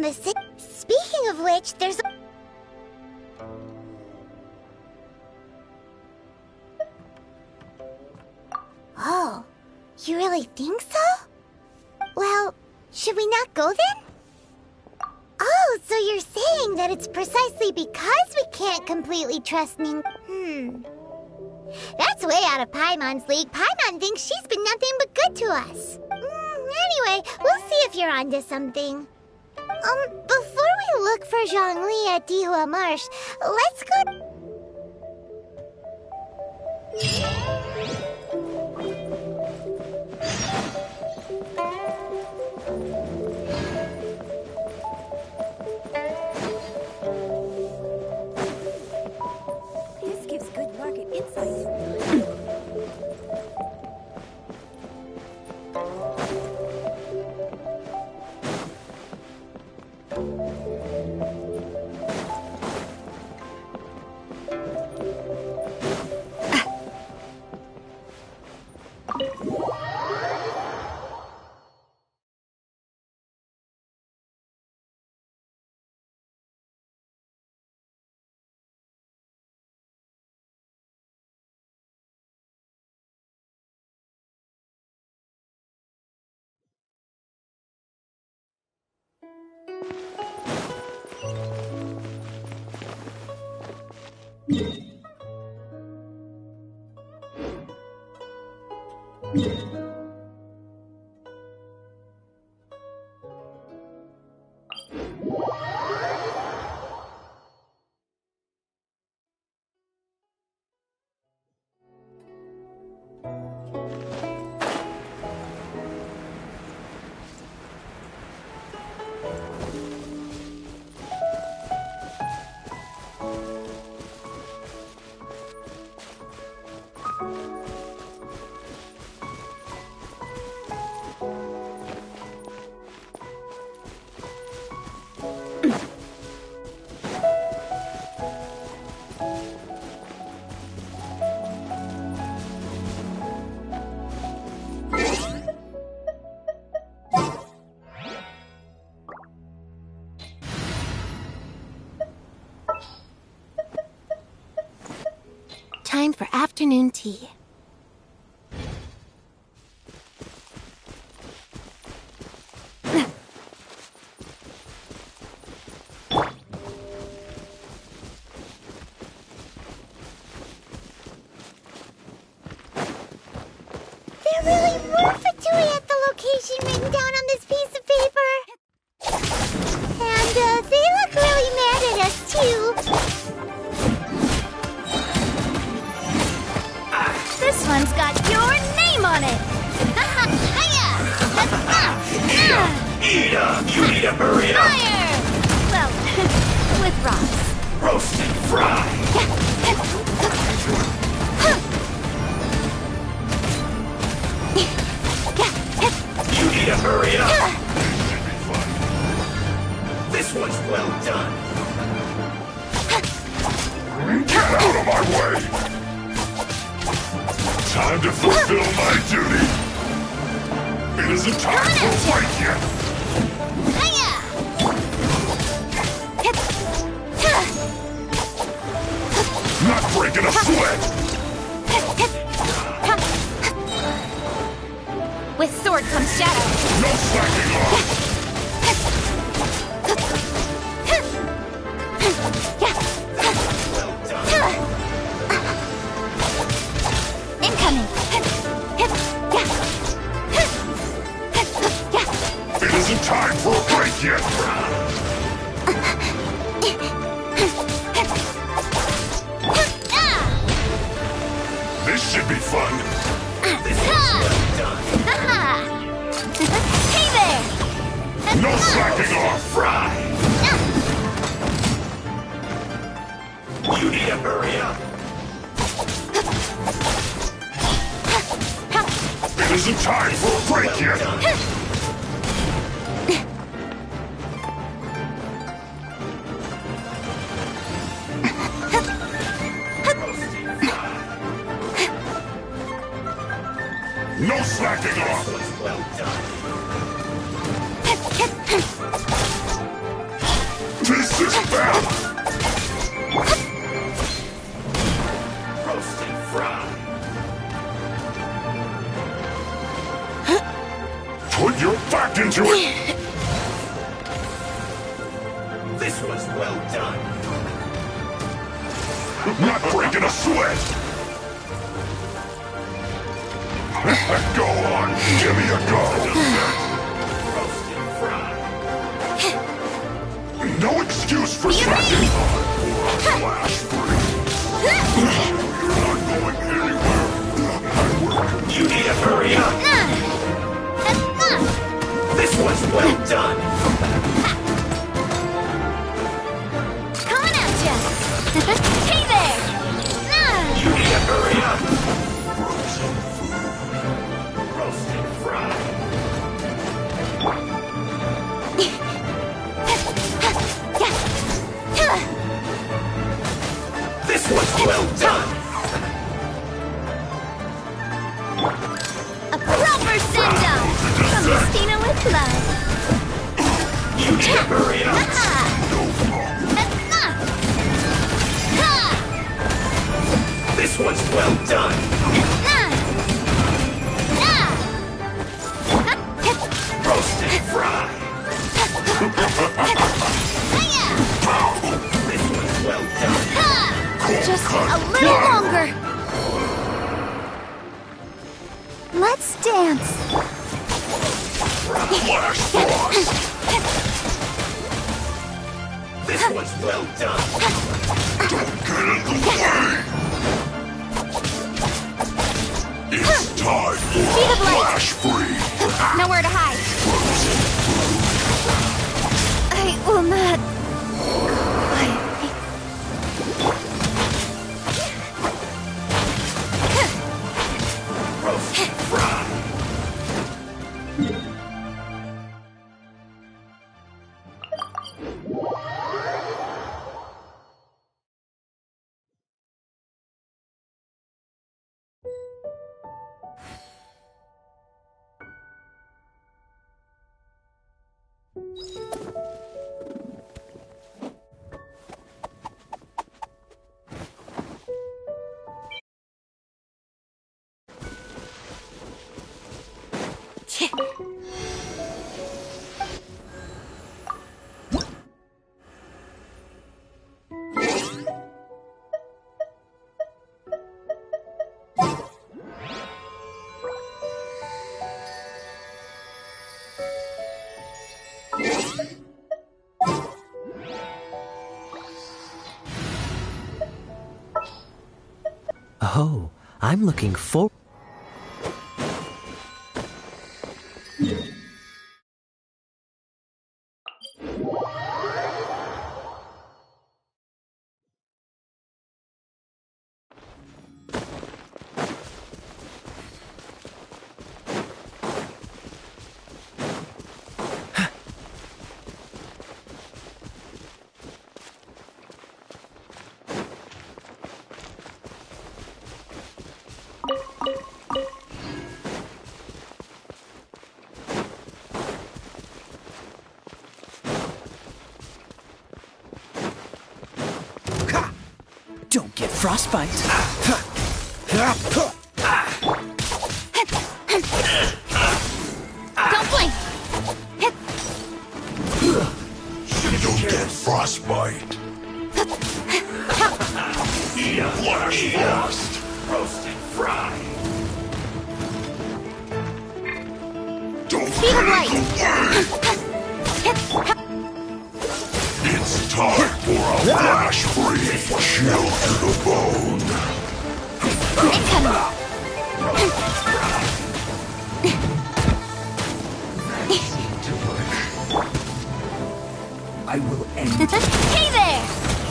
on the city. Speaking of which, there's... Oh, you really think so? Well, should we not go then? Oh, so you're saying that it's precisely because we can't completely trust Ning... That's way out of Paimon's league. Paimon thinks she's been nothing but good to us. Anyway, we'll see if you're onto something. Before we look for Zhongli at Dihua Marsh, let's go... This gives good market insight. Time for afternoon tea. There really were Fatui at the location written down on this piece of paper. And they look really mad at us too. This one's got your name on it! Eat up! You need a burrito! Fire! Well, with rocks. Roast and fry! You need a burrito! This one's well done! Get out of my way! Time to fulfill my duty! It isn't time to fight yet! Not breaking a sweat! With sword comes shadow. No slacking off! Incoming. It isn't time for a break yet! This should be fun! Hey there! No slacking off! Fry! You need a burrito! It isn't time for a break yet! No slacking off! Well done. This is bad! Roast and fry. Put your back into it! This was well done. Not breaking a sweat! Go on, give me a go! Roast and fry. No excuse for slacking or a flash free! You're not going anywhere! You need to hurry up. This was well done. Coming at ya! Hey there! You need to hurry up. Roast and fry. This was well done. A proper send-up from Christina with love. You need to hurry up. This was well done. Roast and fry. This was well done. Just a little longer. Let's dance. Flash frost! This was well done. Don't get in the way! It's time for Speed a of light. flash free! Nowhere to hide. I will not. Roast and fry. Oh, I'm looking for. Don't get frostbite. Don't blink. Don't get frostbite. Flash frost. Roast and fry. Don't Speed of get light. in the way. It's time for a flash freeze. Chill to the bone. Incoming. I will end. Hey there!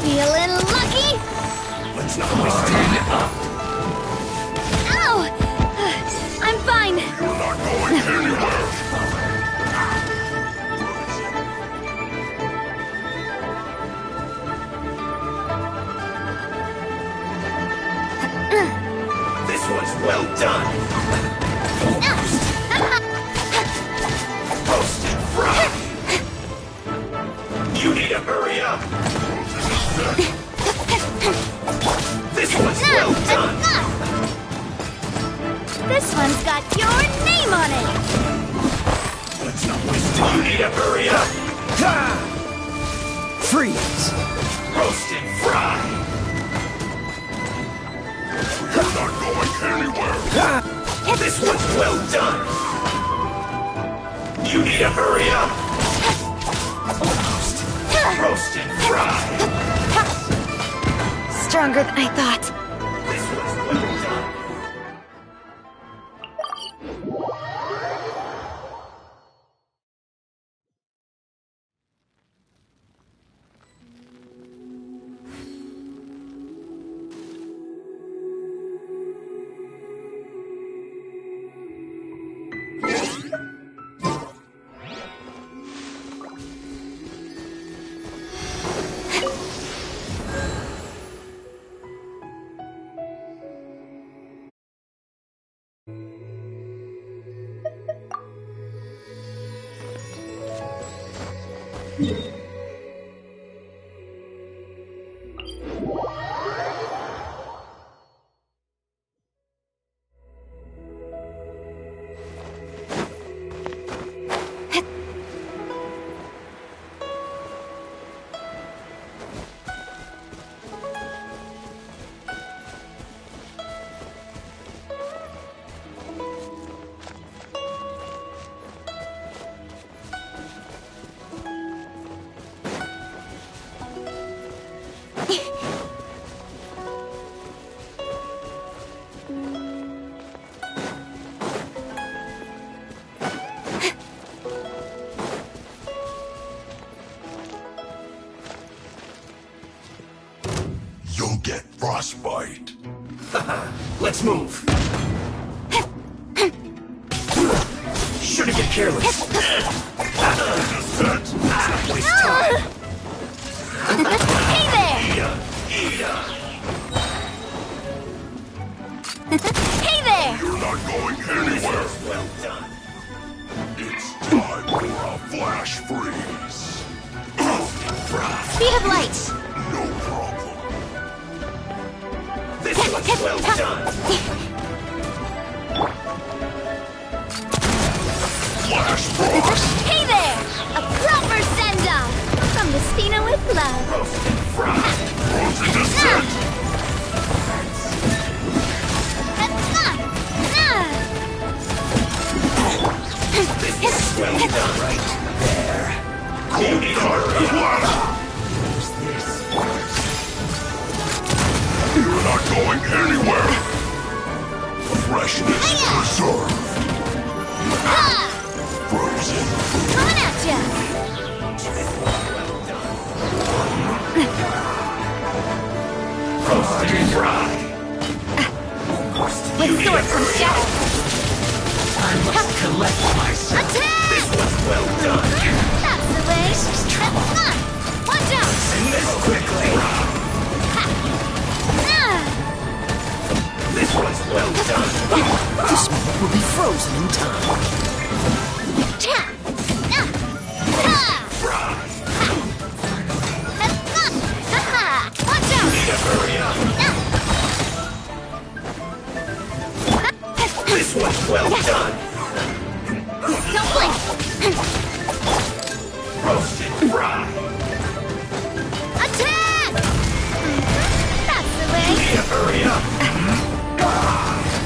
Feeling lucky? Let's not stand up. Ow! I'm fine. You're not going anywhere. This was well done. Roast and fry. You need to to hurry up. This one's well done. This one's got your name on it. Let's not waste time. You need to hurry up. Freeze! Roast and fry. You're not going anywhere. This one's well done. You need to hurry up. Almost. Roast and fry. Stronger than I thought. This one's well done. You'll get frostbite. Let's move. Shouldn't get careless. Waste time. Hey there! Hey there! You're not going anywhere. Well done. It's time for a flash freeze. Speed of light! No problem. This one's well done. Flash frost. Hey there! A proper send-off! From the Spina with love. Roast and fry. Frozen descent. This one's well done. Right there. Cold cut blast. You're not going anywhere. Freshness preserved. Frozen. Coming at ya! Roast and fry. With swords from shadow. I must collect myself. Attack! This one's well done. That's the way. Watch out! And this quickly. This one's well done. This moment will be frozen in time. Fry. Watch out! Need to hurry up. This one's well done. Don't blink! Roast and fry. Attack! That's the way. Need to hurry up.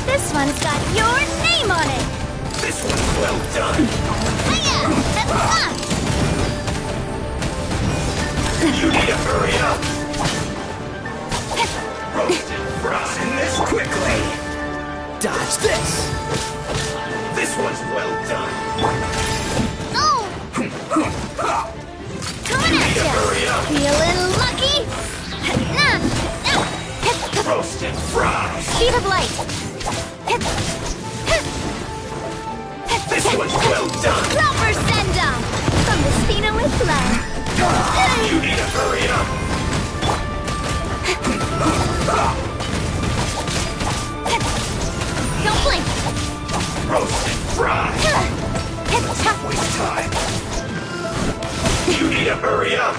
This one's got your name on it. This one's well done. Hiya! You need to hurry up. Roast and fry. And this quickly. Dodge this! This one's well done. Oh! Coming at ya! Hurry up. Feeling lucky? Roast and fry. Speed of light. This one's well done. Proper send-off from the Spina with love. You need to hurry up. Don't blink. Roast and fry. Waste time. You need to hurry up.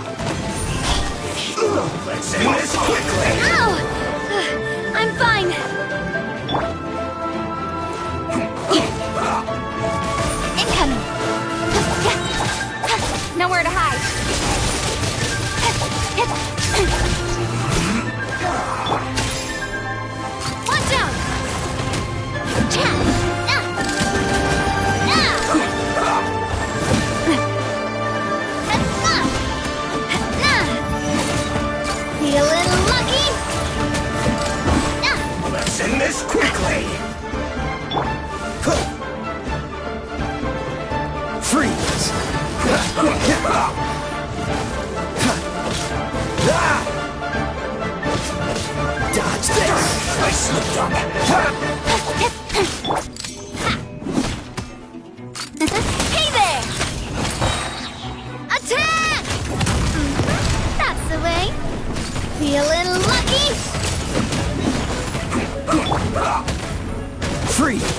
slipped up. Hey there! Attack! That's the way. Feeling lucky? Freeze!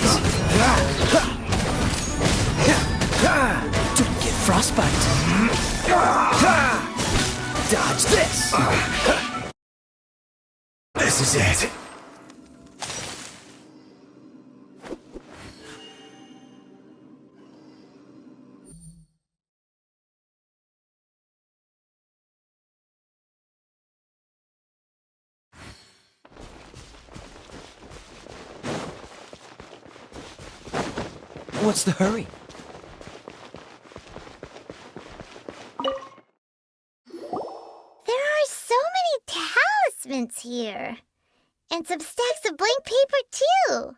Don't get frostbite. Dodge this! This is it. What's the hurry? There are so many talismans here. And some stacks of blank paper, too.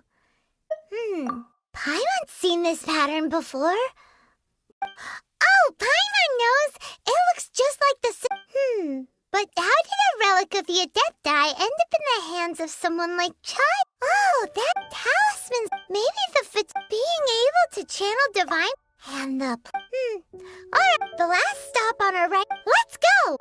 Paimon's seen this pattern before. Oh, Paimon knows! It looks just like the... But how did a relic of the Adepti end up in the hands of someone like Chai? Oh, that talisman... Maybe the fit being able to channel divine... And the... Alright, the last stop on our right... Let's go!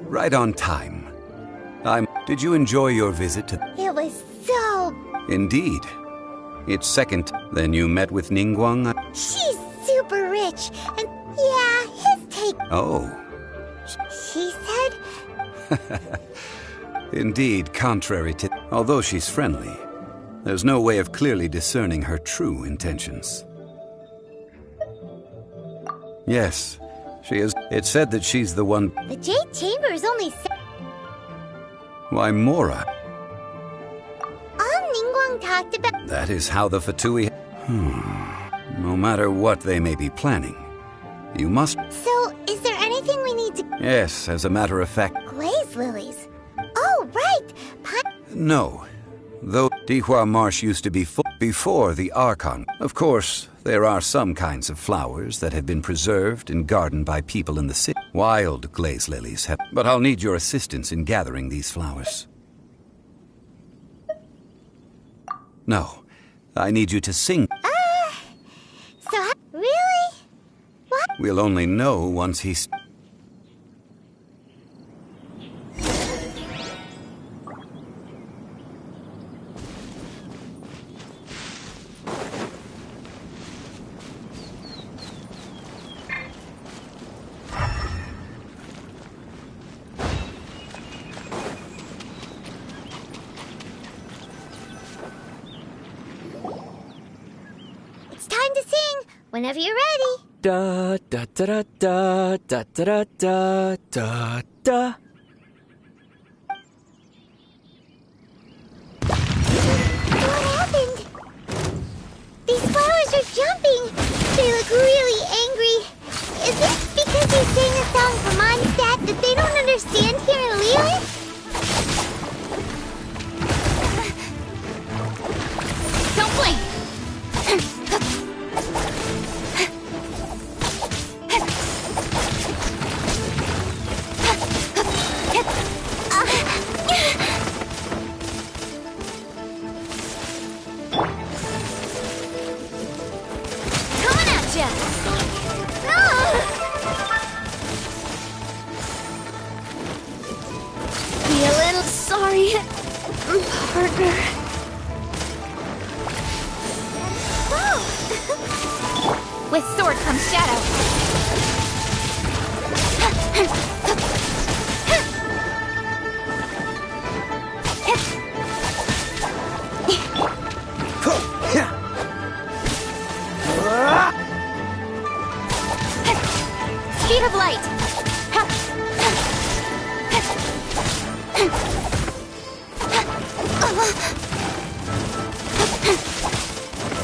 Right on time. Did you enjoy your visit to... It was so... Indeed. It's second. Then you met with Ningguang? She's super rich, and yeah, his take... Oh. She said... Indeed, contrary to... Although she's friendly, there's no way of clearly discerning her true intentions. Yes, she is. It's said that she's the one... The Jade Chamber is only... Why, Mora. All Ningguang talked about... That is how the Fatui... No matter what they may be planning, you must... So, is there anything we need to... Yes, as a matter of fact... Glaze lilies. Oh, right! No. Though Dihua Marsh used to be full before the Archon. Of course, there are some kinds of flowers that have been preserved and gardened by people in the city. Wild glaze lilies have... But I'll need your assistance in gathering these flowers. No. I need you to sing. Really? What? We'll only know once he's... It's time to sing. Whenever you're ready. Da da da da da da da da da. What happened? These flowers are jumping. They look really angry. Is it because they sang a song from Mondstadt that they don't understand here in Liyue? Don't blink! Coming at ya! Be a little sorry, partner. With sword comes shadow. Speed of light.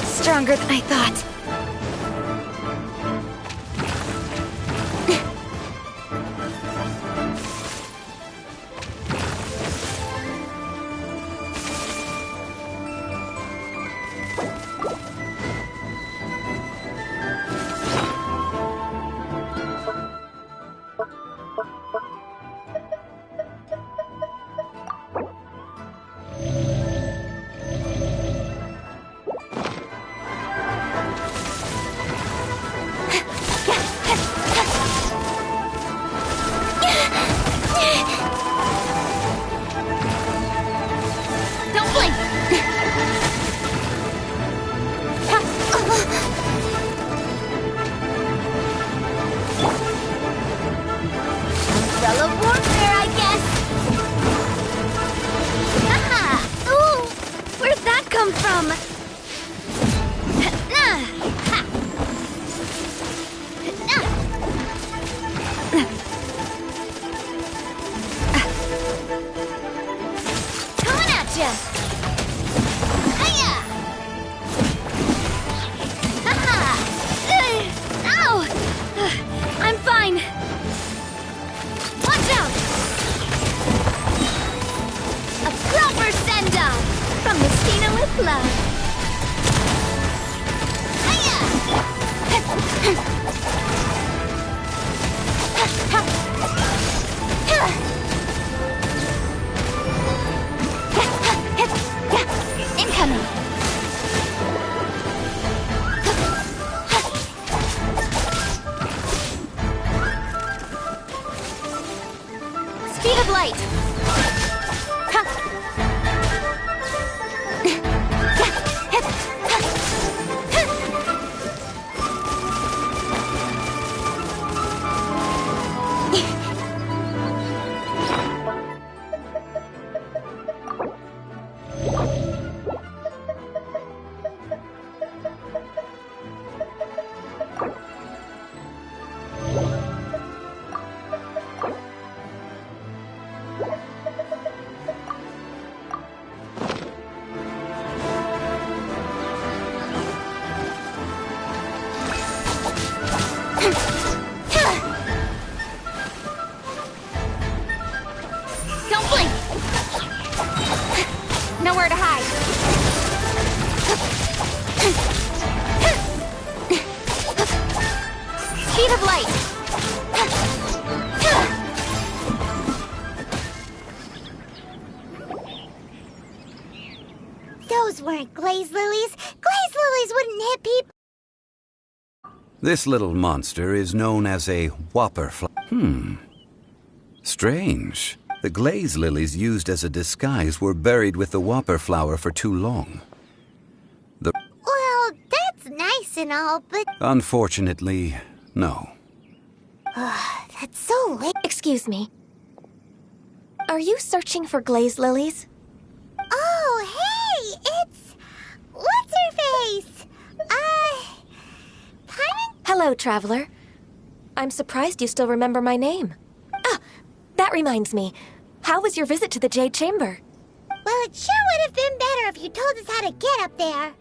Stronger than I thought. Don't blink! Umbrella warfare, I guess! Haha! Ooh! Where'd that come from? Coming at ya! Hiya! Haha! Ow! I'm fine. Watch out! A proper send-off from Messina with love. Incoming. Speed of light. Don't blink! Nowhere to hide. Speed of light. Those weren't glaze lilies. Glaze lilies wouldn't hit people. This little monster is known as a whopper Strange. The glaze lilies used as a disguise were buried with the whopper flower for too long. Well, that's nice and all, but Unfortunately, no. that's so late. Excuse me. Are you searching for glaze lilies? Oh, hey! It's... What's-her-face? Pardon? Hello. Hello, traveler. I'm surprised you still remember my name. Ah, that reminds me. How was your visit to the Jade Chamber? Well, it sure would have been better if you told us how to get up there.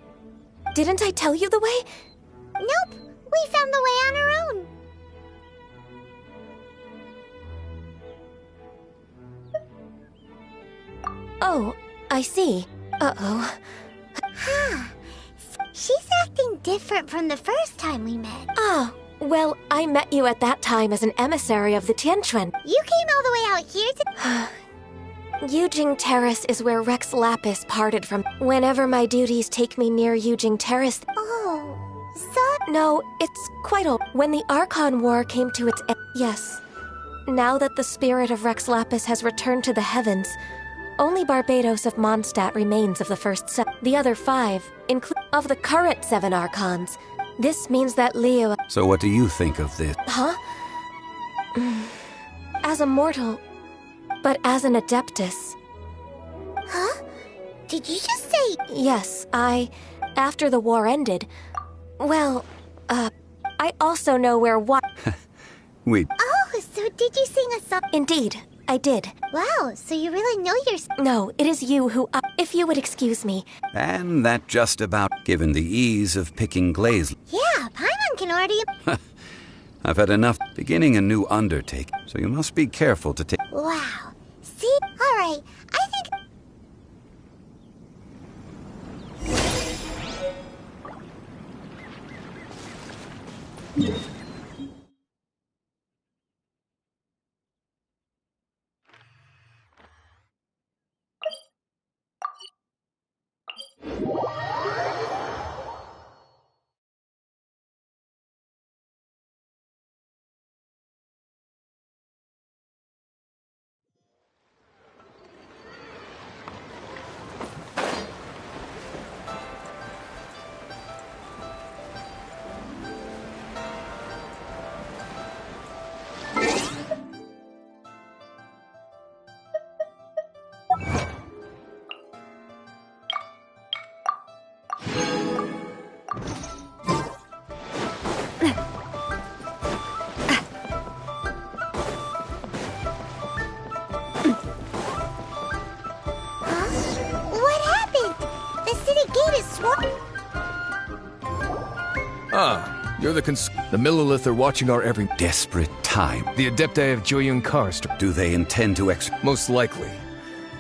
Didn't I tell you the way? Nope, we found the way on our own. Oh, I see. Uh-oh. Huh. She's acting different from the first time we met. Ah, well, I met you at that time as an emissary of the Tianquan. You came all the way out here to... Yujing Terrace is where Rex Lapis parted from. Whenever my duties take me near Yujing Terrace... Oh, so... No, it's quite old. When the Archon War came to its end... Yes. Now that the spirit of Rex Lapis has returned to the heavens, only Barbados of Mondstadt remains of the first seven. The other 5, of the current 7 Archons. This means that Leo... So what do you think of this? Huh? As a mortal, but as an Adeptus. Huh? Did you just say... Yes, after the war ended... Well, I also know where what... Oh, so did you sing a song? Indeed, I did. Wow, so you really know your... No, it is you who... if you would excuse me. And that just about given the ease of picking glaze. Yeah, Paimon can already... I've had enough beginning a new undertaking, so you must be careful to take... Wow. See? Alright, I think... What happened? The city gate is swarming. Ah, you're the Millelith are watching our every... Desperate time. The Adepti of Joyun Karst. Do they intend to Most likely.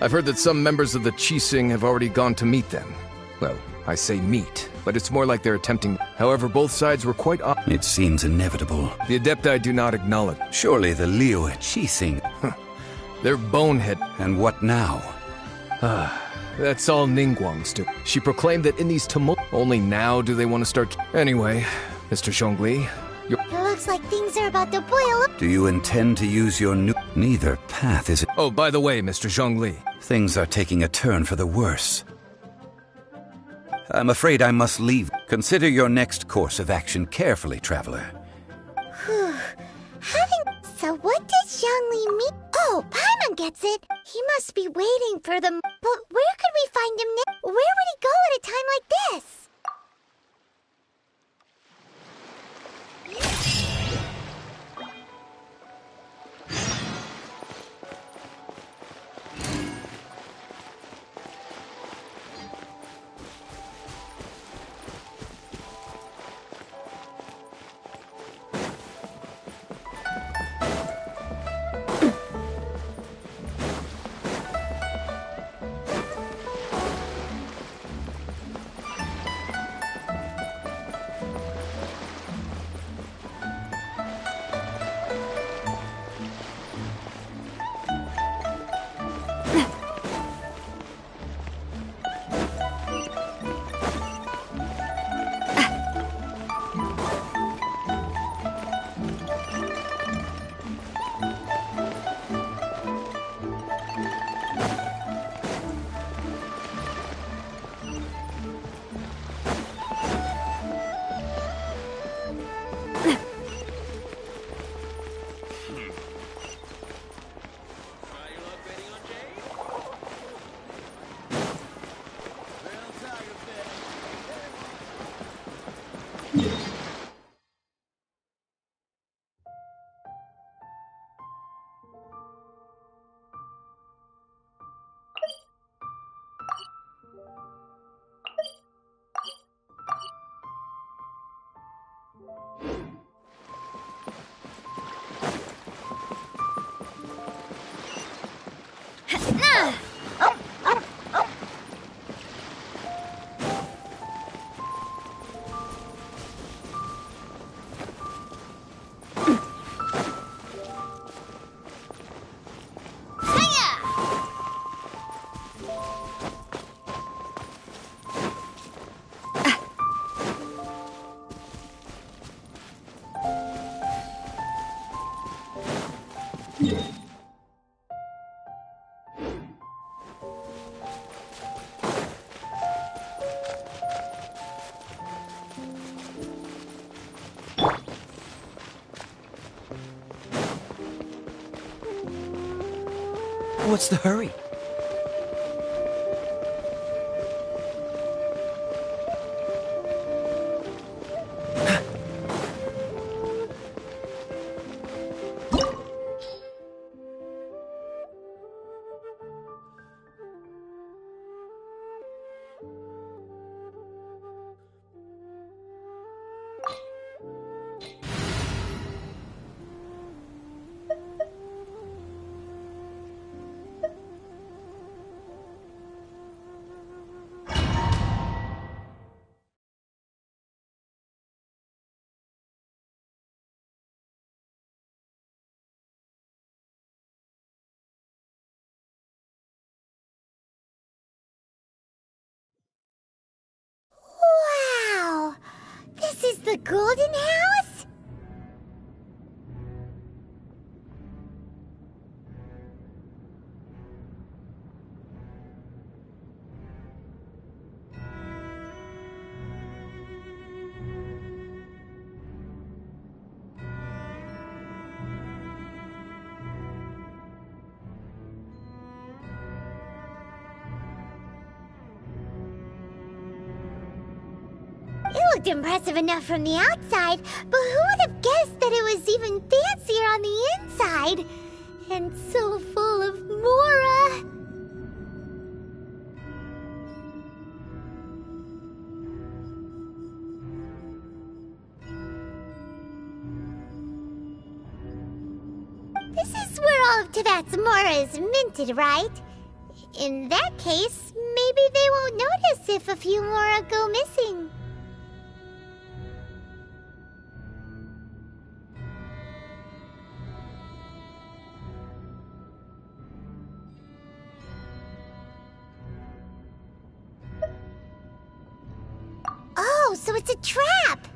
I've heard that some members of the Qixing have already gone to meet them. Well, I say meet, but it's more like they're attempting... However, both sides were quite... It seems inevitable. The Adepti do not acknowledge. Surely the Leo Qixing... They're bonehead. And what now? That's all Ningguang's do. She proclaimed that in these tumult... Only now do they want to start... Anyway, Mr. Zhongli, It looks like things are about to boil up. Do you intend to use your new... Neither path is it... Oh, by the way, Mr. Zhongli. Things are taking a turn for the worse. I'm afraid I must leave. Consider your next course of action carefully, traveler. So what did Zhongli mean? Oh, Paimon gets it. He must be waiting for them. But where could we find him now? Where would he go at a time like this? What's the hurry? Wow! This is the Golden House? It looked impressive enough from the outside, but who would have guessed that it was even fancier on the inside? And so full of Mora! This is where all of Teyvat's Mora is minted, right? In that case, maybe they won't notice if a few Mora go missing. Oh, so it's a trap!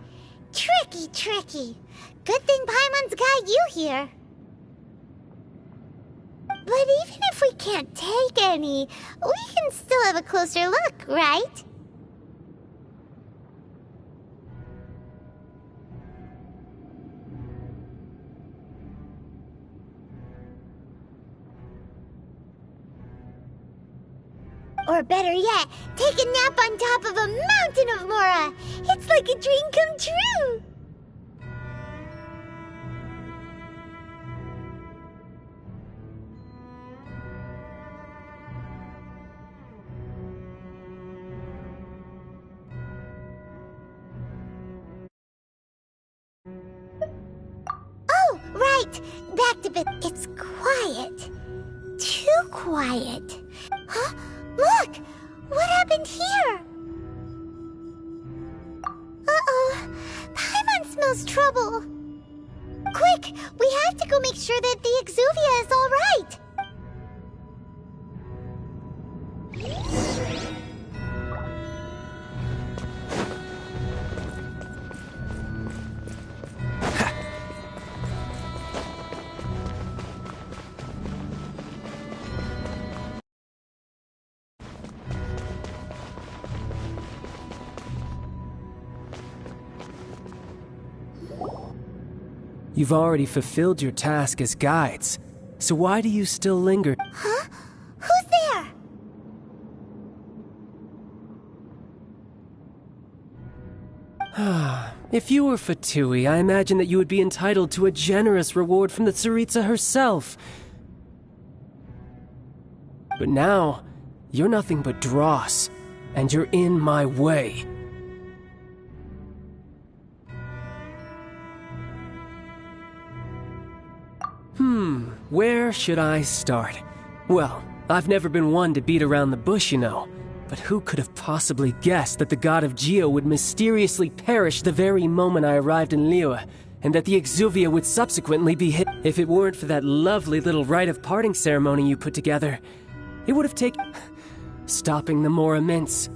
Tricky, tricky. Good thing Paimon's got you here. But even if we can't take any, we can still have a closer look, right? Or better yet, take a nap on top of a mountain of Mora! It's like a dream come true! Oh, right! Back to bed. It's quiet. Too quiet. Huh? Look! What happened here? Uh-oh. Paimon smells trouble. Quick! We have to go make sure that the Exuvia is all right. You've already fulfilled your task as guides, so why do you still linger? Huh? Who's there? If you were Fatui, I imagine that you would be entitled to a generous reward from the Tsaritsa herself. But now, you're nothing but dross, and you're in my way. Where should I start? Well, I've never been one to beat around the bush, you know. But who could have possibly guessed that the god of Geo would mysteriously perish the very moment I arrived in Liyue, and that the Exuvia would subsequently be hit? If it weren't for that lovely little rite of parting ceremony you put together, it would have taken... stopping the Mora mints.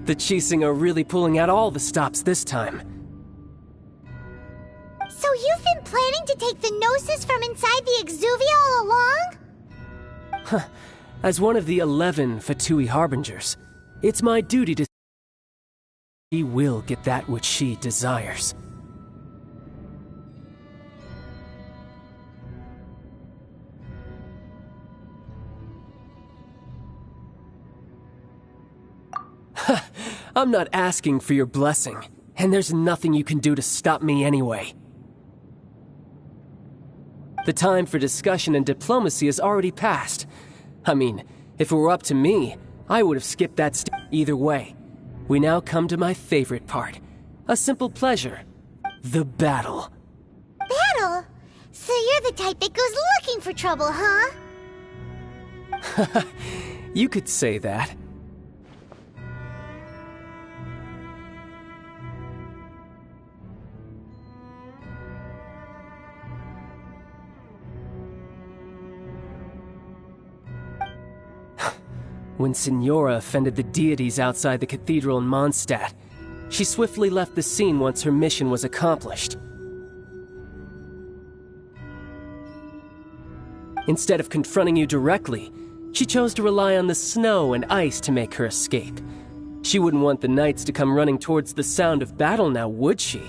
The Qixing are really pulling out all the stops this time. So you've been planning to take the Gnosis from inside the Exuvia all along? As one of the 11 Fatui Harbingers, it's my duty to... She will get that which she desires. I'm not asking for your blessing, and there's nothing you can do to stop me anyway. The time for discussion and diplomacy has already passed. I mean, if it were up to me, I would have skipped that either way. We now come to my favorite part. A simple pleasure. The battle. Battle? So you're the type that goes looking for trouble, huh? You could say that. When Signora offended the deities outside the cathedral in Mondstadt, she swiftly left the scene once her mission was accomplished. Instead of confronting you directly, she chose to rely on the snow and ice to make her escape. She wouldn't want the knights to come running towards the sound of battle now, would she?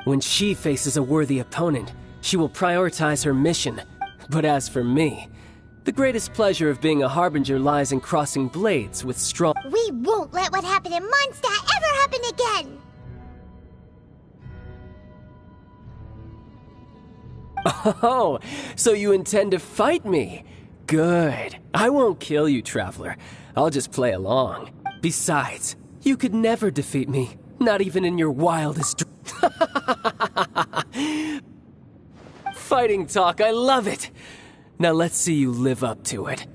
When she faces a worthy opponent, she will prioritize her mission. But as for me, the greatest pleasure of being a harbinger lies in crossing blades with strong— We won't let what happened in Mondstadt ever happen again! Oh, so you intend to fight me? Good. I won't kill you, Traveler. I'll just play along. Besides, you could never defeat me, not even in your wildest fighting talk, I love it! Now let's see you live up to it.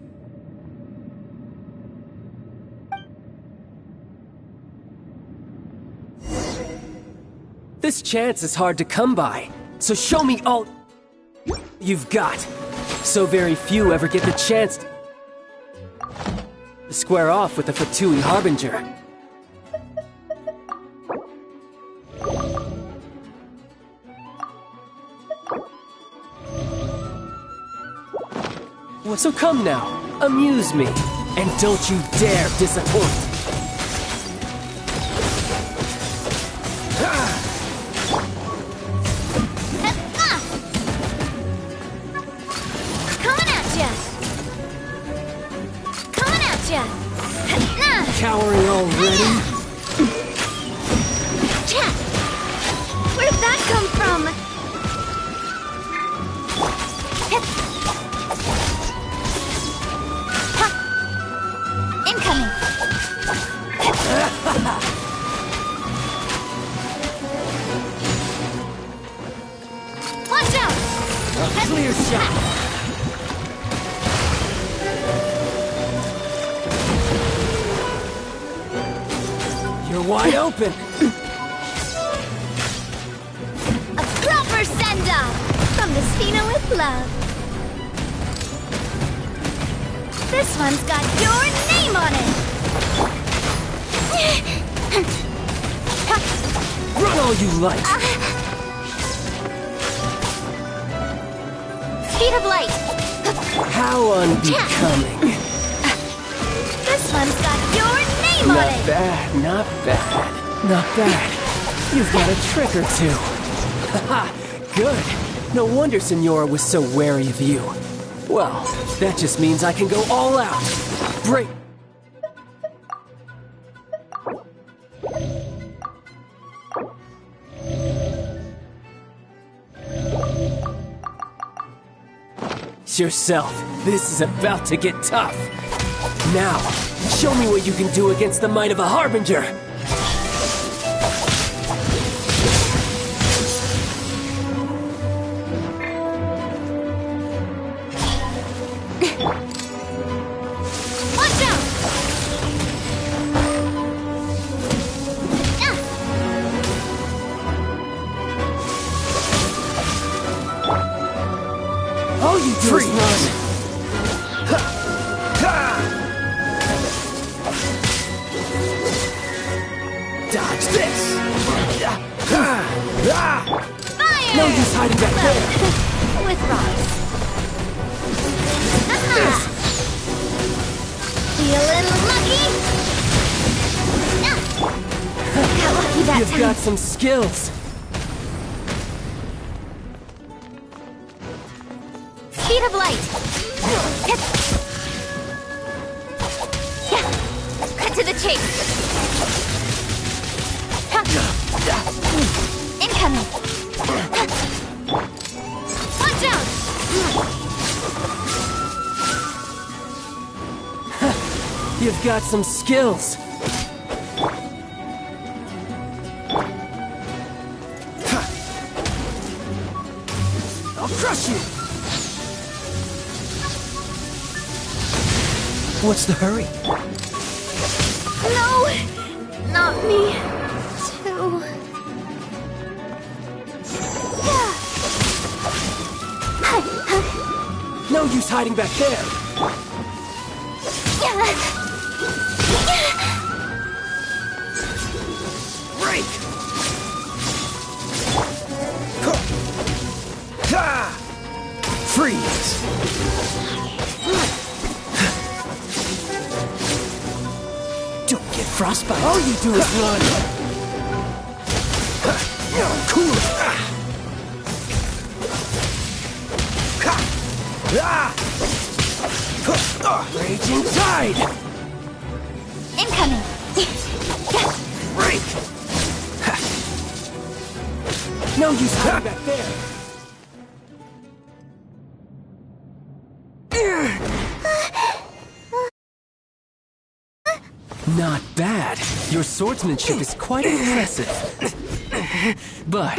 This chance is hard to come by, so show me all you've got. So very few ever get the chance to square off with the Fatui Harbinger. So come now, amuse me, and don't you dare disappoint. Coming at ya! Coming at ya! Cowering already? Where'd that come from? Incoming! Watch out! A clear shot! You're wide open! A proper send-off from the Spina with love. This one's got your name on it! Run all you like! Speed of light! How unbecoming! This one's got your name on Not it! bad, not bad, not bad. You've got a trick or two. Haha, good. No wonder Signora was so wary of you. Well, that just means I can go all out. Break. Yourself. This is about to get tough. Now, show me what you can do against the might of a Harbinger. Watch out! All you do is run. Dodge this! Fire! No use hiding back there! With rocks. Feeling lucky? Got lucky that You've time. got some skills. Speed of light. You've got some skills. I'll crush you! What's the hurry? No! Not me, too. No use hiding back there! Break! Freeze! Don't get frostbite. All you do is run! Cool it. Raging Tide! Incoming! Break! No use hiding back there! Not bad. Your swordsmanship is quite impressive. But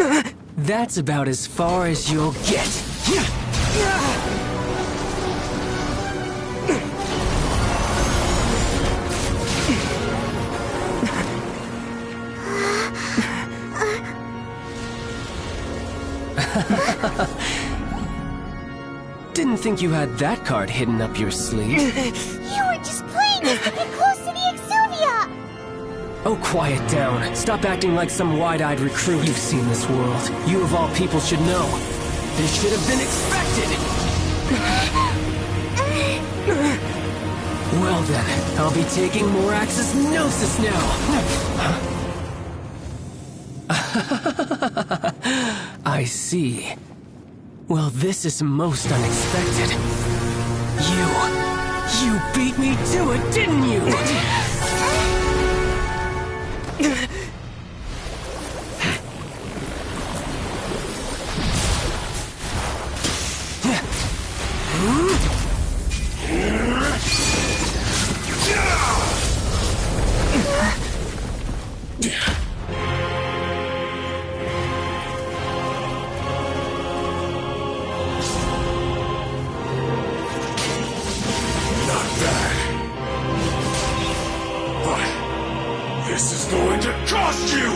that's about as far as you'll get. Didn't think you had that card hidden up your sleeve. You were just playing us to get close to the Exuvia! Oh, quiet down. Stop acting like some wide-eyed recruit. You've seen this world. You of all people should know. This should have been expected! Well then, I'll be taking Morax's Gnosis now! I see. Well, this is most unexpected. You beat me to it, didn't you? This is going to cost you!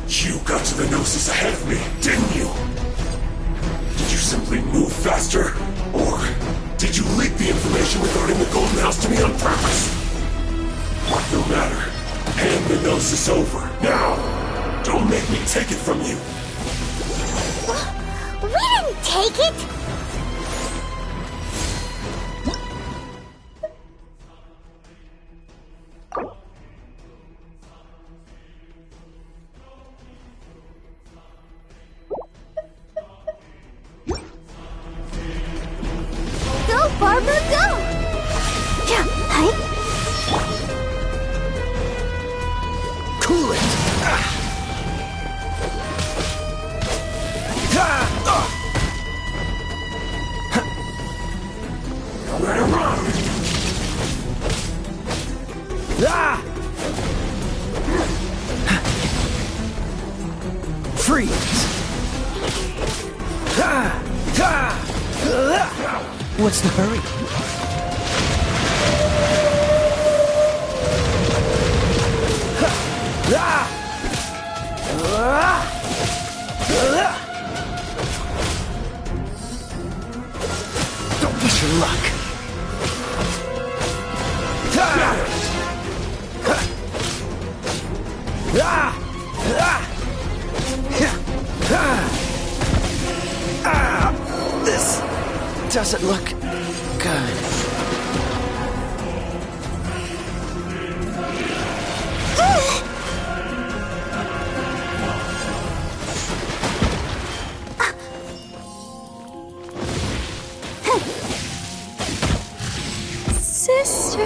You got to the Gnosis ahead of me, didn't you? Did you simply move faster? Or did you leak the information regarding the Golden House to me on purpose? No matter. Hand the Gnosis over, now! Don't make me take it from you! We didn't take it! Go, Barbara, go! Yeah, hi. Cool it! Nowhere run! Freeze! What's the hurry? Don't push your luck. This doesn't look good. sister.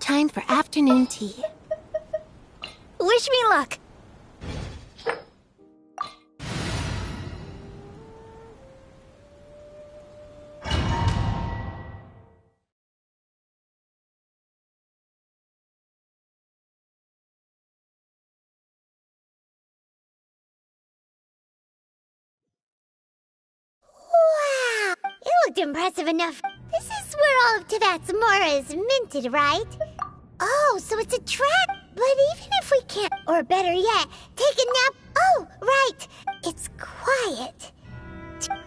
Time for afternoon tea. Wish me luck. Wow! It looked impressive enough. This is where all of Teyvat's Mora is minted, right? Oh, so it's a trap. But even if we can't, or better yet, take a nap. Oh, right. It's quiet.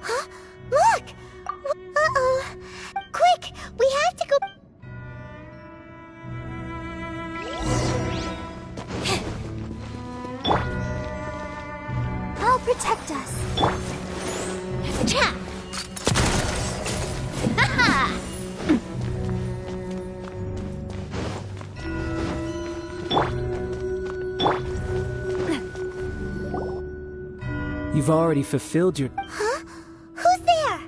Huh? Look! Uh-oh. Quick, we have to go. I'll protect us. Cha! Ha-ha! You've already fulfilled your... Huh? Who's there?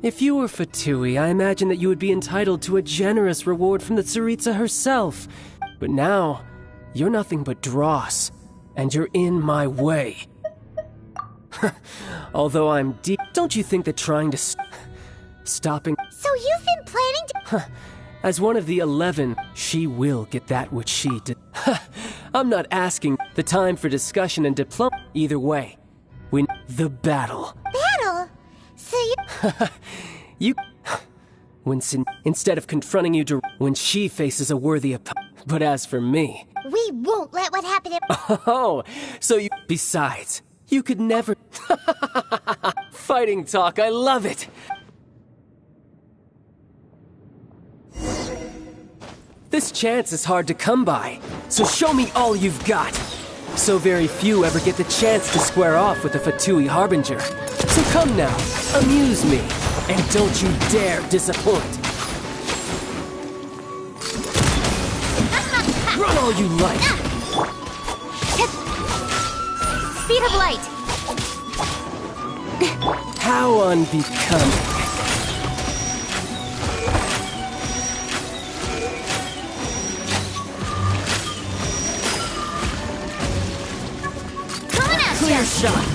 If you were Fatui, I imagine that you would be entitled to a generous reward from the Tsaritsa herself. But now, you're nothing but dross, and you're in my way. Although I'm deep... Don't you think that trying to stopping... So you've been planning to... As one of the 11, she will get that which she did. I'm not asking the time for discussion and diplomacy. Either way, win the battle. Battle? So you... You... Instead of confronting you when she faces a worthy opponent. But as for me... We won't let what happened to... Oh, so you... Besides, you could never... Fighting talk, I love it! This chance is hard to come by, so show me all you've got. So very few ever get the chance to square off with a Fatui Harbinger. So come now, amuse me, and don't you dare disappoint. Run all you like. Speed of light. How unbecoming. Clear shot.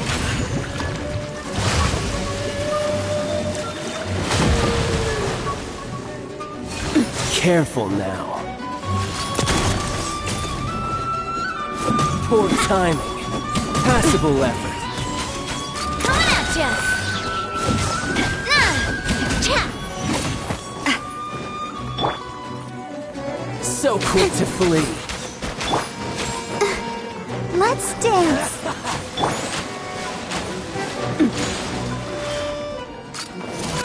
Careful now. Poor timing. Passable effort. Coming at ya. So quick to flee. Let's dance.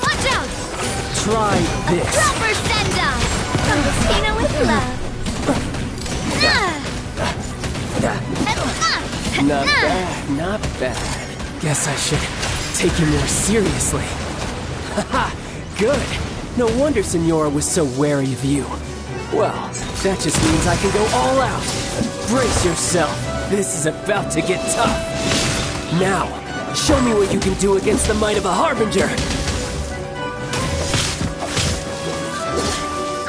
Watch out! Try this. Dropper send up! From the Spina with love. Not bad, not bad. Guess I should take you more seriously. Haha, good. No wonder Signora was so wary of you. Well, that just means I can go all out. Brace yourself. This is about to get tough. Now, show me what you can do against the might of a Harbinger.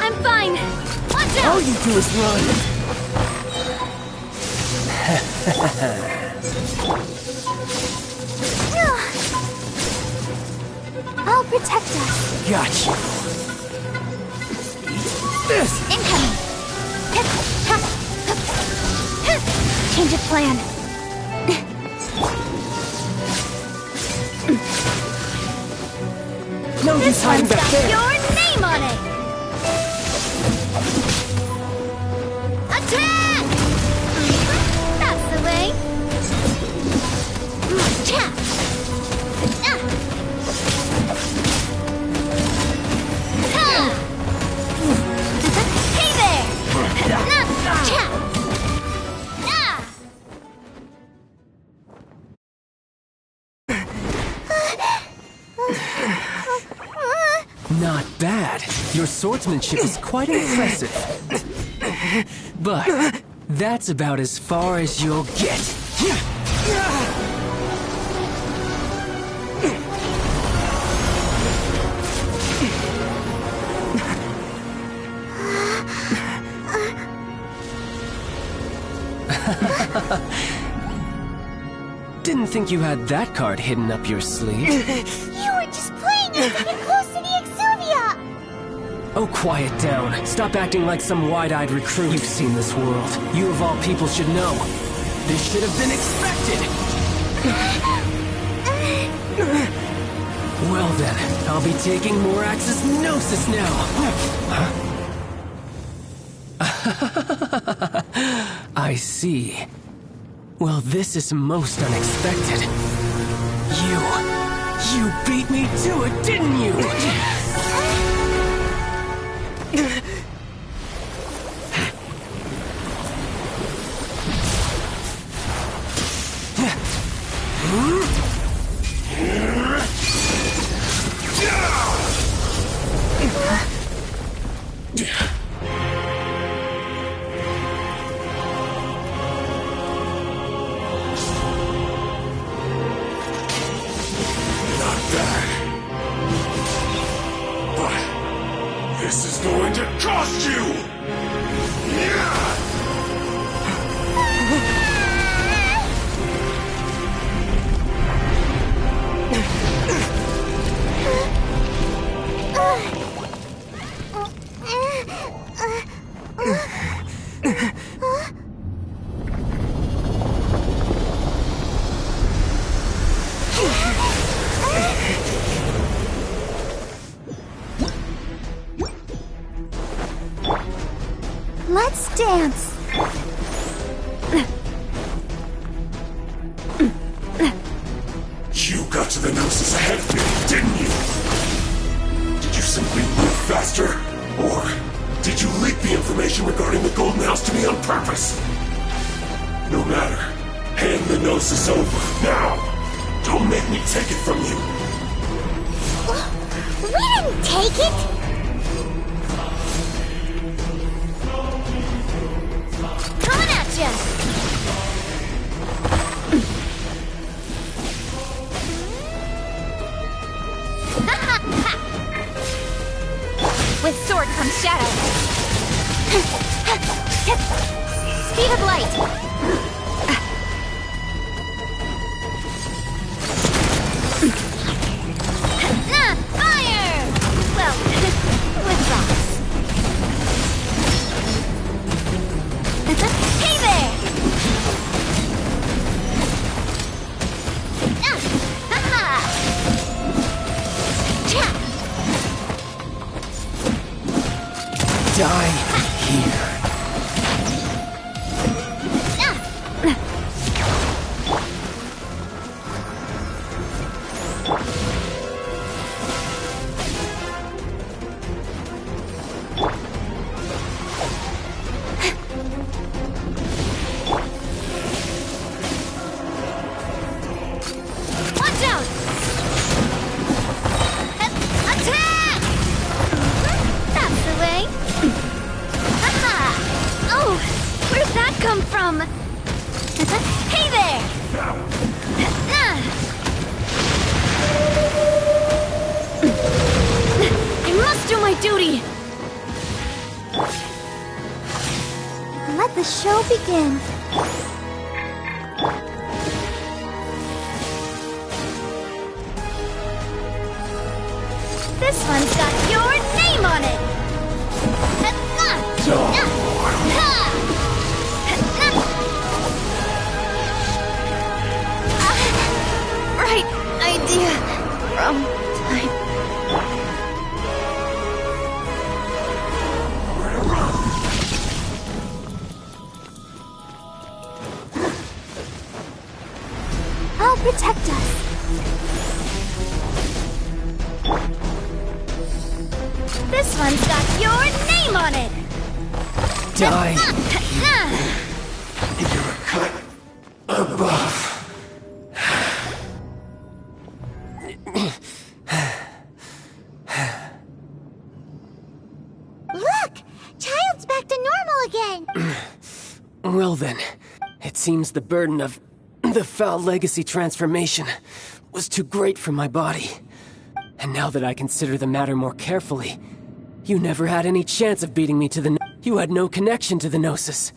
I'm fine. Watch out! All you do is run. I'll protect us. Gotcha. Incoming! Change of plan. No use hiding back Got there! your name on it! Attack! That's the way. Cha! Ah! Ha! Hey there! Cha! Ah! Not bad. Your swordsmanship is quite impressive. But that's about as far as you'll get. Didn't think you had that card hidden up your sleeve. You were just playing us to get close to the Exuvia! Oh, quiet down. Stop acting like some wide-eyed recruit. You've seen this world. You of all people should know. This should have been expected! Well then, I'll be taking Morax's Gnosis now! I see. Well, this is most unexpected. You beat me to it, didn't you? This is going to cost you! Let's dance. You got to the Gnosis ahead of me, didn't you? Did you simply move faster? Or did you leak the information regarding the Golden House to me on purpose? No matter. Hand the Gnosis over, now! Don't make me take it from you! We didn't take it! Coming at ya! With sword comes shadow. Speed of light. Fire! Well, with rocks. Hey there! Die here. Watch out! Attack! That's the way. Oh, where'd that come from? Hey there! I must do my duty! Let the show begin. This one's got your name on it! Archon's got your name on it! Die. You're a cut above. Look! Child's back to normal again! Well then, it seems the burden of the foul legacy transformation was too great for my body. And now that I consider the matter more carefully, you never had any chance of beating me to the You had no connection to the Gnosis,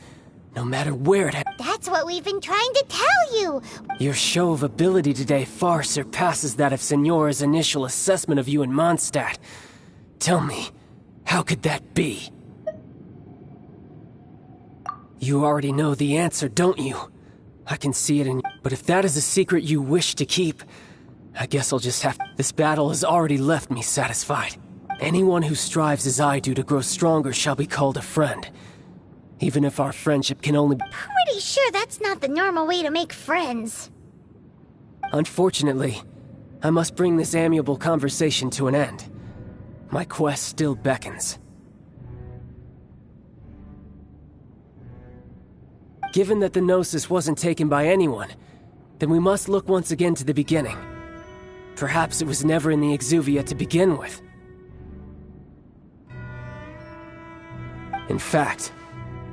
no matter where it had. That's what we've been trying to tell you! Your show of ability today far surpasses that of Signora's initial assessment of you in Mondstadt. Tell me, how could that be? You already know the answer, don't you? I can see it in you. But if that is a secret you wish to keep, I guess I'll just have... This battle has already left me satisfied. Anyone who strives as I do to grow stronger shall be called a friend. Even if our friendship can only... Pretty sure that's not the normal way to make friends. Unfortunately, I must bring this amiable conversation to an end. My quest still beckons. Given that the Gnosis wasn't taken by anyone, then we must look once again to the beginning. Perhaps it was never in the Exuvia to begin with. In fact,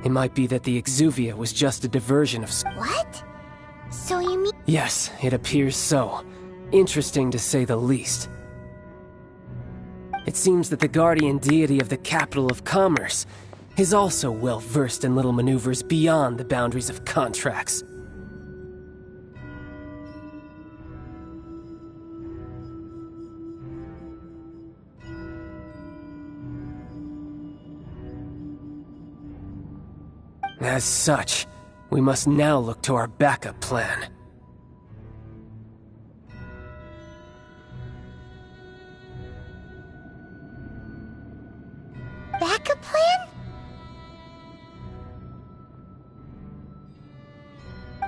it might be that the Exuvia was just a diversion of... What? So you mean... Yes, it appears so. Interesting to say the least. It seems that the guardian deity of the capital of commerce is also well versed in little maneuvers beyond the boundaries of contracts. As such, we must now look to our backup plan. Backup plan?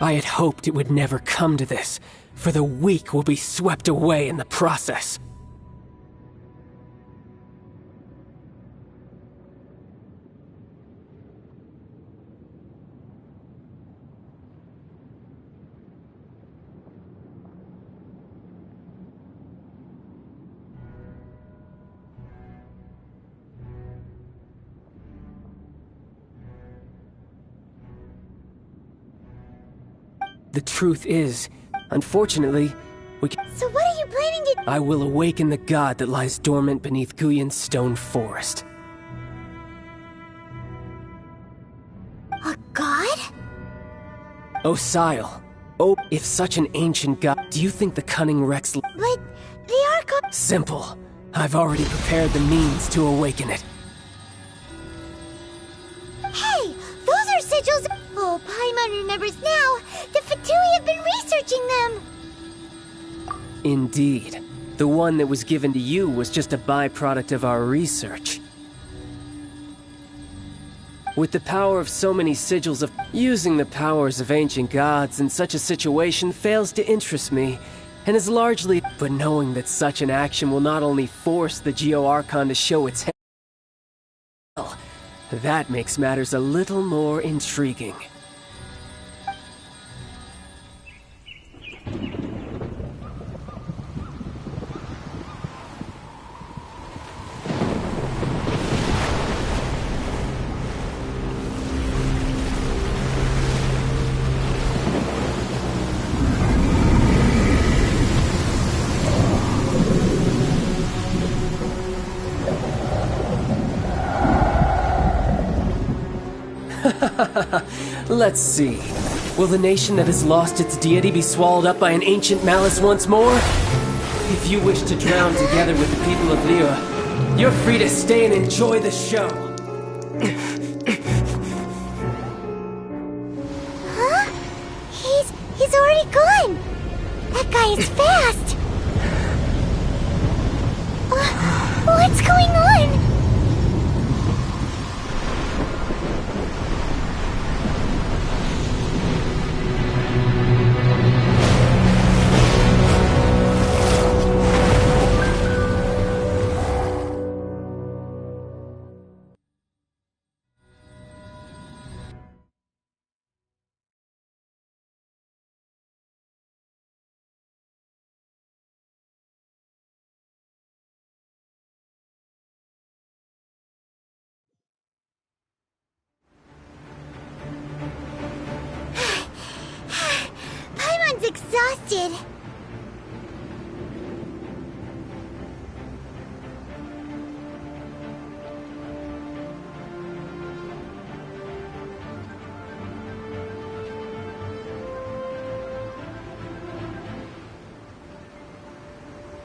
I had hoped it would never come to this, for the weak will be swept away in the process. The truth is, unfortunately, we can... So what are you planning to... I will awaken the god that lies dormant beneath Guyon's stone forest. A god? Osile. Oh, if such an ancient god... Do you think the cunning Rex... But the Archon... Simple. I've already prepared the means to awaken it. Hey! Those are sigils... Oh, Paimon remembers now! The Fatui have been researching them! Indeed. The one that was given to you was just a byproduct of our research. With the power of so many sigils of... Using the powers of ancient gods in such a situation fails to interest me, and is largely... But knowing that such an action will not only force the Geo Archon to show its head... Well, that makes matters a little more intriguing. Let's see. Will the nation that has lost its deity be swallowed up by an ancient malice once more? If you wish to drown together with the people of Liyue, you're free to stay and enjoy the show. Huh? He's already gone! That guy is fast! What's going on? did.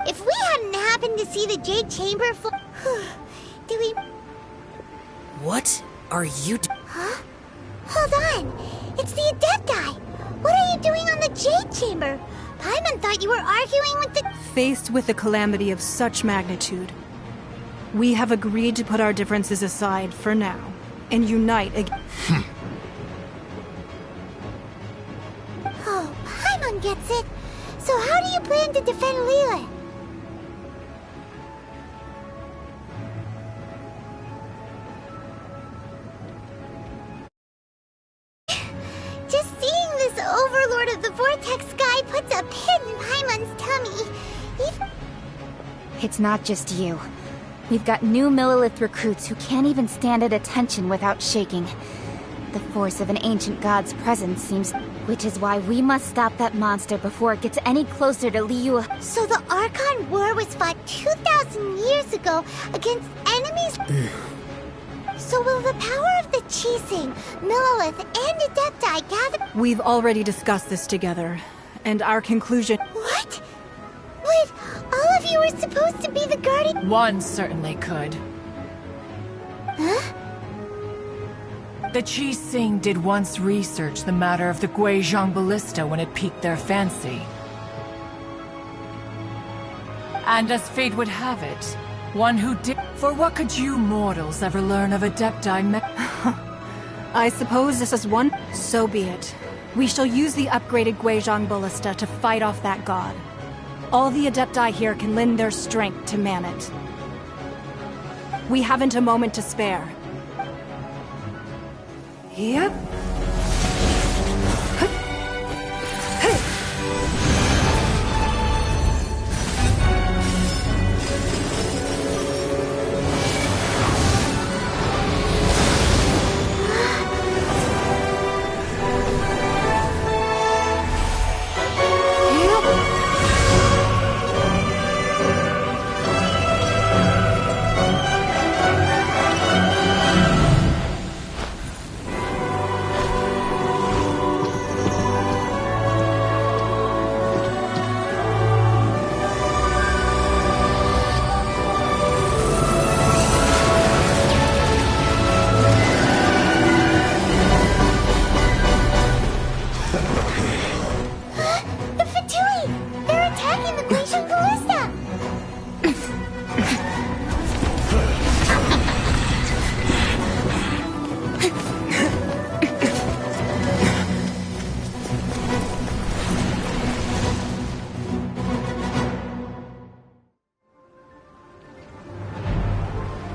If we hadn't happened to see the Jade Chamber do we... What are you Huh? Hold on! It's the Adepti! What are you doing on the Jade Chamber? Paimon thought you were arguing with the... Faced with a calamity of such magnitude, we have agreed to put our differences aside for now and unite again. Oh, Paimon gets it. So how do you plan to defend Liyue? Just seeing this Overlord of the Vortex guy puts a pit in Paimon's tummy. It's not just you. We've got new Millelith recruits who can't even stand at attention without shaking. The force of an ancient god's presence seems... Which is why we must stop that monster before it gets any closer to Liyue. So the Archon War was fought 2,000 years ago against enemies? So will the power of the Qixing, Millelith, and Adepti gather... We've already discussed this together, and our conclusion... What? Wait, all of you were supposed to be the Guardian... One certainly could. Huh? The Qixing did once research the matter of the Guizhong Ballista when it piqued their fancy. And as fate would have it, one who did... For what could you mortals ever learn of Adepti I suppose this is one... So be it. We shall use the upgraded Guizhong Ballista to fight off that god. All the Adepti here can lend their strength to man it. We haven't a moment to spare. Yep.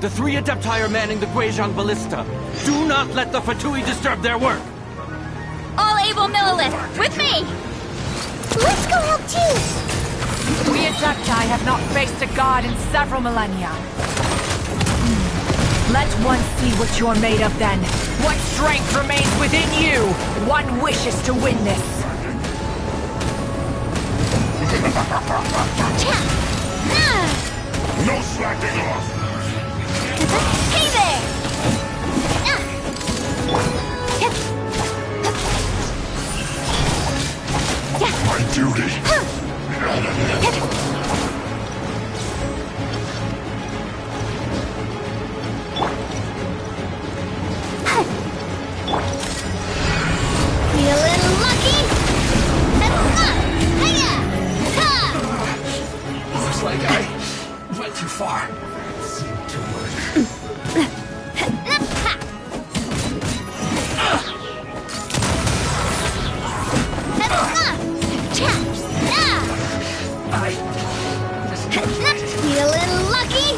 The three Adepti are manning the Guizhong Ballista. Do not let the Fatui disturb their work! All able Millelith, with me! Let's go help too! We Adepti have not faced a god in several millennia. Let one see what you're made of then. What strength remains within you? One wishes to win this. No slacking off! Hey there! My duty! Feeling lucky? Looks like I went too far. Feeling lucky?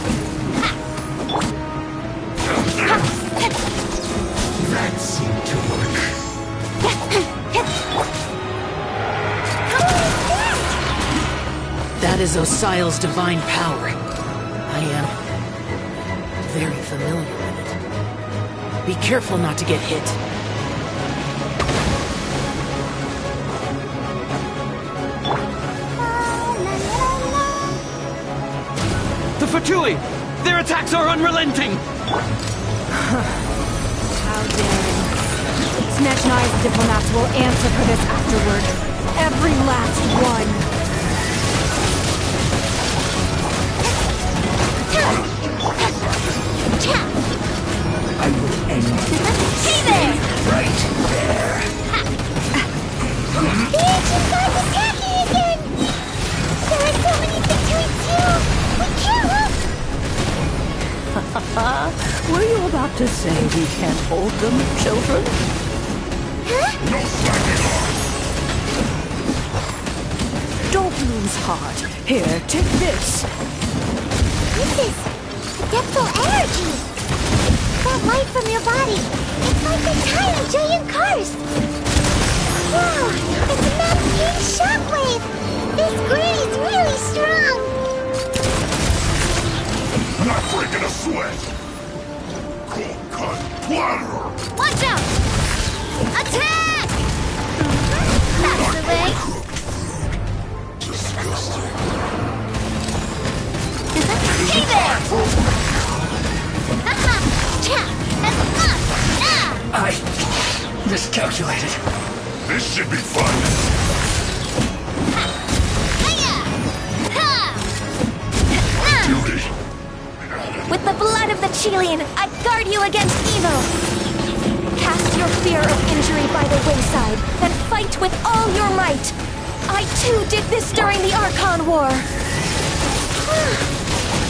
That seemed to work. That is Osial's divine power. I am very familiar with it. Be careful not to get hit. Fatui! Their attacks are unrelenting! How daring. Snechnai's diplomats will answer for this afterward. Every last one. I will end Hey there! right there. The ancient god's attacking again! There are so many Fatui too! We can't look! Were you about to say we can't hold them, children? Huh? No slacking off! Don't lose heart. Here, take this. This is adeptal energy! That light from your body! It's like a tiny giant karst! Wow! It's a mass shockwave! This grady's really strong! Not breaking a sweat! Cold cut bladder! Watch out! Attack! That's the way! Disgusting. Hey there! Haha! Cha! I miscalculated. This should be fun. Duty. With the blood of the Chilean, I guard you against evil! Cast your fear of injury by the wayside, and fight with all your might! I too did this during the Archon War!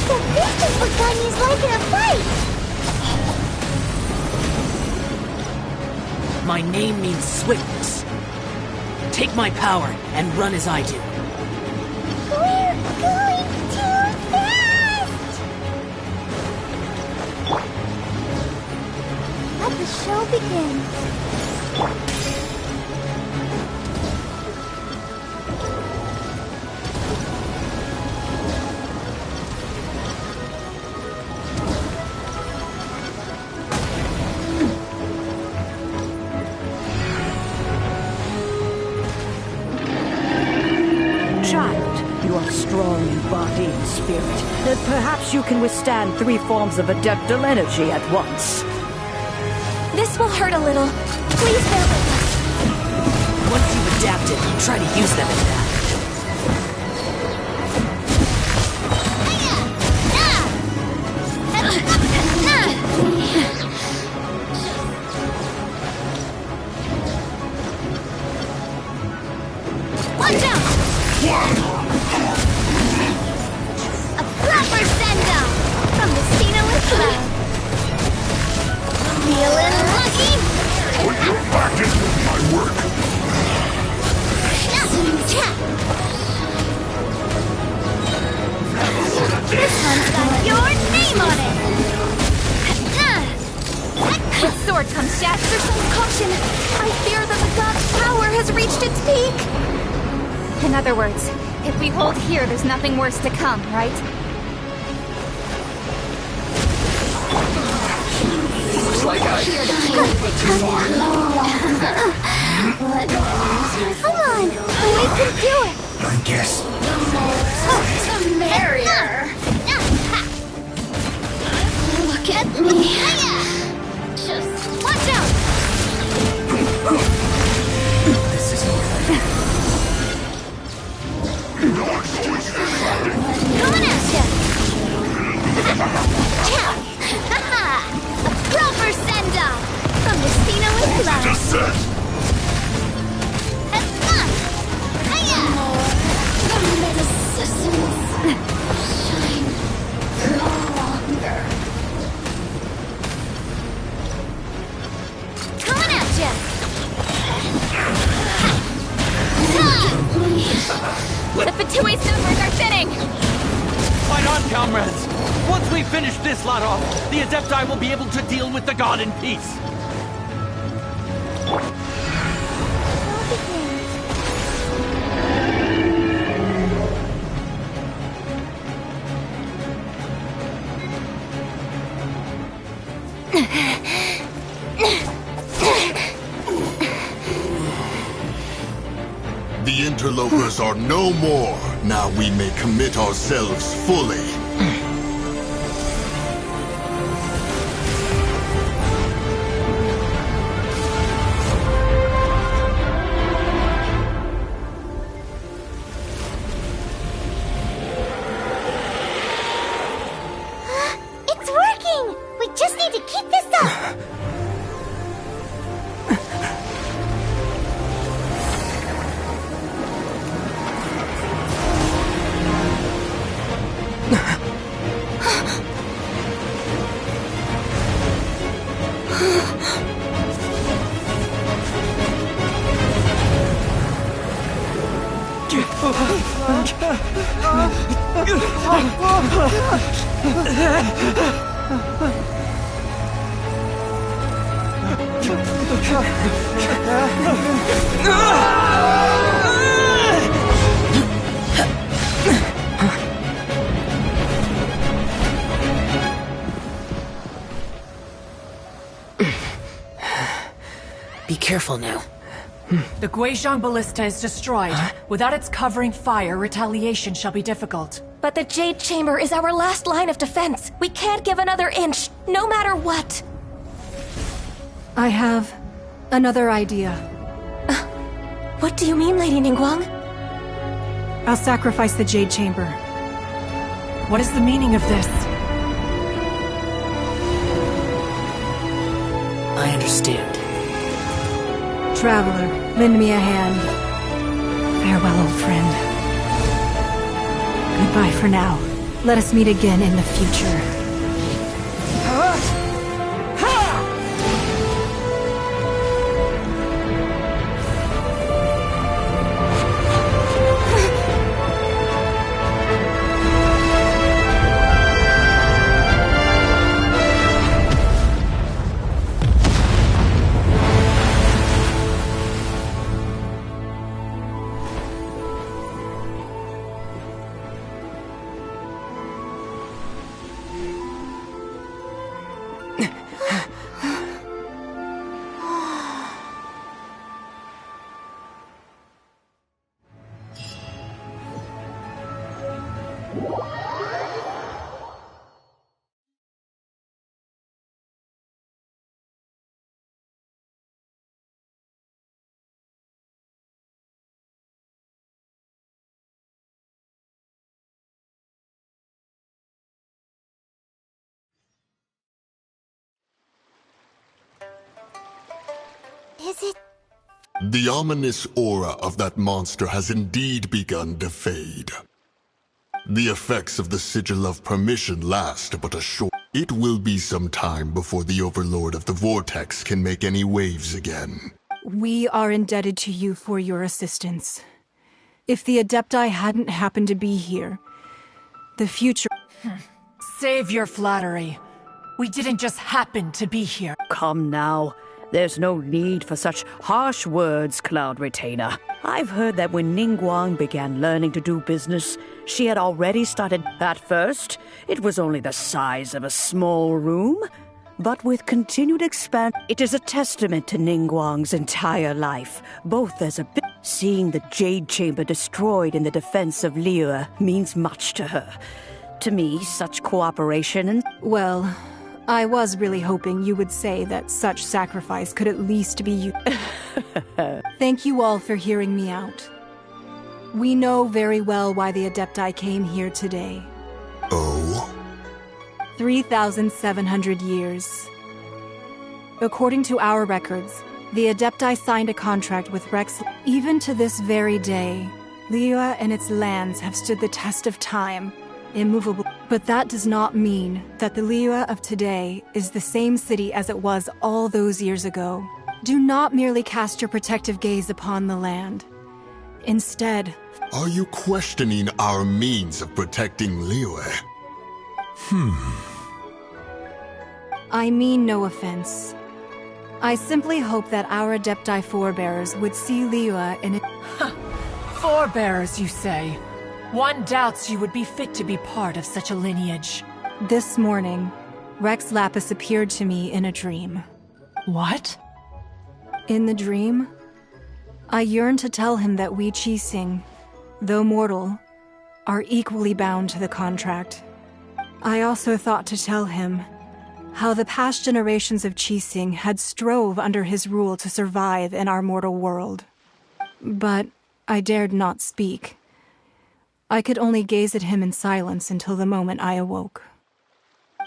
The Vistas look like he's liking a fight! My name means swiftness. Take my power and run as I do. We're going too fast! Let the show begin. You are strong in body and spirit. Perhaps you can withstand 3 forms of adeptal energy at once. This will hurt a little. Please bear with us. Once you've adapted, try to use them as that. Watch out! A proper send-off from the Sinnoh Cloud. Feeling lucky? Put your back into my work. This one's got your name on it! With sword comes shaft. Exercise caution! I fear that the god's power has reached its peak! In other words, if we hold here, there's nothing worse to come, right? Looks like I too far. Come on! We can do it! I guess. The merrier! Look at me! Just watch out! This is Coming at ya! A proper send-off from the Sinnoh Cloud. Just said. The medicines shine no longer. Coming at ya! The Fatui numbers are thinning! Fight on, comrades! Once we finish this lot off, the Adepti will be able to deal with the god in peace. The interlopers are no more. Now we may commit ourselves fully. Be careful now. The Guizhong Ballista is destroyed. Without its covering fire, retaliation shall be difficult. But the Jade Chamber is our last line of defense. We can't give another inch, no matter what. I have another idea. What do you mean, Lady Ningguang? I'll sacrifice the Jade Chamber. What is the meaning of this? I understand. Traveler, lend me a hand. Farewell, old friend. Goodbye for now. Let us meet again in the future. Is it? The ominous aura of that monster has indeed begun to fade. The effects of the Sigil of Permission last but a short... It will be some time before the Overlord of the Vortex can make any waves again. We are indebted to you for your assistance. If the Adepti hadn't happened to be here, the future... Save your flattery. We didn't just happen to be here. Come now. There's no need for such harsh words, Cloud Retainer. I've heard that when Ningguang began learning to do business, she had already started. At first, it was only the size of a small room. But with continued expansion, it is a testament to Ningguang's entire life, both as a... Seeing the Jade Chamber destroyed in the defense of Liyue means much to her. To me, such cooperation and... Well, I was really hoping you would say that such sacrifice could at least be you. Thank you all for hearing me out. We know very well why the Adepti came here today. Oh? 3,700 years. According to our records, the Adepti signed a contract with Rex. Even to this very day, Liyue and its lands have stood the test of time, immovable. But that does not mean that the Liyue of today is the same city as it was all those years ago. Do not merely cast your protective gaze upon the land. Instead... Are you questioning our means of protecting Liyue? I mean no offense. I simply hope that our Adepti forebears would see Liyue in a... Forebears, you say? One doubts you would be fit to be part of such a lineage. This morning, Rex Lapis appeared to me in a dream. What? In the dream, I yearned to tell him that we Qixing, though mortal, are equally bound to the contract. I also thought to tell him how the past generations of Qixing had strove under his rule to survive in our mortal world. But I dared not speak. I could only gaze at him in silence until the moment I awoke.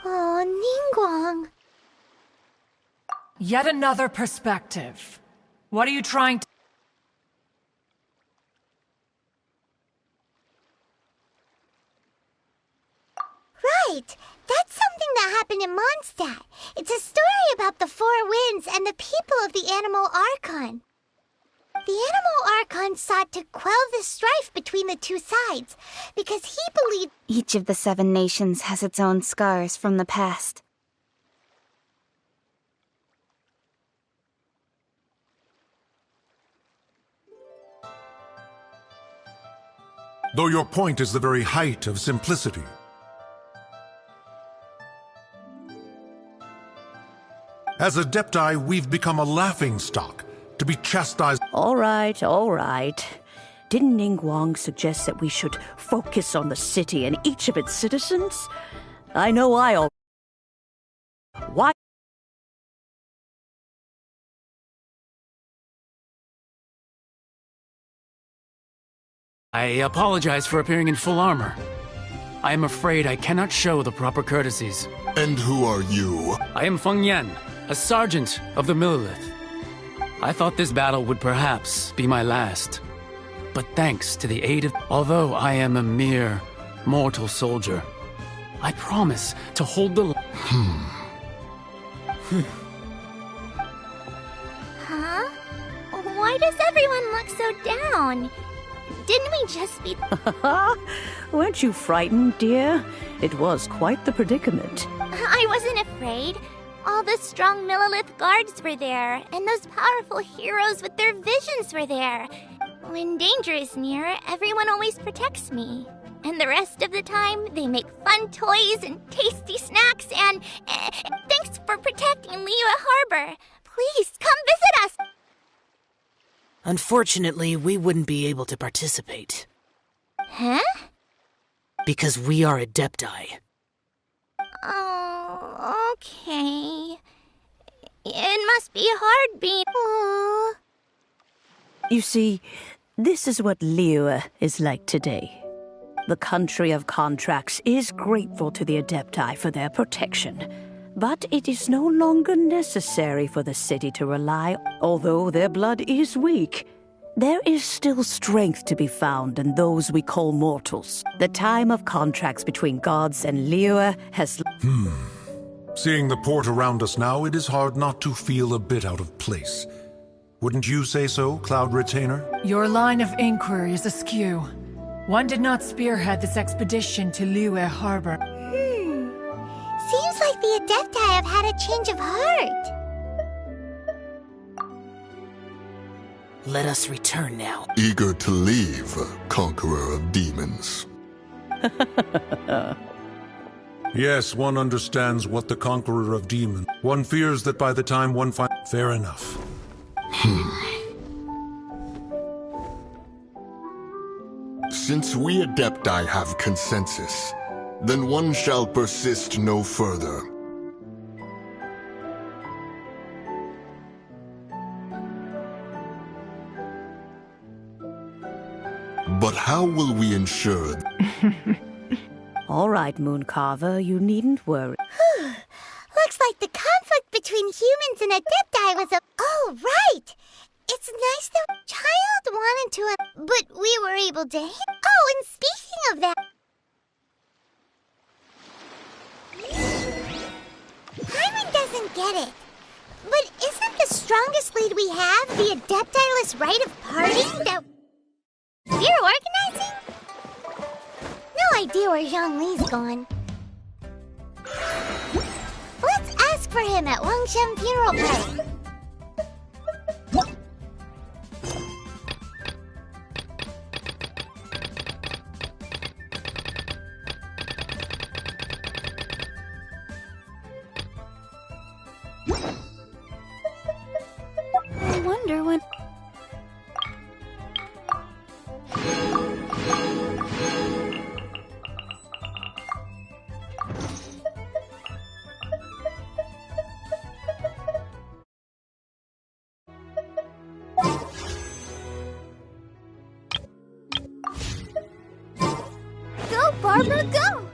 Oh, Ningguang. Yet another perspective. What are you trying to... Right! That's something that happened in Mondstadt. It's a story about the four humans and the people of the Animal Archon. The Animal Archon sought to quell the strife between the two sides, because he believed Each of the 7 nations has its own scars from the past. Though your point is the very height of simplicity. As Adepti, we've become a laughingstock, to be chastised. All right, all right. Didn't Ningguang suggest that we should focus on the city and each of its citizens? I know Why? I apologize for appearing in full armor. I am afraid I cannot show the proper courtesies. And who are you? I am Feng Yan, a sergeant of the Millelith. I thought this battle would perhaps be my last. But thanks to the aid of... Although I am a mere mortal soldier, I promise to hold the... Huh? Why does everyone look so down? Didn't we just be... Weren't you frightened, dear? It was quite the predicament. I wasn't afraid. All the strong Millelith guards were there, and those powerful heroes with their visions were there. When danger is near, everyone always protects me. And the rest of the time, they make fun toys and tasty snacks and... thanks for protecting Liyue Harbor. Please, come visit us! Unfortunately, we wouldn't be able to participate. Huh? Because we are Adepti. Oh, okay. It must be hard being... Aww. You see, this is what Liyue is like today. The country of contracts is grateful to the Adepti for their protection, but it is no longer necessary for the city to rely, although their blood is weak. There is still strength to be found in those we call mortals. The time of contracts between gods and Liyue has... Seeing the port around us now, it is hard not to feel a bit out of place. Wouldn't you say so, Cloud Retainer? Your line of inquiry is askew. One did not spearhead this expedition to Liyue Harbor. Seems like the Adepti have had a change of heart. Let us return now. Eager to leave, Conqueror of Demons. Yes, one understands what the Conqueror of Demons... One fears that by the time one finds... Fair enough. Since we Adepti have consensus, then one shall persist no further. But how will we ensure... All right, Mooncarver, you needn't worry. Looks like the conflict between humans and Adepti was a... Oh, right! It's nice that Child wanted to... But we were able to... Oh, and speaking of that... Hyman doesn't get it. But isn't the strongest lead we have the Adepti-less rite of parting that... We're organizing? No idea where Zhongli's gone. Let's ask for him at Wangshen funeral party. I wonder when... Go, Barbara, go!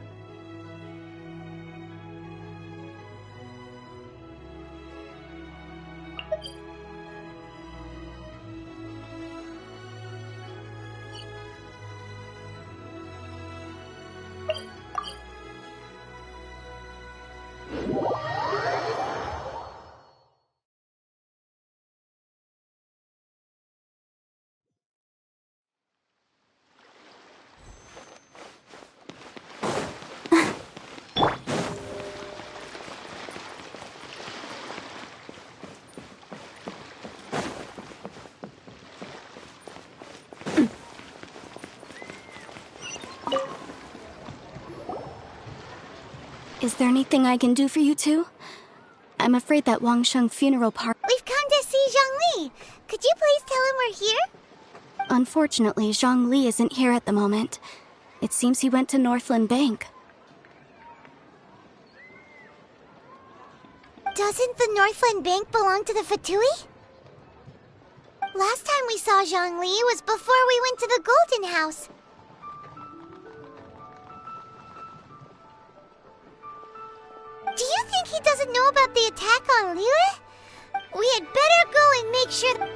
Is there anything I can do for you two? I'm afraid that Wangsheng funeral party... We've come to see Zhongli. Could you please tell him we're here? Unfortunately, Zhongli isn't here at the moment. It seems he went to Northland Bank. Doesn't the Northland Bank belong to the Fatui? Last time we saw Zhongli was before we went to the Golden House. Do you think he doesn't know about the attack on Liyue? We had better go and make sure...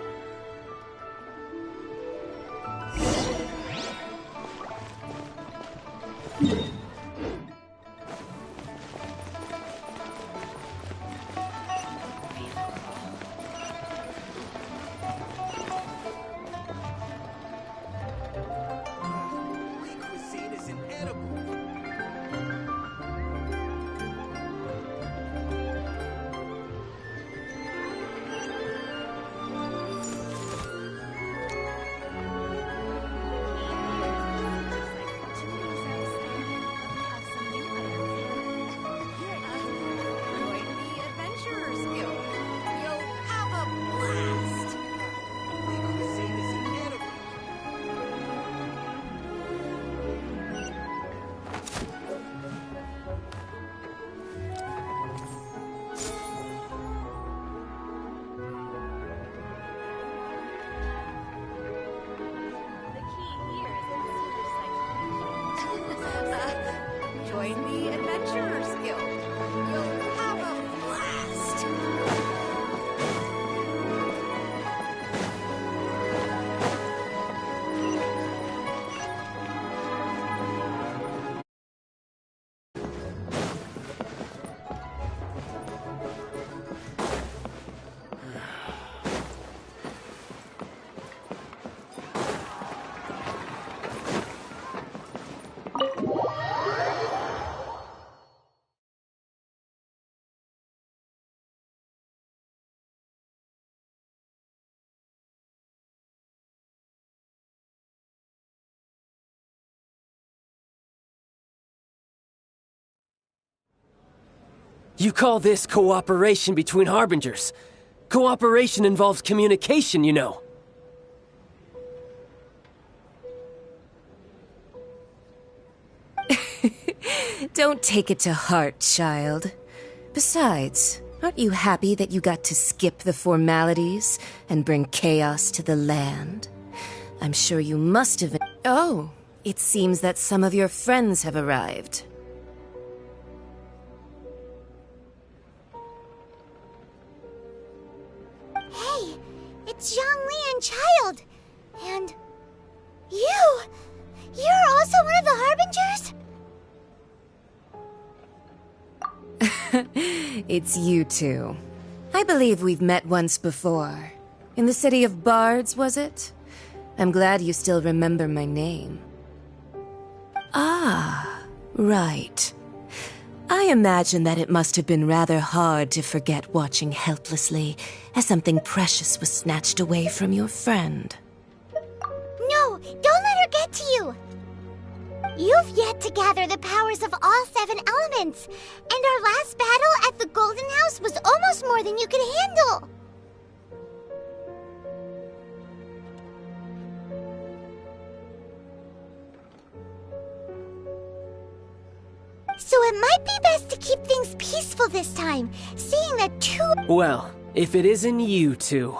You call this cooperation between Harbingers? Cooperation involves communication, you know. Don't take it to heart, child. Besides, aren't you happy that you got to skip the formalities and bring chaos to the land? I'm sure you must have... Oh, it seems that some of your friends have arrived. Hey, it's Zhongli and Child. And... you! You're also one of the Harbingers? It's you two. I believe we've met once before. In the city of Bards, was it? I'm glad you still remember my name. Ah, right. I imagine that it must have been rather hard to forget watching helplessly as something precious was snatched away from your friend. No, don't let her get to you! You've yet to gather the powers of all 7 elements, and our last battle at the Golden House was almost more than you could handle! So it might be best to keep things peaceful this time, seeing that 2... Well, if it isn't you two.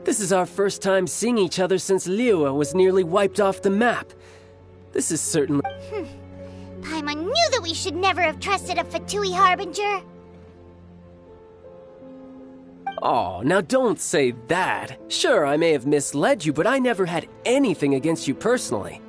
This is our first time seeing each other since Liyue was nearly wiped off the map. This is certainly... Paimon knew that we should never have trusted a Fatui Harbinger. Oh, now don't say that. Sure, I may have misled you, but I never had anything against you personally.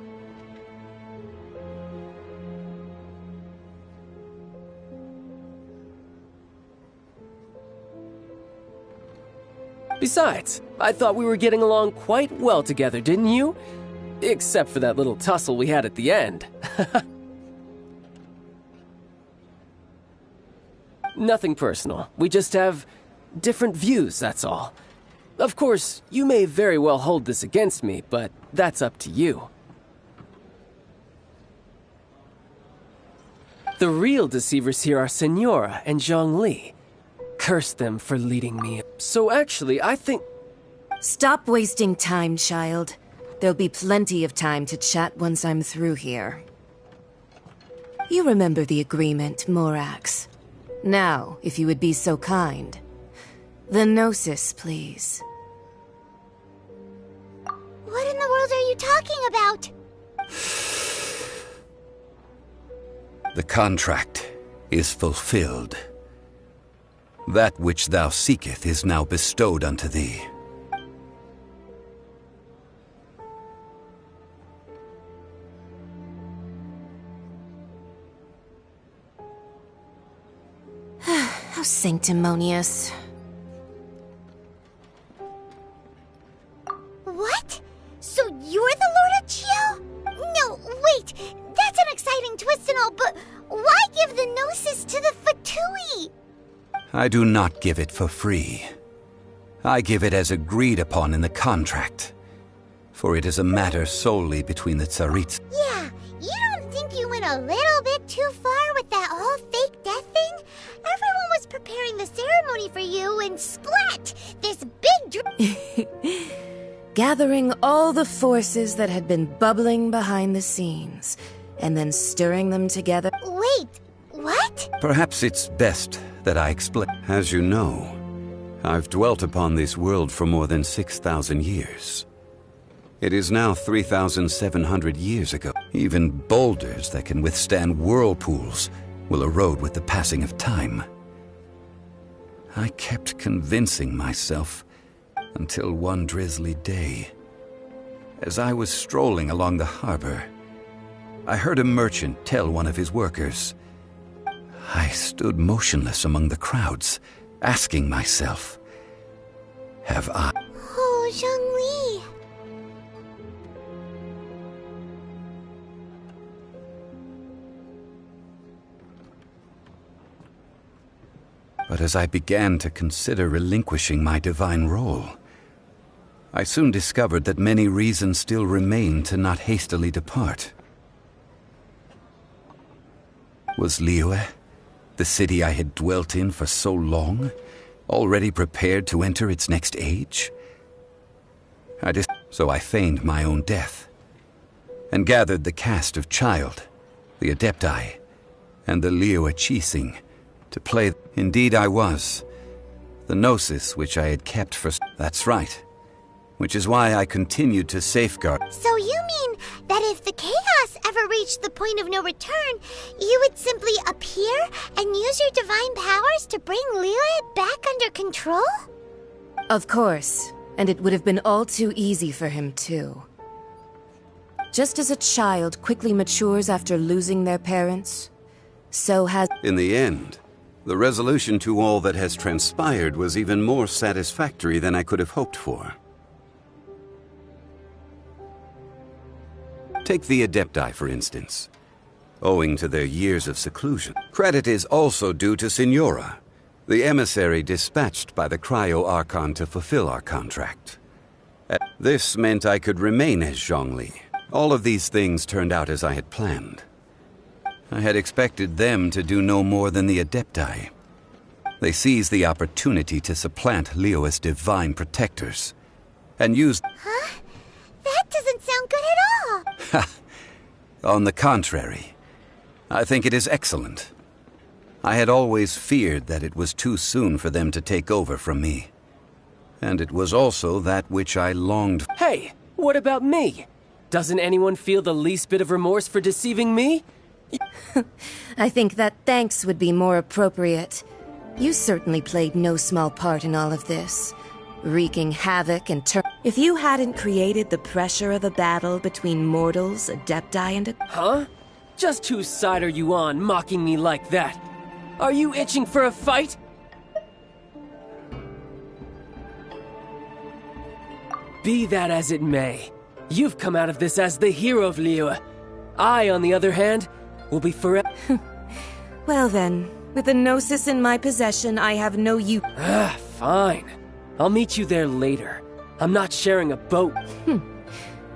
Besides, I thought we were getting along quite well together, didn't you? Except for that little tussle we had at the end. Nothing personal. We just have different views, that's all. Of course, you may very well hold this against me, but that's up to you. The real deceivers here are Senora and Zhongli. Curse them for leading me. So actually, I think... Stop wasting time, child. There'll be plenty of time to chat once I'm through here. You remember the agreement, Morax. Now, if you would be so kind. The Gnosis, please. What in the world are you talking about? The contract is fulfilled. That which thou seeketh is now bestowed unto thee. How sanctimonious. What? So you're the Lord of Geo? No, wait! That's an exciting twist and all, but why give the Gnosis to the Fatui? I do not give it for free. I give it as agreed upon in the contract. For it is a matter solely between the Tsarits. Yeah, you don't think you went a little bit too far with that whole fake death thing? Everyone was preparing the ceremony for you and splat! This big Gathering all the forces that had been bubbling behind the scenes, and then stirring them together. Wait, what? Perhaps it's best that I explain. As you know, I've dwelt upon this world for more than 6,000 years. It is now 3,700 years ago. Even boulders that can withstand whirlpools will erode with the passing of time. I kept convincing myself until one drizzly day. As I was strolling along the harbor, I heard a merchant tell one of his workers. I stood motionless among the crowds, asking myself, have I... Oh, Zhongli. But as I began to consider relinquishing my divine role, I soon discovered that many reasons still remained to not hastily depart. Was Liyue, the city I had dwelt in for so long, already prepared to enter its next age? So I feigned my own death, and gathered the cast of Child, the Adepti, and the Liyue Qixing to play. Indeed I was. The Gnosis which I had kept for... That's right. Which is why I continued to safeguard... So you mean that if the chaos ever reached the point of no return, you would simply appear and use your divine powers to bring Liyue back under control? Of course. And it would have been all too easy for him, too. Just as a child quickly matures after losing their parents, so has... In the end, the resolution to all that has transpired was even more satisfactory than I could have hoped for. Take the Adepti, for instance. Owing to their years of seclusion, credit is also due to Senora, the emissary dispatched by the Cryo Archon to fulfill our contract. This meant I could remain as Zhongli. All of these things turned out as I had planned. I had expected them to do no more than the Adepti. They seized the opportunity to supplant Liyue's divine protectors, and used... Huh? That doesn't sound good at all! On the contrary, I think it is excellent. I had always feared that it was too soon for them to take over from me. And it was also that which I longed... Hey, what about me? Doesn't anyone feel the least bit of remorse for deceiving me? I think that thanks would be more appropriate. You certainly played no small part in all of this. Wreaking havoc and If you hadn't created the pressure of a battle between mortals, Adepti, and... Huh? Just whose side are you on, mocking me like that? Are you itching for a fight? Be that as it may, you've come out of this as the hero of Liyue. I, on the other hand, will be forever... Well then, with the Gnosis in my possession, I have no use... Fine. I'll meet you there later. I'm not sharing a boat.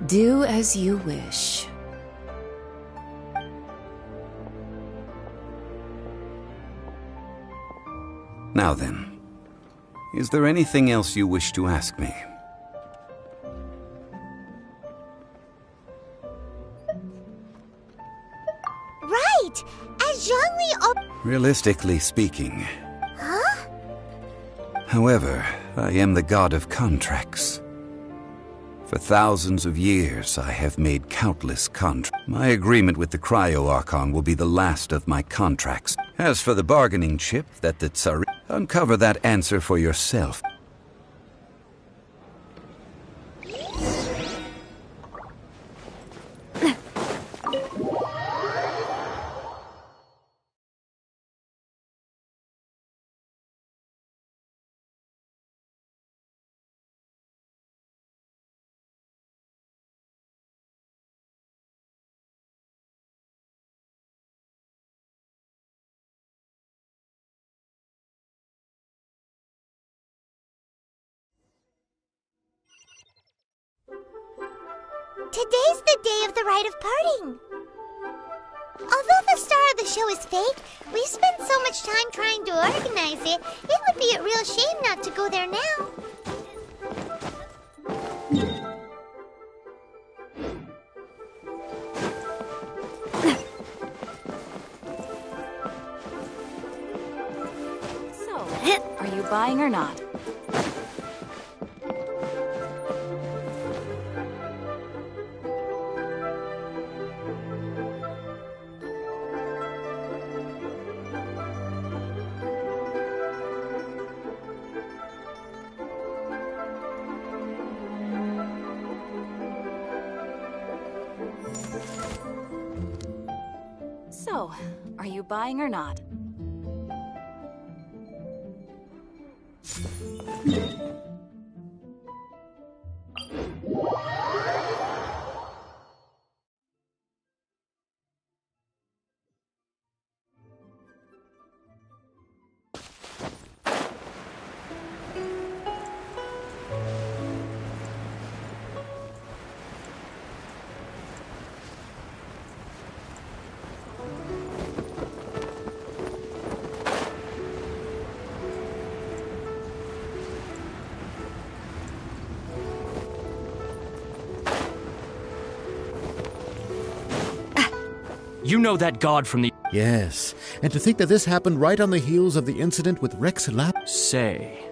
Do as you wish. Now then, is there anything else you wish to ask me? Right! As Zhongli Realistically speaking. Huh? However, I am the god of contracts. For thousands of years, I have made countless contracts. My agreement with the Cryo-Archon will be the last of my contracts. As for the bargaining chip that the Tsar... Uncover that answer for yourself. Today's the day of the rite of parting. Although the star of the show is fake, we spent so much time trying to organize it, it would be a real shame not to go there now. So, are you buying or not? So, are you buying or not? You know that god from the... Yes, and to think that this happened right on the heels of the incident with Rex Lapis. Say,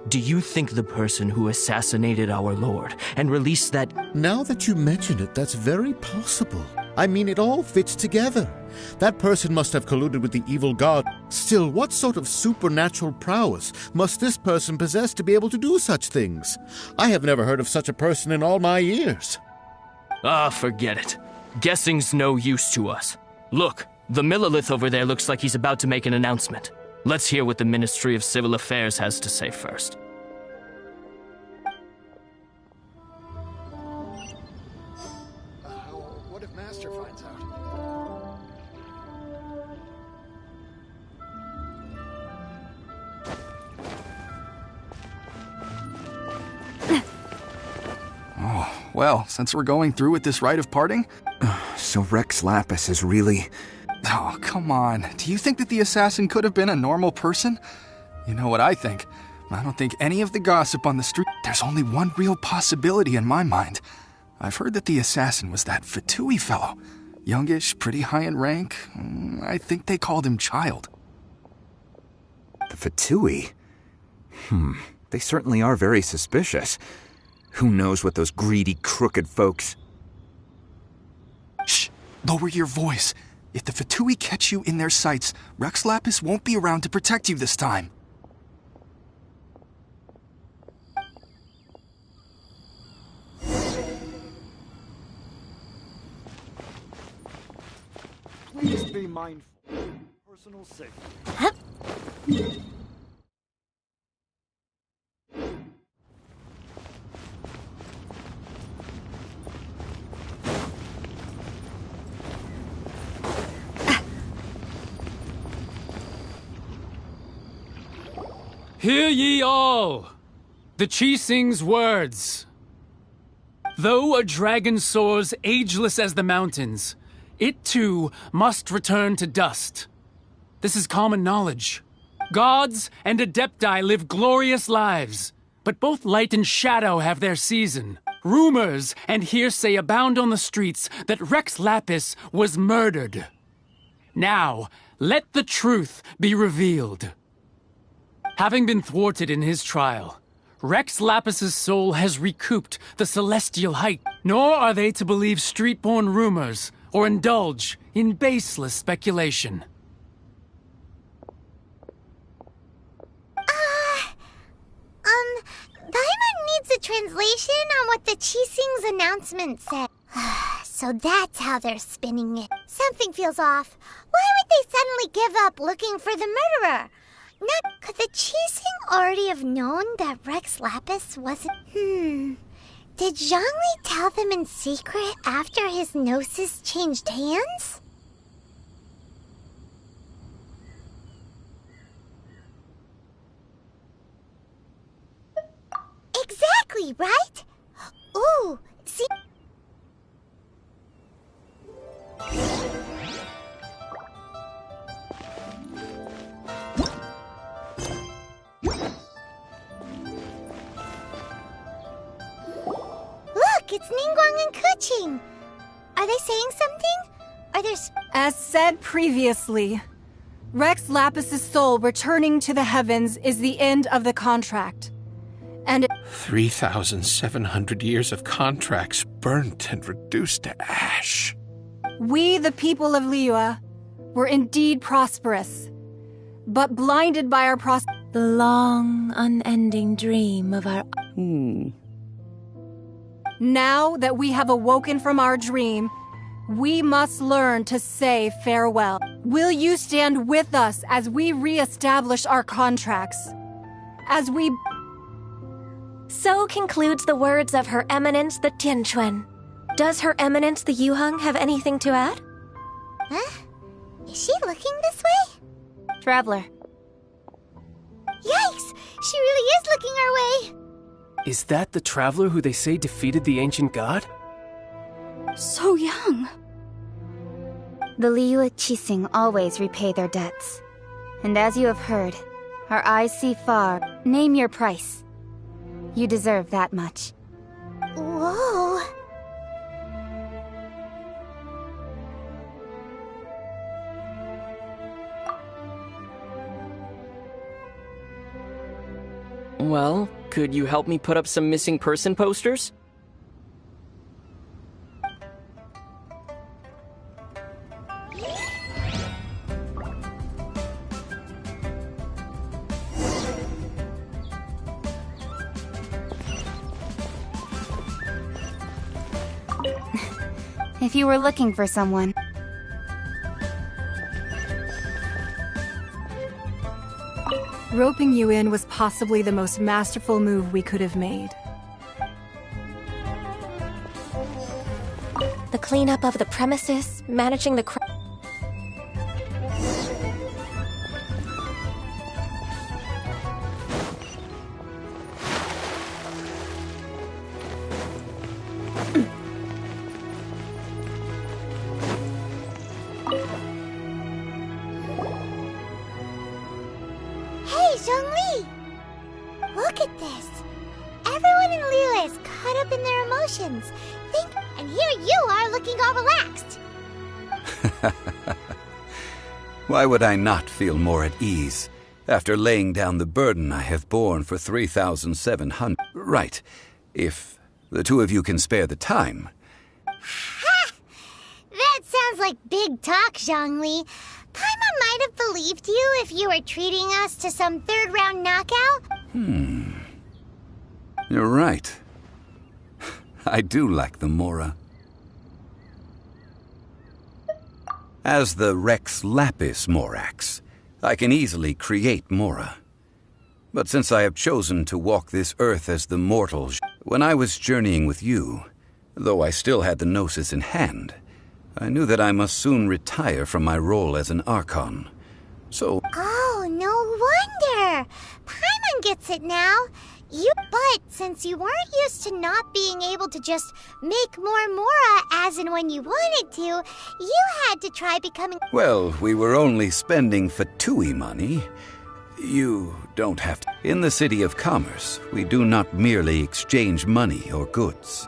do you think the person who assassinated our lord and released that... Now that you mention it, that's very possible. I mean, it all fits together. That person must have colluded with the evil god. Still, what sort of supernatural prowess must this person possess to be able to do such things? I have never heard of such a person in all my years. Ah, forget it. Guessing's no use to us. Look, the Millelith over there looks like he's about to make an announcement. Let's hear what the Ministry of Civil Affairs has to say first. What if Master finds out? Oh, well, since we're going through with this rite of parting... So Rex Lapis is really... Oh, come on. Do you think that the assassin could have been a normal person? You know what I think. I don't think any of the gossip on the street... There's only one real possibility in my mind. I've heard that the assassin was that Fatui fellow. Youngish, pretty high in rank. I think they called him Child. The Fatui? They certainly are very suspicious. Who knows what those greedy, crooked folks... Shh! Lower your voice. If the Fatui catch you in their sights, Rex Lapis won't be around to protect you this time. Please be mindful. Personal safety. Hear ye all! The Qixing's words. Though a dragon soars ageless as the mountains, it too must return to dust. This is common knowledge. Gods and Adepti live glorious lives, but both light and shadow have their season. Rumors and hearsay abound on the streets that Rex Lapis was murdered. Now, let the truth be revealed. Having been thwarted in his trial, Rex Lapis's soul has recouped the celestial height. Nor are they to believe street-born rumors or indulge in baseless speculation. Paimon needs a translation on what the Qixing's announcement said. So that's how they're spinning it. Something feels off. Why would they suddenly give up looking for the murderer? Could the Qixing already have known that Rex Lapis wasn't... Did Zhongli tell them in secret after his gnosis changed hands? Exactly, right? Ooh, see... Look, it's Ningguang and Keqing. Are they saying something? Are there... As said previously, Rex Lapis's soul returning to the heavens is the end of the contract. And 3,700 years of contracts burnt and reduced to ash. We, the people of Liyue, were indeed prosperous, but blinded by our the long, unending dream of our... Now that we have awoken from our dream, we must learn to say farewell. Will you stand with us as we re-establish our contracts? As we... So concludes the words of Her Eminence the Tianquan. Does Her Eminence the Yuheng have anything to add? Huh? Is she looking this way? Traveler. Yikes! She really is looking our way! Is that the traveler who they say defeated the ancient god? So young. The Liyue Qixing always repay their debts. And as you have heard, our eyes see far. Name your price. You deserve that much. Whoa. Well, could you help me put up some missing person posters? If you were looking for someone... Roping you in was possibly the most masterful move we could have made. The cleanup of the premises, managing the Hey, Zhongli! Look at this. Everyone in Liyue is caught up in their emotions. And here you are looking all relaxed. Why would I not feel more at ease after laying down the burden I have borne for 3,700? Right, if the two of you can spare the time. Ha! That sounds like big talk, Zhongli. Paimon might have believed you if you were treating us to some third-round knockout. You're right. I do lack the Mora. As the Rex Lapis Morax, I can easily create Mora. But since I have chosen to walk this earth as the mortal, when I was journeying with you, though I still had the Gnosis in hand, I knew that I must soon retire from my role as an Archon. So... Oh, no wonder! Paimon gets it now. But since you weren't used to not being able to just make more Mora as and when you wanted to, you had to try becoming... Well, we were only spending Fatui money. You don't have to. In the City of Commerce, we do not merely exchange money or goods.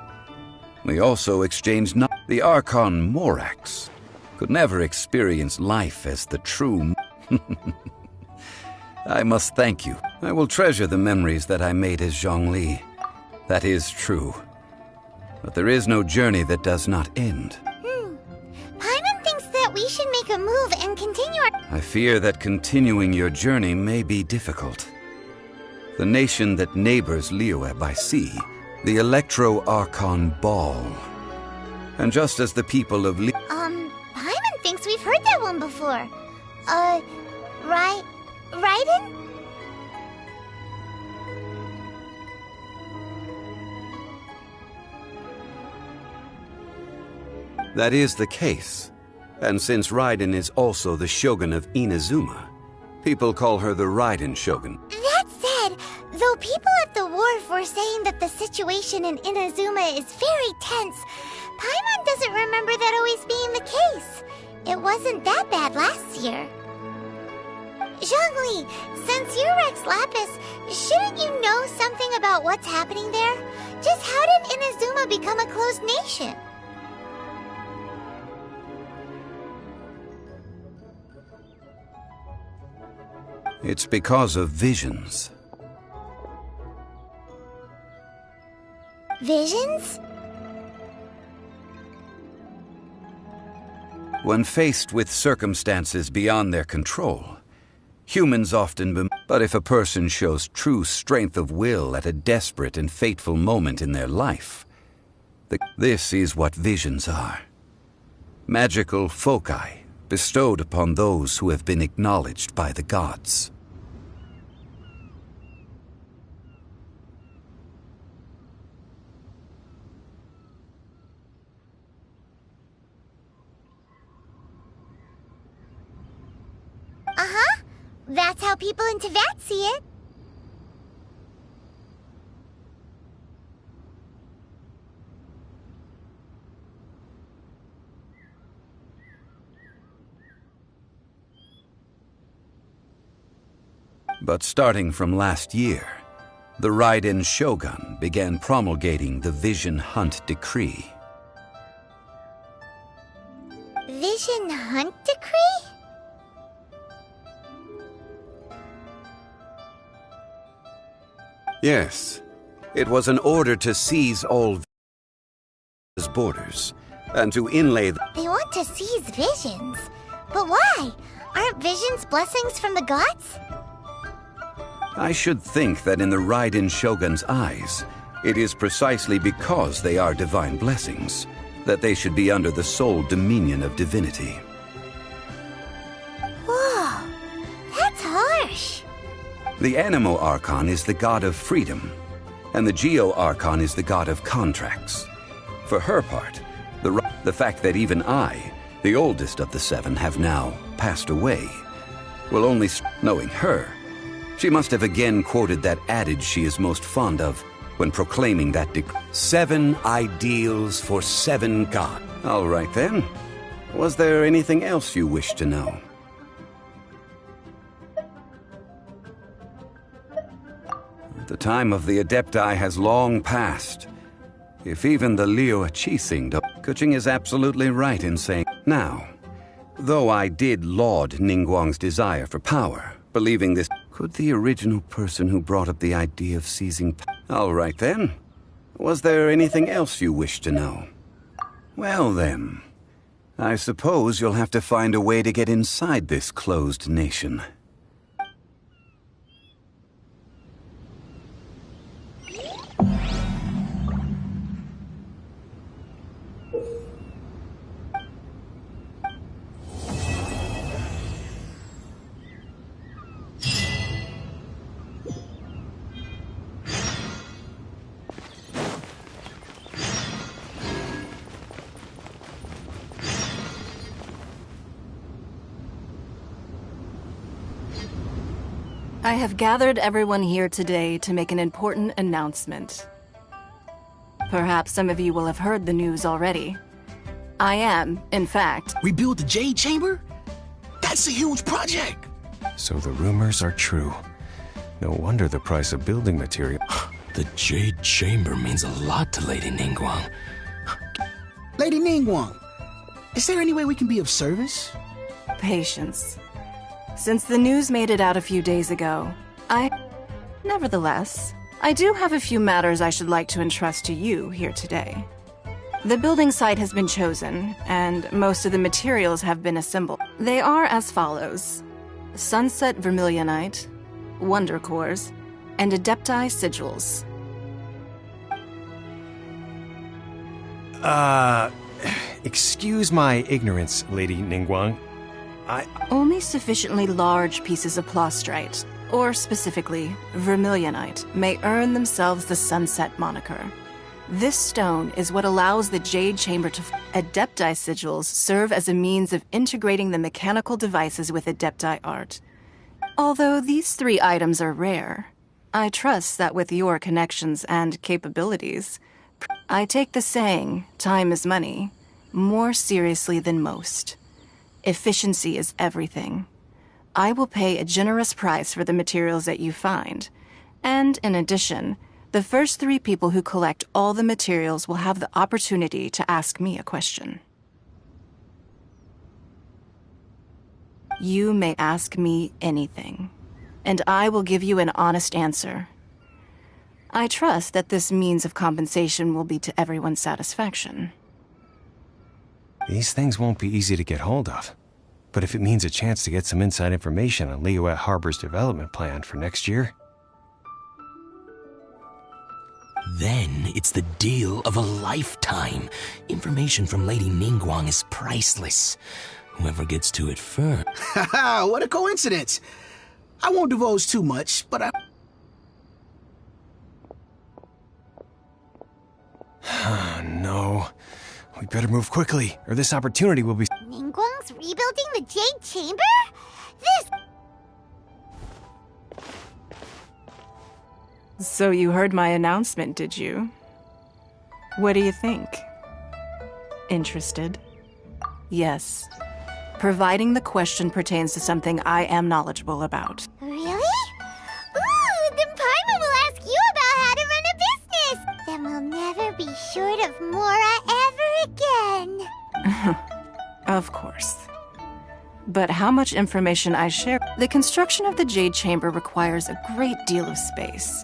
We also exchange the Archon Morax could never experience life as the true. I must thank you. I will treasure the memories that I made as Zhongli. That is true. But there is no journey that does not end. Paimon thinks that we should make a move and continue our... I fear that continuing your journey may be difficult. The nation that neighbors Liyue by sea, the Electro-Archon Ball. And just as the people of Paimon thinks we've heard that one before. Raiden? That is the case. And since Raiden is also the Shogun of Inazuma, people call her the Raiden Shogun. That said, though people at the wharf were saying that the situation in Inazuma is very tense, Paimon doesn't remember that always being the case. It wasn't that bad last year. Zhongli, since you're Rex Lapis, shouldn't you know something about what's happening there? Just how did Inazuma become a closed nation? It's because of visions. Visions? When faced with circumstances beyond their control, humans often but if a person shows true strength of will at a desperate and fateful moment in their life, this is what visions are. Magical foci bestowed upon those who have been acknowledged by the gods. Uh-huh. That's how people in Teyvat see it. But starting from last year, the Raiden Shogun began promulgating the Vision Hunt Decree. Vision Hunt Decree? Yes, it was an order to seize all borders and to inlay They want to seize visions. But why? Aren't visions blessings from the gods? I should think that in the Raiden Shogun's eyes, it is precisely because they are divine blessings that they should be under the sole dominion of divinity. Whoa, that's harsh. The Anemo Archon is the god of freedom, and the Geo Archon is the god of contracts. For her part, the fact that even I, the oldest of the seven, have now passed away, will only knowing her. She must have again quoted that adage she is most fond of when proclaiming that 7 ideals for 7 gods. All right then. Was there anything else you wish to know? The time of the Adepti has long passed. If even the Liyue Qixing don't... Keqing is absolutely right in saying... Now, though I did laud Ningguang's desire for power, believing this... Could the original person who brought up the idea of seizing... All right then. Was there anything else you wish to know? Well then, I suppose you'll have to find a way to get inside this closed nation. I have gathered everyone here today to make an important announcement. Perhaps some of you will have heard the news already. I am, in fact... Rebuild the Jade Chamber? That's a huge project! So the rumors are true. No wonder the price of building material... The Jade Chamber means a lot to Lady Ningguang. Lady Ningguang, is there any way we can be of service? Patience. Since the news made it out a few days ago, Nevertheless, I do have a few matters I should like to entrust to you here today. The building site has been chosen, and most of the materials have been assembled. They are as follows: Sunset Vermilionite, Wonder Cores, and Adepti Sigils. Excuse my ignorance, Lady Ningguang. Only sufficiently large pieces of Plostrite, or specifically Vermilionite, may earn themselves the Sunset moniker. This stone is what allows the Jade Chamber to... Adepti Sigils serve as a means of integrating the mechanical devices with Adepti art. Although these 3 items are rare, I trust that with your connections and capabilities, I take the saying, time is money, more seriously than most. Efficiency is everything. I will pay a generous price for the materials that you find, and in addition, the first 3 people who collect all the materials will have the opportunity to ask me a question. You may ask me anything, and I will give you an honest answer. I trust that this means of compensation will be to everyone's satisfaction. These things won't be easy to get hold of. But if it means a chance to get some inside information on Liyuet Harbor's development plan for next year... Then it's the deal of a lifetime. Information from Lady Ningguang is priceless. Whoever gets to it first. Haha, what a coincidence. I won't divulge too much, but No. We better move quickly, or this opportunity will be... Ningguang's rebuilding the Jade Chamber? This... So you heard my announcement, did you? What do you think? Interested? Yes. Providing the question pertains to something I am knowledgeable about. Really? Ooh, then Paimon will ask you about how to run a business! Then we'll never be short of Mora ever again. Of course. But how much information I share... The construction of the Jade Chamber requires a great deal of space.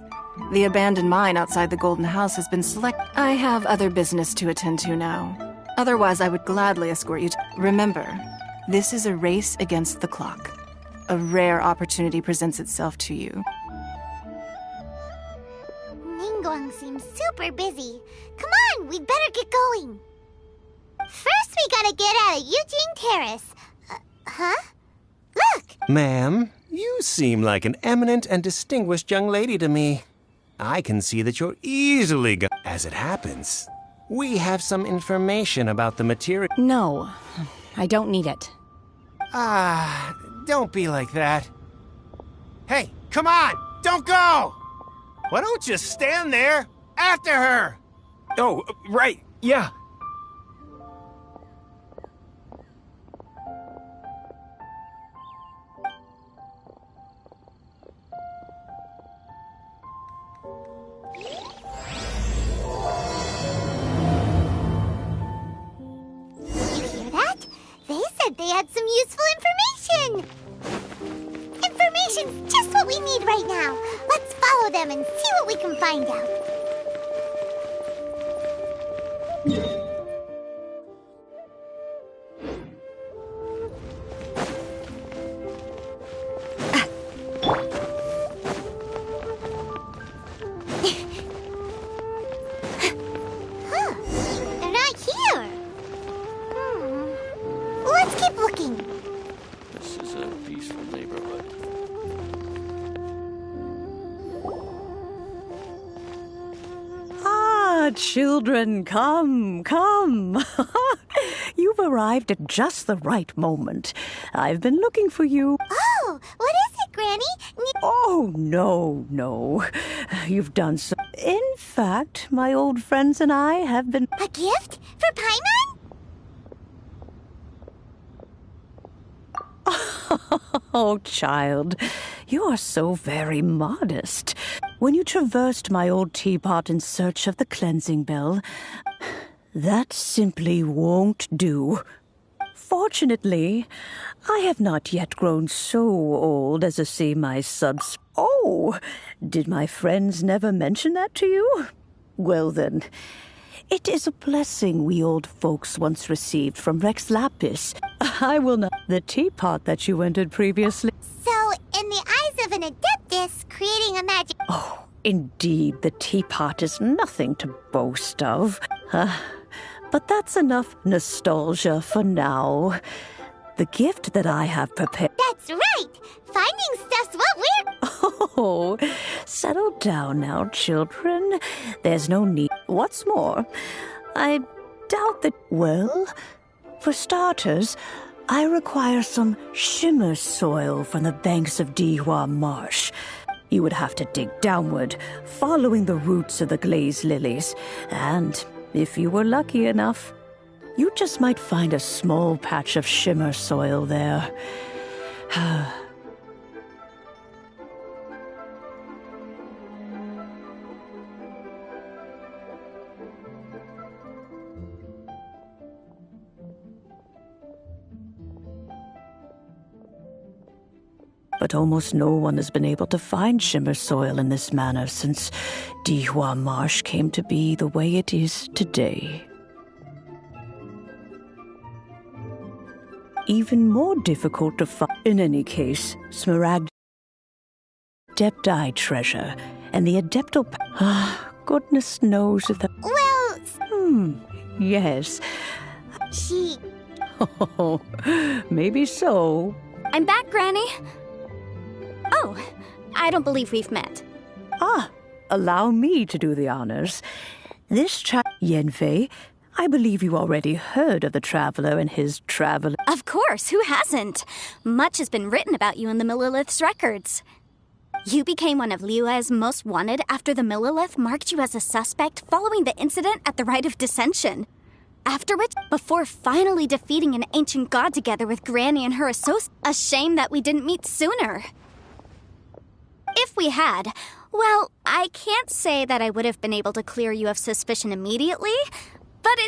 The abandoned mine outside the Golden House has been selected. I have other business to attend to now. Otherwise, I would gladly escort you to... Remember, this is a race against the clock. A rare opportunity presents itself to you. Ningguang seems super busy. Come on, we'd better get going. First, we gotta get out of Eugene Terrace. Huh? Look! Ma'am, you seem like an eminent and distinguished young lady to me. I can see that you're easily As it happens, we have some information about the material... No, I don't need it. Don't be like that. Hey, come on! Don't go! Why don't you stand there after her? Oh, right, yeah. They had some useful information! Information's just what we need right now. Let's follow them and see what we can find out. They're not here. Let's keep looking. This is a peaceful neighborhood. Children, come. You've arrived at just the right moment. I've been looking for you. Oh, what is it, Granny? Oh, no. You've done so. In fact, my old friends and I have been... A gift? For Paimon? Oh, child, you are so very modest. When you traversed my old teapot in search of the cleansing bell, that simply won't do. Fortunately, I have not yet grown so old as to see my subs. Oh, did my friends never mention that to you? Well then, it is a blessing we old folks once received from Rex Lapis. I will not. The teapot that you entered previously. So, in the eyes of an Adeptus, creating a magic... Oh, indeed, the teapot is nothing to boast of. But that's enough nostalgia for now. The gift that I have prepared... That's right! Finding stuff's what we're... Oh, settle down now, children. There's no need... What's more, I doubt that... Well, for starters, I require some shimmer soil from the banks of Dihua Marsh. You would have to dig downward, following the roots of the glazed lilies, and... if you were lucky enough, you just might find a small patch of shimmer soil there. But almost no one has been able to find shimmer soil in this manner since Dihua Marsh came to be the way it is today. Even more difficult to find. In any case, Smaragd Adepti treasure and the Adeptal... goodness knows if the... Well... yes. She... Oh, maybe so. I'm back, Granny. Oh, I don't believe we've met. Allow me to do the honors. This Yanfei, I believe you already heard of the Traveler and his travel... Of course, who hasn't? Much has been written about you in the Millelith's records. You became one of Liyue's most wanted after the Millelith marked you as a suspect following the incident at the Rite of Dissension. After which, before finally defeating an ancient god together with Granny and her associates, a shame that we didn't meet sooner. If we had, well, I can't say that I would have been able to clear you of suspicion immediately, but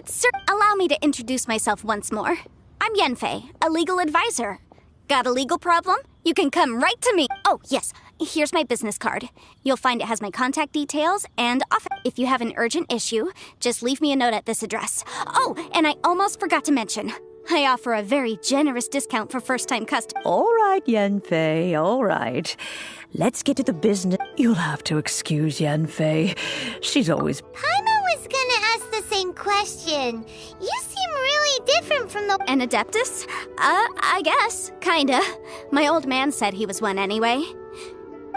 allow me to introduce myself once more. I'm Yanfei, a legal advisor. Got a legal problem? You can come right to me. Oh, yes, here's my business card. You'll find it has my contact details, and if you have an urgent issue, just leave me a note at this address. Oh, and I almost forgot to mention, I offer a very generous discount for first-time customers. All right, Yanfei, all right. Let's get to the business. You'll have to excuse Yanfei. She's always... Paimon was gonna ask the same question. You seem really different from the... An Adeptus? I guess. Kinda. My old man said he was one anyway.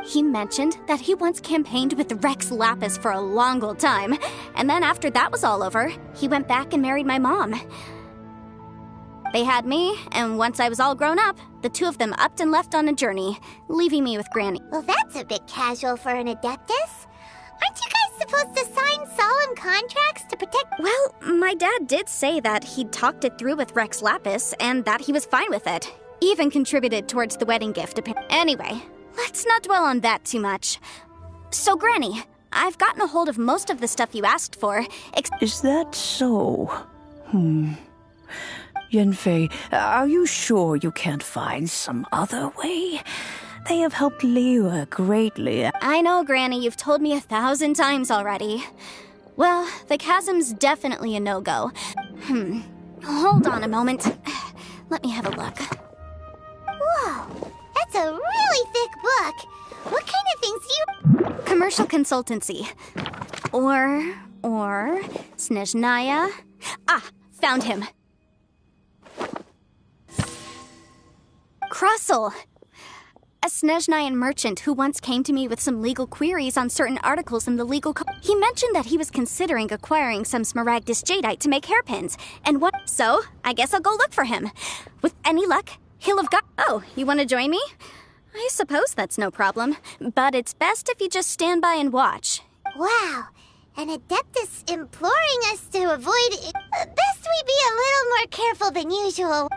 He mentioned that he once campaigned with Rex Lapis for a long old time, and then after that was all over, he went back and married my mom. They had me, and once I was all grown up, the two of them upped and left on a journey, leaving me with Granny. Well, that's a bit casual for an Adeptus. Aren't you guys supposed to sign solemn contracts to protect... Well, my dad did say that he'd talked it through with Rex Lapis, and that he was fine with it. Even contributed towards the wedding gift. Anyway, let's not dwell on that too much. So, Granny, I've gotten a hold of most of the stuff you asked for. Is that so? Yanfei, are you sure you can't find some other way? They have helped Liyue greatly. I know, Granny, you've told me 1,000 times already. Well, the chasm's definitely a no-go. Hold on a moment. Let me have a look. Whoa, that's a really thick book. What kind of things do you... Commercial consultancy. Or... Snezhnaya. Found him. Krusell, a Snezhnayan merchant who once came to me with some legal queries on certain articles in the legal code. He mentioned that he was considering acquiring some Smaragdus jadeite to make hairpins, and what? So, I guess I'll go look for him. With any luck, he'll have got... Oh, you want to join me? I suppose that's no problem, but it's best if you just stand by and watch. Wow, an Adeptus imploring us to avoid... Best we be a little more careful than usual.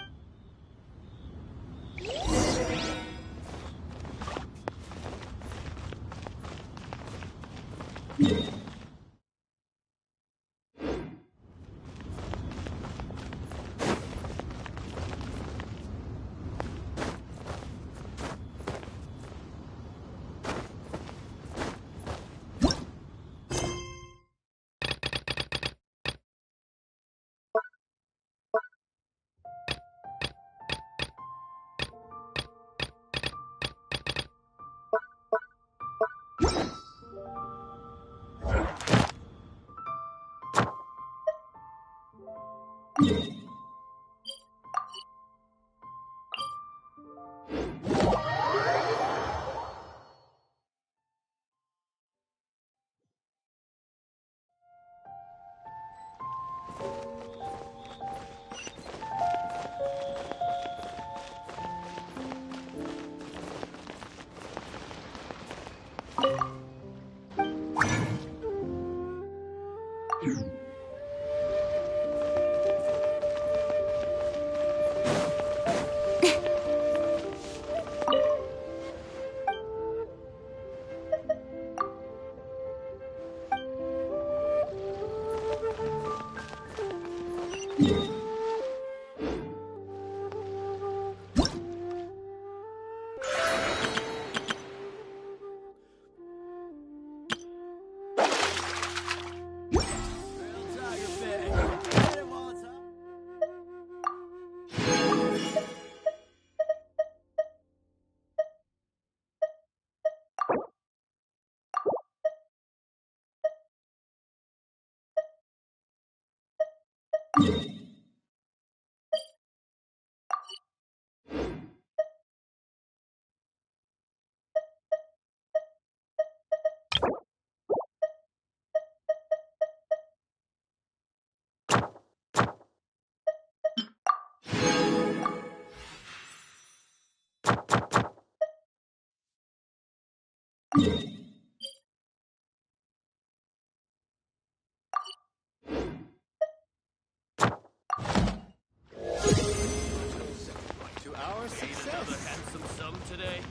Another handsome sum today.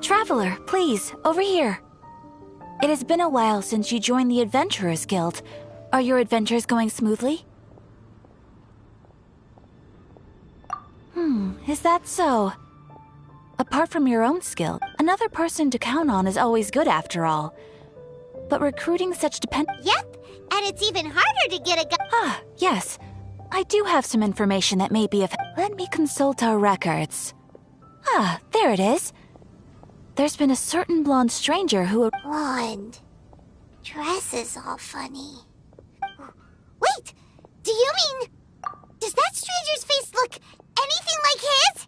Traveler, please, over here. It has been a while since you joined the Adventurers Guild. Are your adventures going smoothly? Is that so? Apart from your own skill, another person to count on is always good after all. But recruiting such Yep, and it's even harder to get a Ah, yes. I do have some information that may be of... Let me consult our records. Ah, there it is. There's been a certain blonde stranger who... Blonde. Dresses all funny. Wait! Do you mean... Does that stranger's face look anything like his?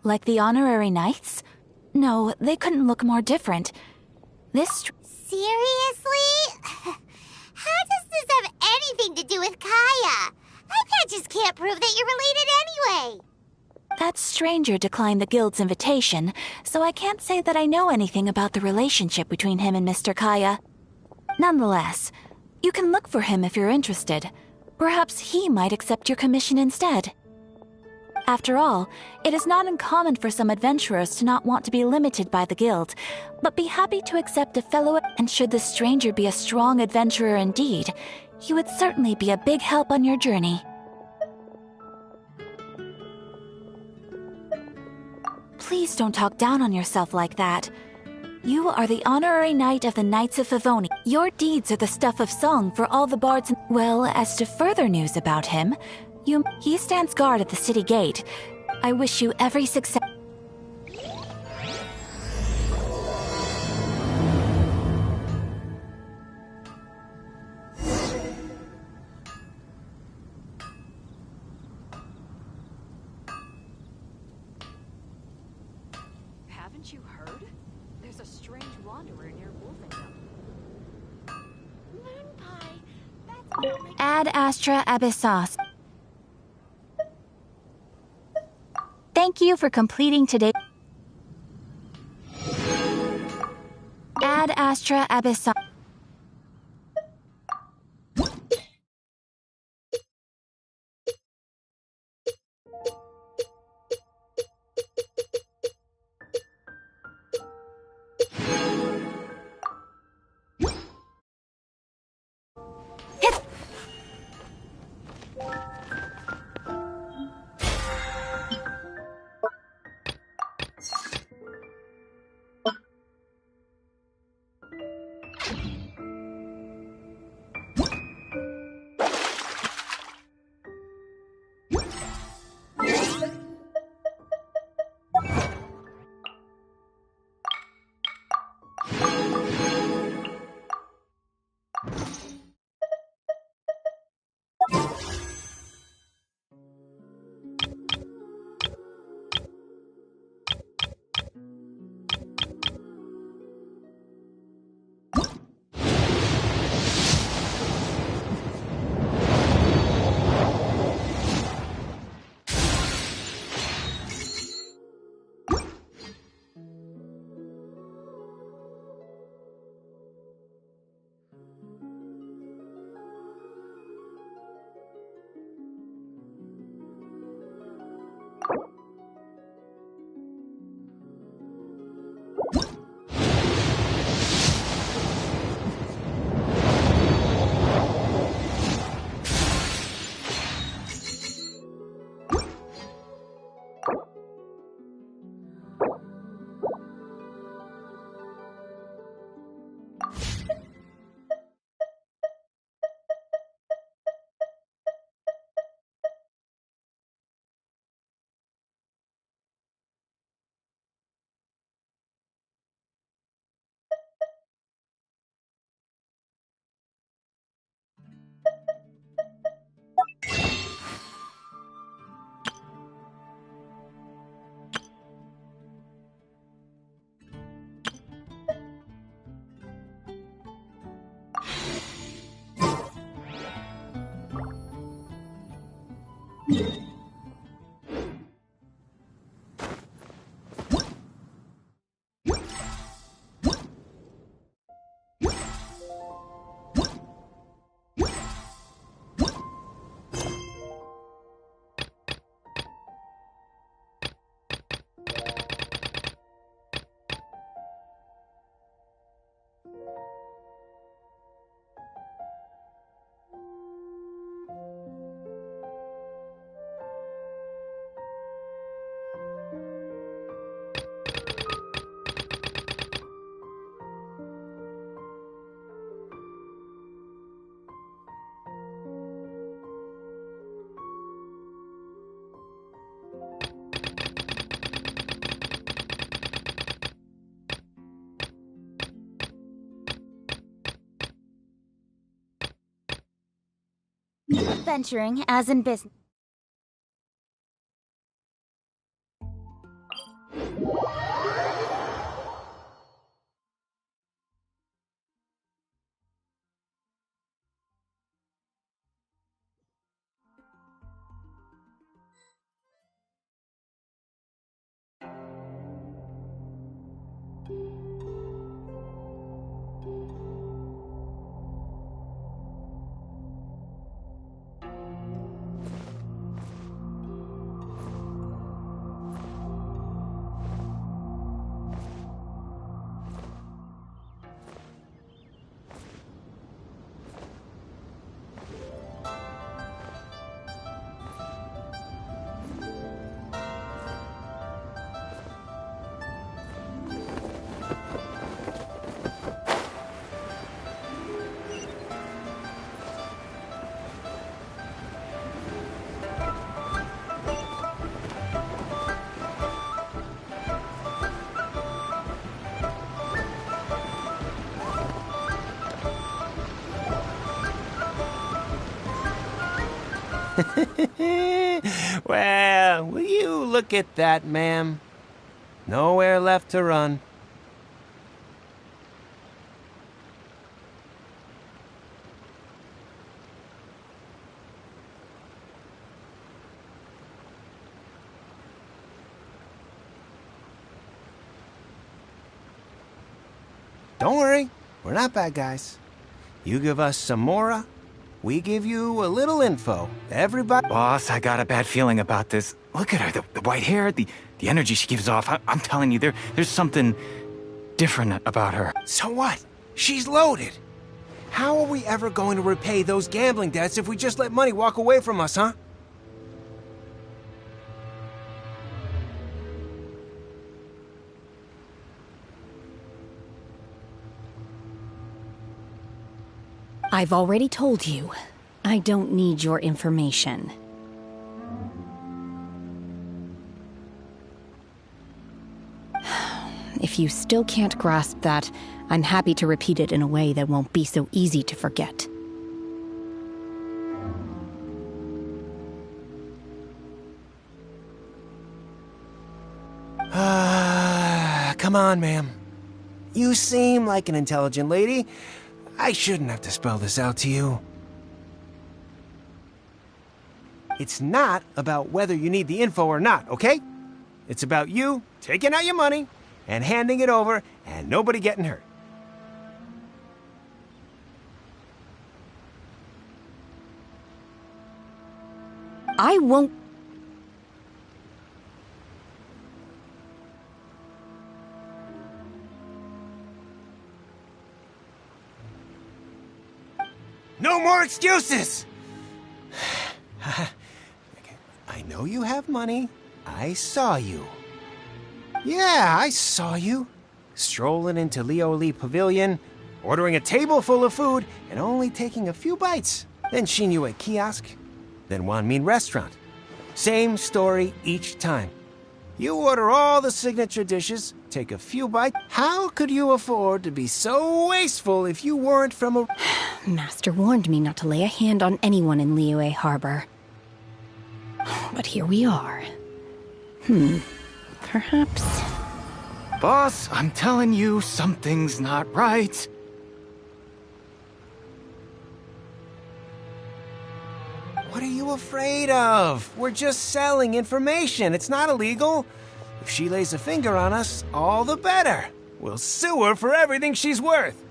Like the honorary knights? No, they couldn't look more different. This... Seriously? How does this have anything to do with Kaya? That just can't prove that you're related anyway. That stranger declined the guild's invitation, so I can't say that I know anything about the relationship between him and Mr. Kaya. Nonetheless, you can look for him if you're interested. Perhaps he might accept your commission instead. After all, it is not uncommon for some adventurers to not want to be limited by the guild, but be happy to accept a fellow, and should the stranger be a strong adventurer indeed, he would certainly be a big help on your journey. Please don't talk down on yourself like that. You are the honorary knight of the Knights of Favoni. Your deeds are the stuff of song for all the bards. Well, as to further news about him, he stands guard at the city gate. I wish you every success. strange wanderer near Wolfendom. Ad Astra Abyssos. Thank you for completing today. Ad Astra Abyssos. Venturing as in business. Well, will you look at that, ma'am? Nowhere left to run. Don't worry, we're not bad guys. You give us some mora, we give you a little info. Everybody... Boss, I got a bad feeling about this. Look at her, the white hair, the energy she gives off. I'm telling you, there's something different about her. So what? She's loaded. How are we ever going to repay those gambling debts if we just let money walk away from us, huh? I've already told you, I don't need your information. If you still can't grasp that, I'm happy to repeat it in a way that won't be so easy to forget. Come on, ma'am. You seem like an intelligent lady. I shouldn't have to spell this out to you. It's not about whether you need the info or not, okay? It's about you taking out your money and handing it over and nobody getting hurt. I won't... No more excuses! I know you have money. I saw you. Yeah, I saw you. Strolling into Leo Lee Pavilion, ordering a table full of food, and only taking a few bites. Then Shinyue Kiosk, then Wanmin Restaurant. Same story each time. You order all the signature dishes, take a few bites. How could you afford to be so wasteful if you weren't from a... Master warned me not to lay a hand on anyone in Liyue Harbor. But here we are. Perhaps... Boss, I'm telling you, something's not right. What are you afraid of? We're just selling information. It's not illegal. If she lays a finger on us, all the better. We'll sue her for everything she's worth.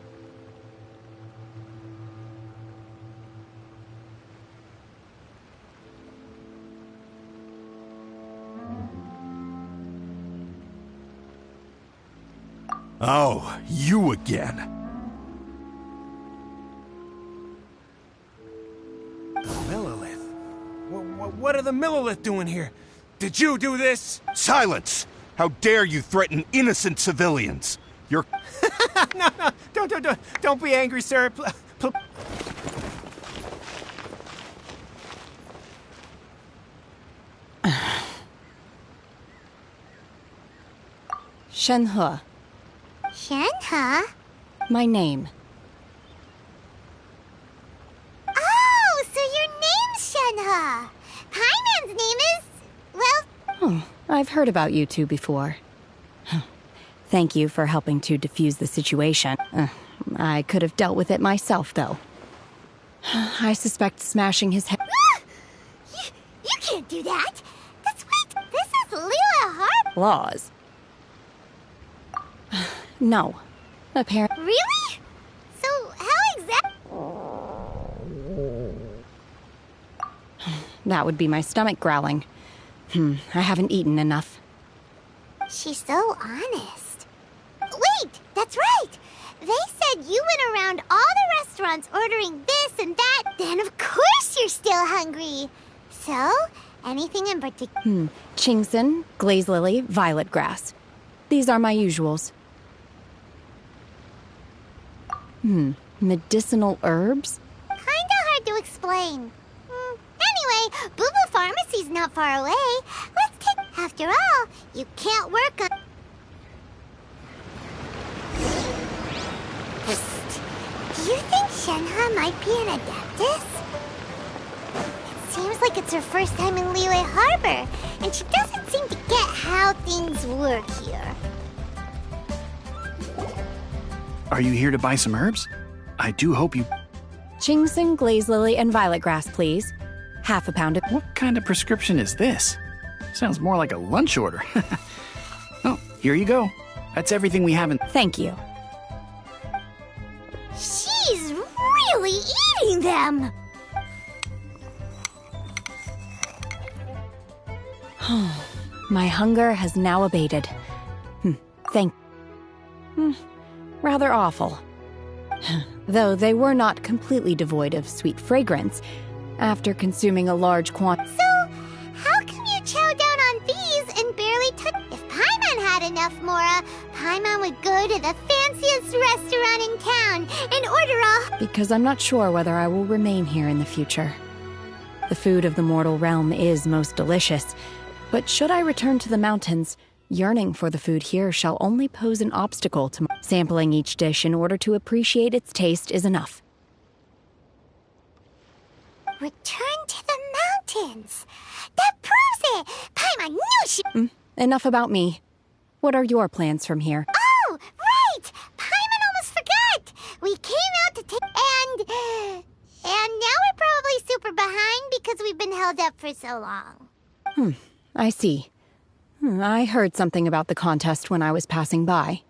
Oh, you again. The Millelith? What are the Millelith doing here? Did you do this? Silence! How dare you threaten innocent civilians? You're... No, don't be angry, sir. Shenhe. Shenhe? My name. Oh, so your name's Shenhe. Paiman's name is... well... Oh, I've heard about you two before. Thank you for helping to defuse the situation. I could have dealt with it myself, though. I suspect smashing his head... You can't do that! That's right! This is Liyue Harbor! Laws. No. Apparently... Really? So, how exactly... That would be my stomach growling. I haven't eaten enough. She's so honest. Wait! That's right! They said you went around all the restaurants ordering this and that, then of course you're still hungry. So, anything in particular? Chingson, glaze lily, violet grass. These are my usuals. Medicinal herbs? Kinda hard to explain. Anyway, Boo Pharmacy's not far away. Let's take... After all, you can't work on... Do you think Shenhe might be an Adeptus? It seems like it's her first time in Liyue Harbor, and she doesn't seem to get how things work here. Are you here to buy some herbs? I do hope you... Chingson, glaze lily, and violet grass, please. Half a pound of... What kind of prescription is this? Sounds more like a lunch order. Oh, here you go. That's everything we haven't... Thank you. She's really eating them! My hunger has now abated. Rather awful. Though they were not completely devoid of sweet fragrance after consuming a large quantity. So, how come you chow down on these and barely touch? If Paimon had enough, Mora, Paimon would go to the fanciest restaurant in town and order a... Because I'm not sure whether I will remain here in the future. The food of the mortal realm is most delicious, but should I return to the mountains, yearning for the food here shall only pose an obstacle to sampling each dish in order to appreciate its taste is enough. Return to the mountains! That proves it! Paimon knew she... Enough about me. What are your plans from here? Oh, right! Paimon almost forgot! We came out to take... And now we're probably super behind because we've been held up for so long. I see. I heard something about the contest when I was passing by.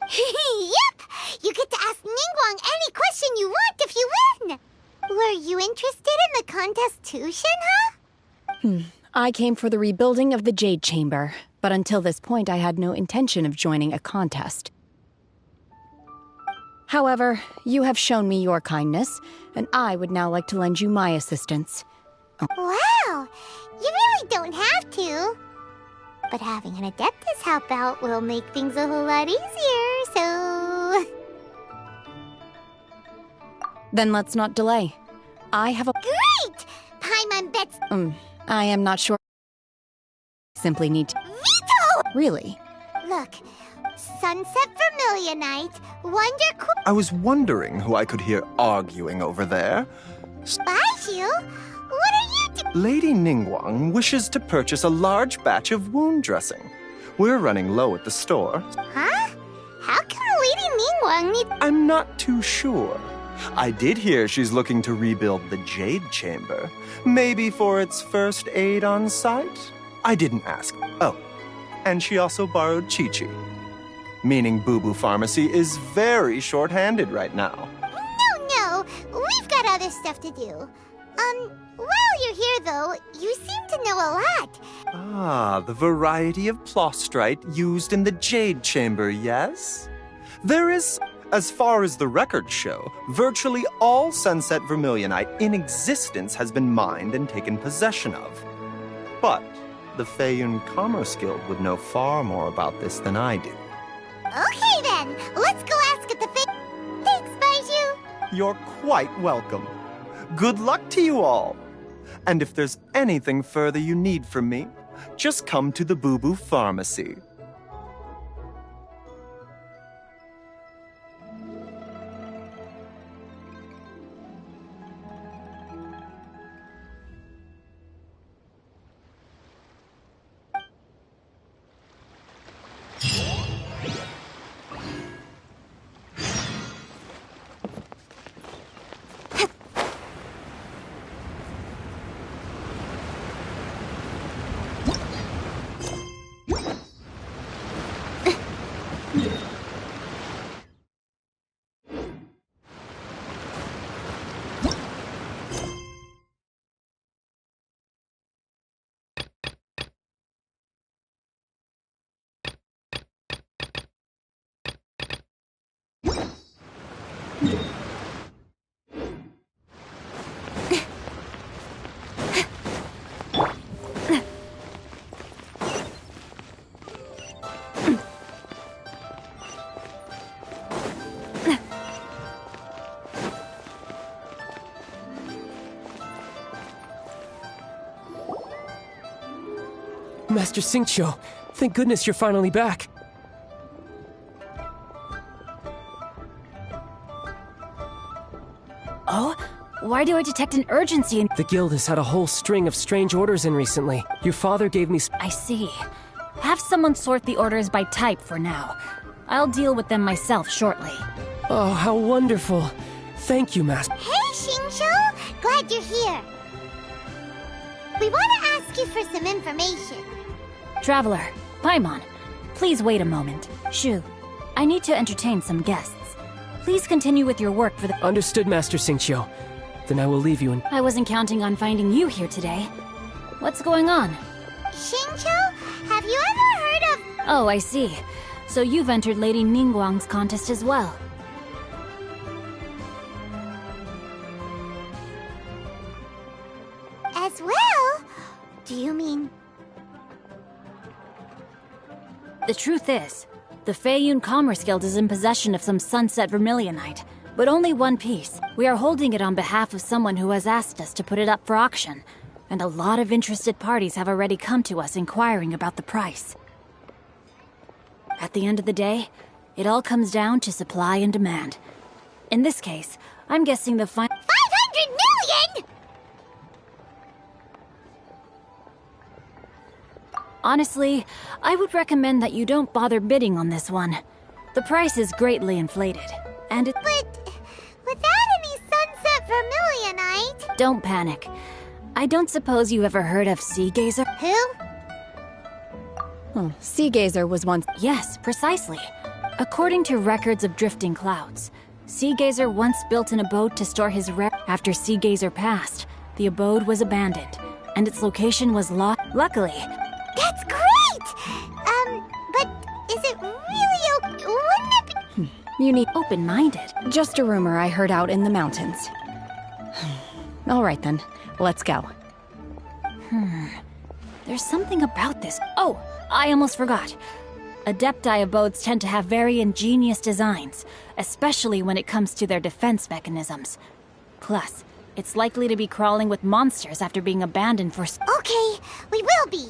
Yep! You get to ask Ningguang any question you want if you win! Were you interested in the contest too, Shenhe? I came for the rebuilding of the Jade Chamber, but until this point I had no intention of joining a contest. However, you have shown me your kindness, and I would now like to lend you my assistance. Wow! You really don't have to. But having an Adeptus help out will make things a whole lot easier, so... Then let's not delay. I have a... Great! Paimon bets... I am not sure. Simply need to... Veto! Really? Look, Sunset Vermilionite, Wonder Cool... I was wondering who I could hear arguing over there. Baiju? What are you doing? Lady Ningguang wishes to purchase a large batch of wound dressing. We're running low at the store. Huh? How come Lady Ningguang need... I'm not too sure. I did hear she's looking to rebuild the Jade Chamber. Maybe for its first aid on site? I didn't ask. Oh, and she also borrowed Chi-Chi. Meaning Boo Boo Pharmacy is very short-handed right now. No, we've got other stuff to do. While you're here though, you seem to know a lot. Ah, the variety of plostrite used in the Jade Chamber, yes? There is, as far as the records show, virtually all Sunset Vermilionite in existence has been mined and taken possession of. But the Feiyun Commerce Guild would know far more about this than I do. Okay then, let's go ask at the Thanks, Baiju. You're quite welcome. Good luck to you all. And if there's anything further you need from me, just come to the Boo Boo Pharmacy. Master Xingqiu, thank goodness you're finally back. Oh? Why do I detect an urgency in— The guild has had a whole string of strange orders in recently. Your father gave me— I see. Have someone sort the orders by type for now. I'll deal with them myself shortly. Oh, how wonderful. Thank you, Master. Hey, Xingqiu! Glad you're here. We want to ask you for some information. Traveler, Paimon, please wait a moment. Shu, I need to entertain some guests. Please continue with your work for the— Understood, Master Xingqiu. Then I will leave you in— I wasn't counting on finding you here today. What's going on? Xingqiu, have you ever heard of— Oh, I see. So you've entered Lady Ningguang's contest as well. As well? Do you mean— The truth is, the Feiyun Commerce Guild is in possession of some Sunset Vermilionite, but only one piece. We are holding it on behalf of someone who has asked us to put it up for auction, and a lot of interested parties have already come to us inquiring about the price. At the end of the day, it all comes down to supply and demand. In this case, I'm guessing the 500 million?! Honestly, I would recommend that you don't bother bidding on this one. The price is greatly inflated, and it— But without any Sunset Vermilionite— Don't panic. I don't suppose you ever heard of Sea Gazer? Who? Oh, Sea Gazer was once— Yes, precisely. According to records of Drifting Clouds, Sea Gazer once built an abode to store his After Sea Gazer passed, the abode was abandoned, and its location was lost. Luckily— That's great! But is it really wouldn't it be— You need— Open-minded. Just a rumor I heard out in the mountains. All right then, let's go. There's something about this— Oh, I almost forgot. Adepti abodes tend to have very ingenious designs, especially when it comes to their defense mechanisms. Plus, it's likely to be crawling with monsters after being abandoned for— Okay, we will be.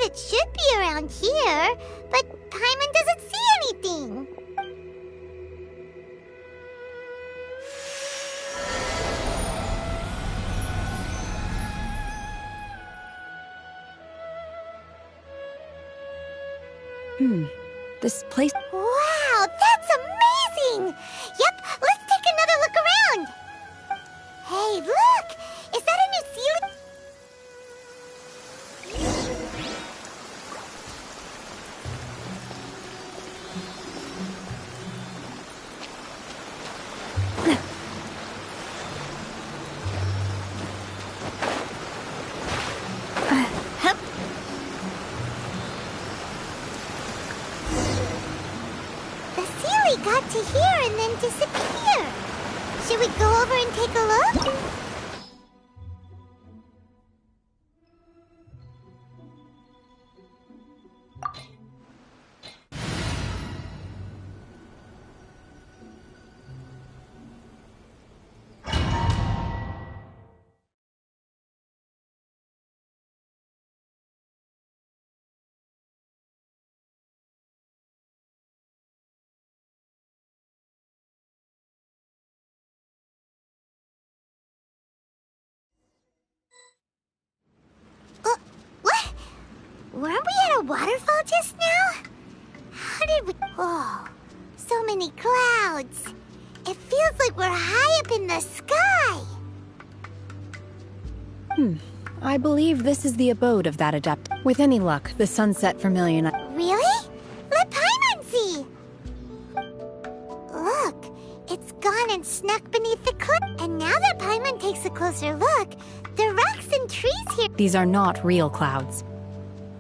It should be around here, but Paimon doesn't see anything. This place— Wow, that's amazing! Yep, let's take another look around. Hey, look! Is that a new ceiling? Got to here and then disappear. Should we go over and take a look? Weren't we at a waterfall just now? How did we— Oh, so many clouds. It feels like we're high up in the sky. I believe this is the abode of that adept. With any luck, the Sunset Vermilion— Really? Let Paimon see. Look, it's gone and snuck beneath the cliff. And now that Paimon takes a closer look, the rocks and trees here— These are not real clouds.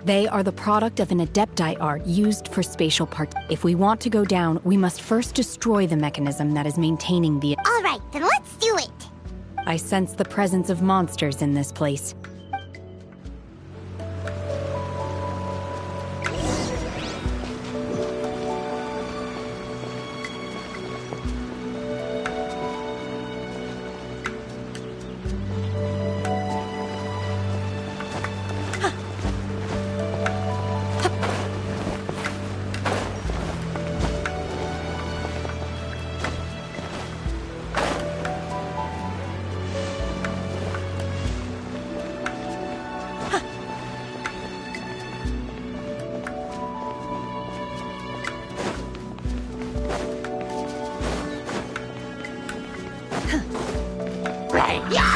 They are the product of an Adepti art used for spatial parts. If we want to go down, we must first destroy the mechanism that is maintaining the... All right, then let's do it. I sense the presence of monsters in this place.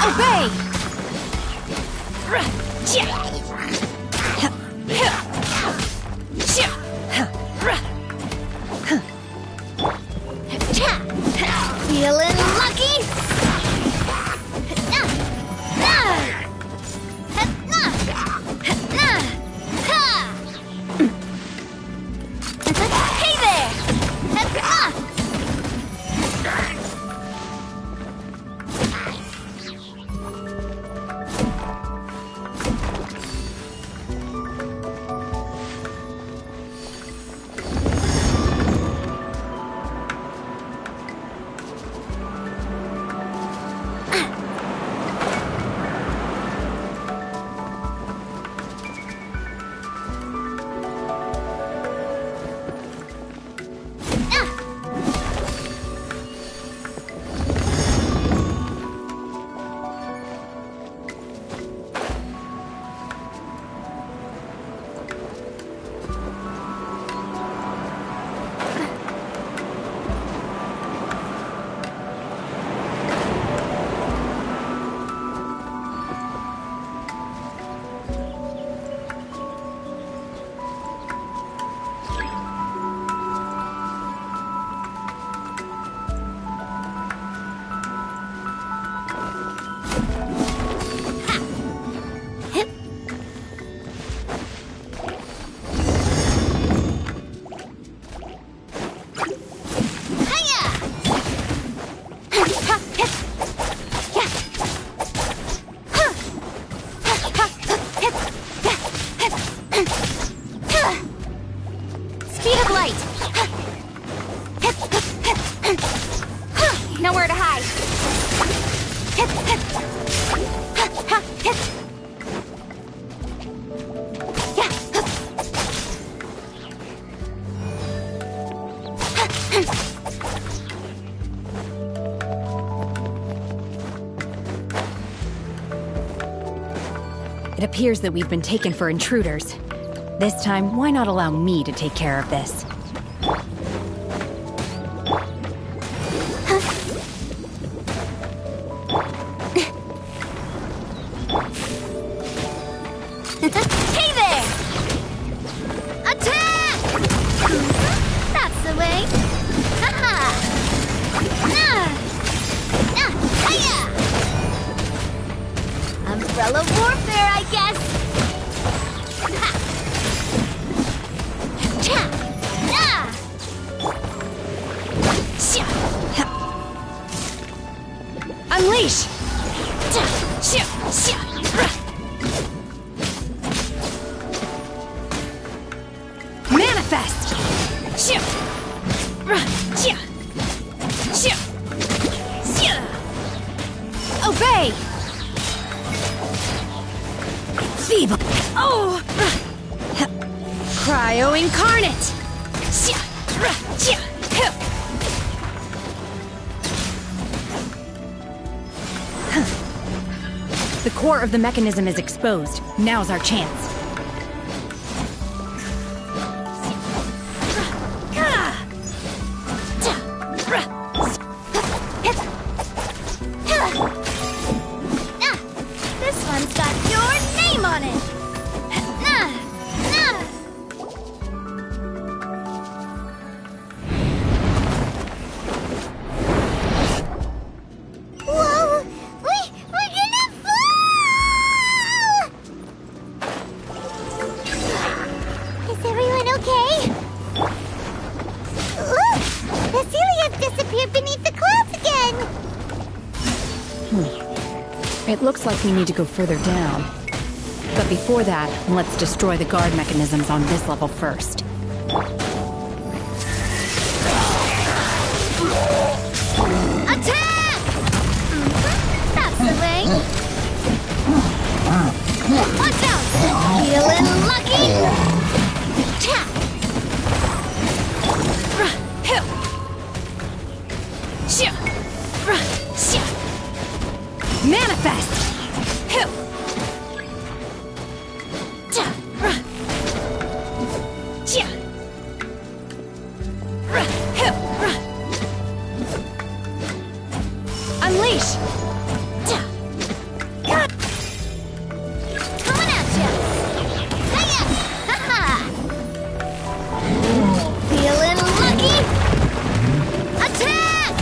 Obey! Feeling lucky? Hey there! Speed of light! Nowhere to hide! It appears that we've been taken for intruders. This time, why not allow me to take care of this? Hey there! Attack! That's the way. Haha! Hiya! Umbrella warfare, I guess. Unleash! Manifest! Obey! Feeble! Oh! Cryo incarnate! The core of the mechanism is exposed. Now's our chance. This one's got your name on it. Whoa! We're gonna fall! It looks like we need to go further down. But before that, let's destroy the guard mechanisms on this level first. Attack! That's the way. Watch out! Feeling lucky? Attack! Manifest! Unleash! Coming at ya! Hiya! Ha-ha! Feeling lucky? Attack!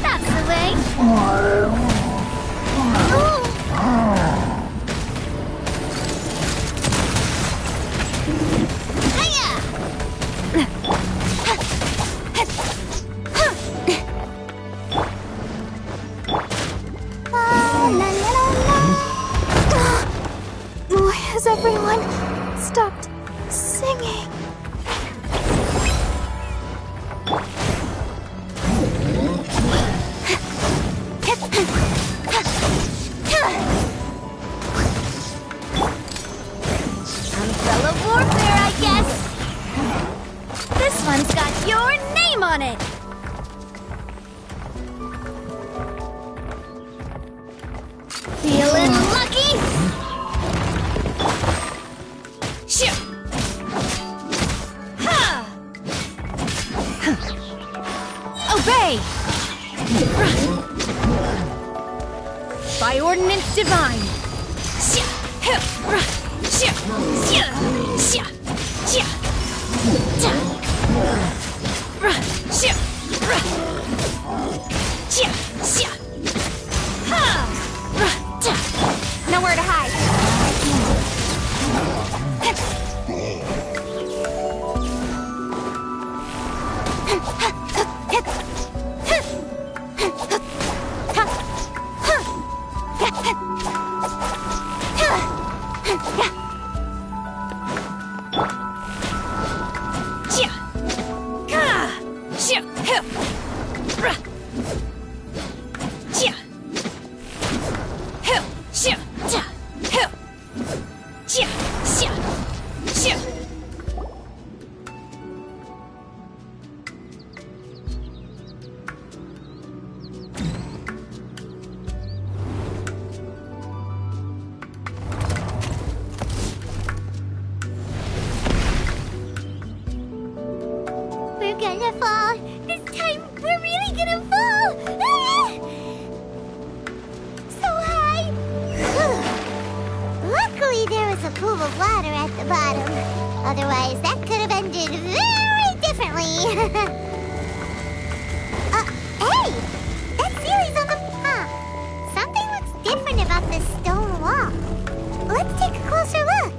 That's the way. Why has everyone stopped singing? Umbrella warfare, I guess. This one's got your name on it. Feeling lucky? Shoo! Ha! Obey! By ordinance divine! Nowhere to hide. We're gonna fall. This time, we're really gonna fall. Ah! So high. Luckily, there was a pool of water at the bottom. Otherwise, that could have ended very differently. Hey! That Sealy's on the... Something looks different about this stone wall. Let's take a closer look.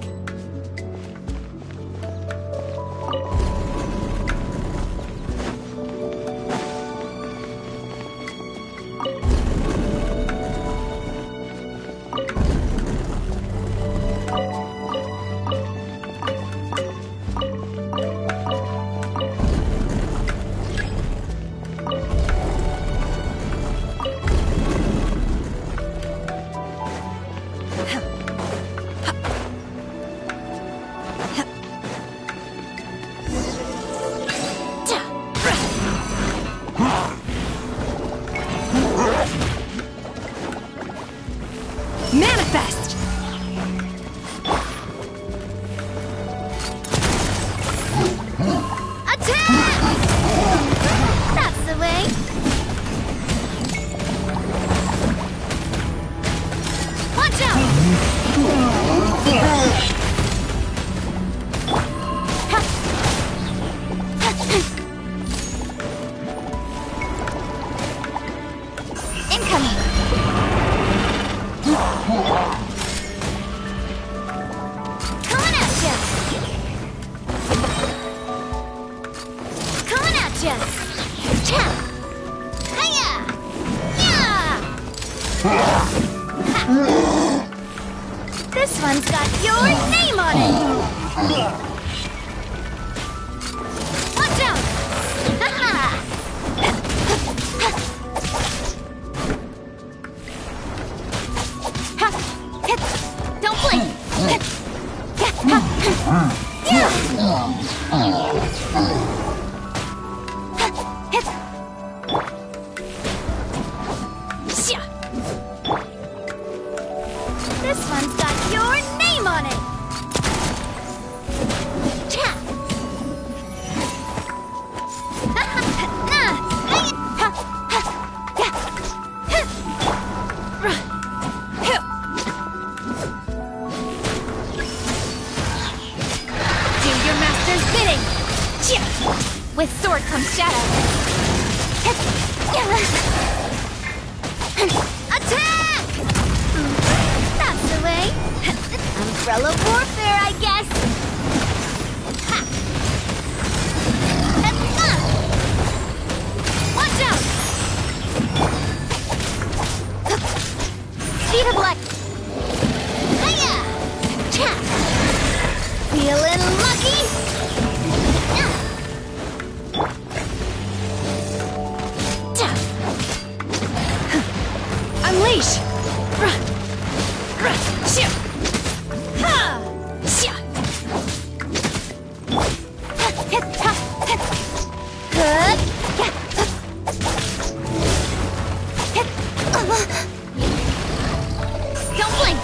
This one's got your name on it! Watch out! Ha-ha! Don't blink! This one's got your name on it! With sword comes shadow. Attack! That's the way. Umbrella warfare, I guess. Ha. Watch out! Speed of light. Hiya! Feeling lucky? Unleash! Don't blink!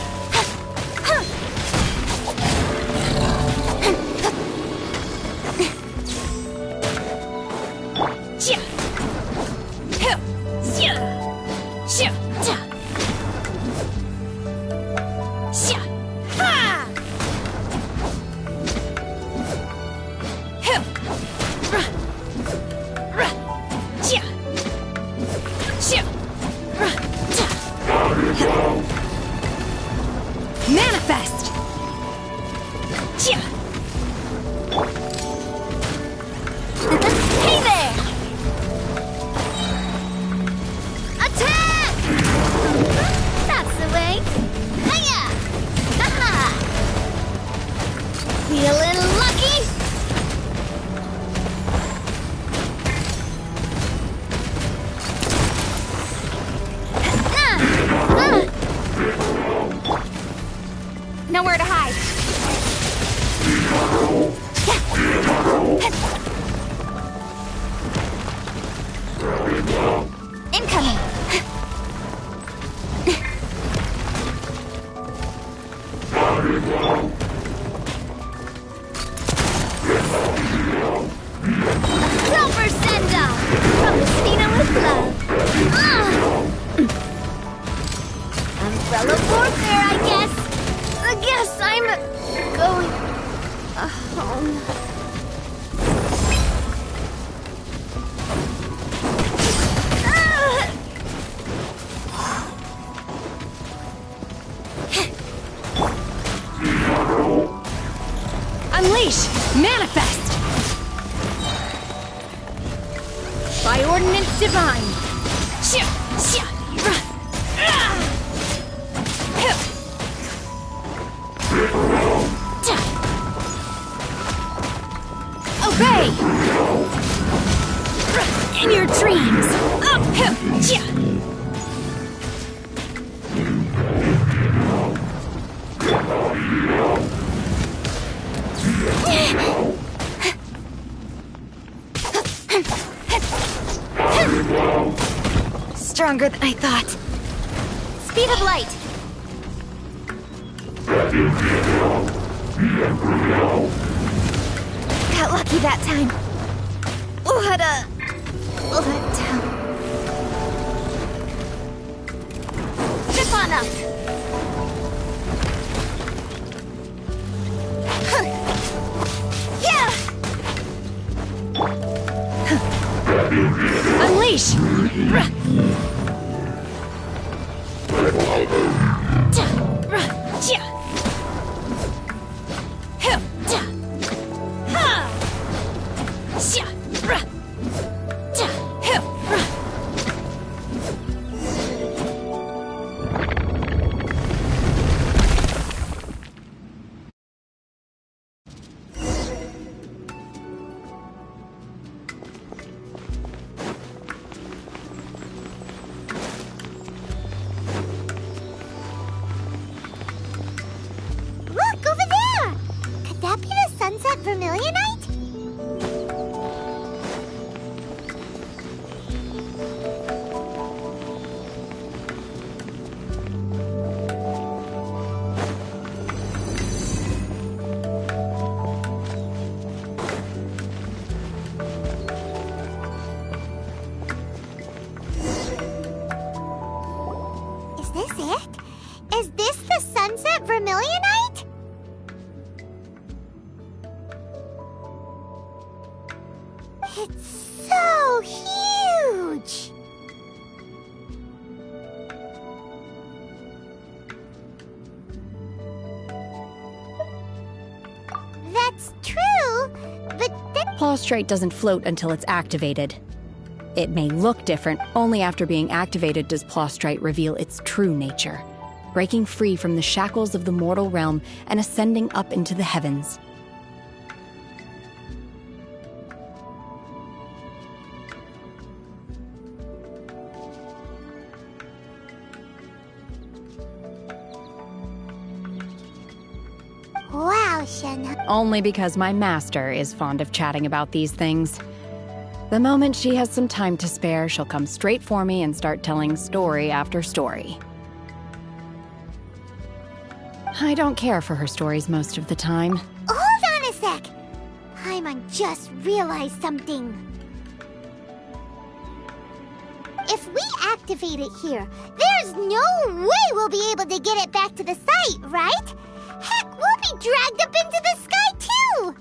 Manifest! Hey there! Attack! That's the way. Hiya! Haha! Feeling lucky? Nowhere to hide. Incoming. Silver send-off from Christina with love. Umbrella warfare, I guess. I guess I'm going home. Unleash! Manifest! By ordinance divine! Obey! In your dreams! Stronger than I thought. Speed of light! Got lucky that time. What a letdown. Zip on up. Yeah. Unleash. it? Is this the Sunset Vermilionite? It's so huge! That's true, but Plaustrite doesn't float until it's activated. It may look different, only after being activated does Plaustrite reveal its true nature, breaking free from the shackles of the mortal realm and ascending up into the heavens. Wow, Shenhe. Only because my master is fond of chatting about these things. The moment she has some time to spare, she'll come straight for me and start telling story after story. I don't care for her stories most of the time. Hold on a sec! Paimon just realized something. If we activate it here, there's no way we'll be able to get it back to the site, right? Heck, we'll be dragged up into the sky too!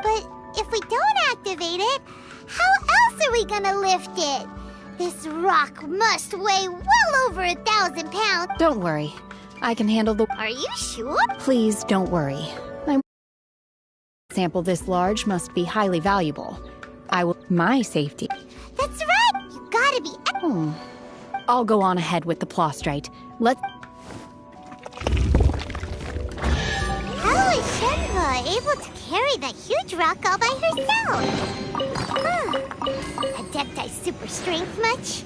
But if we don't activate it, how else are we gonna lift it? This rock must weigh well over 1,000 pounds. Don't worry. I can handle the... Are you sure? Please don't worry. A sample this large must be highly valuable. I will... My safety. That's right! You gotta be... I'll go on ahead with the Plaustrite. Let's... How is Shenhe able to carry that huge rock all by herself? Adepti super strength much?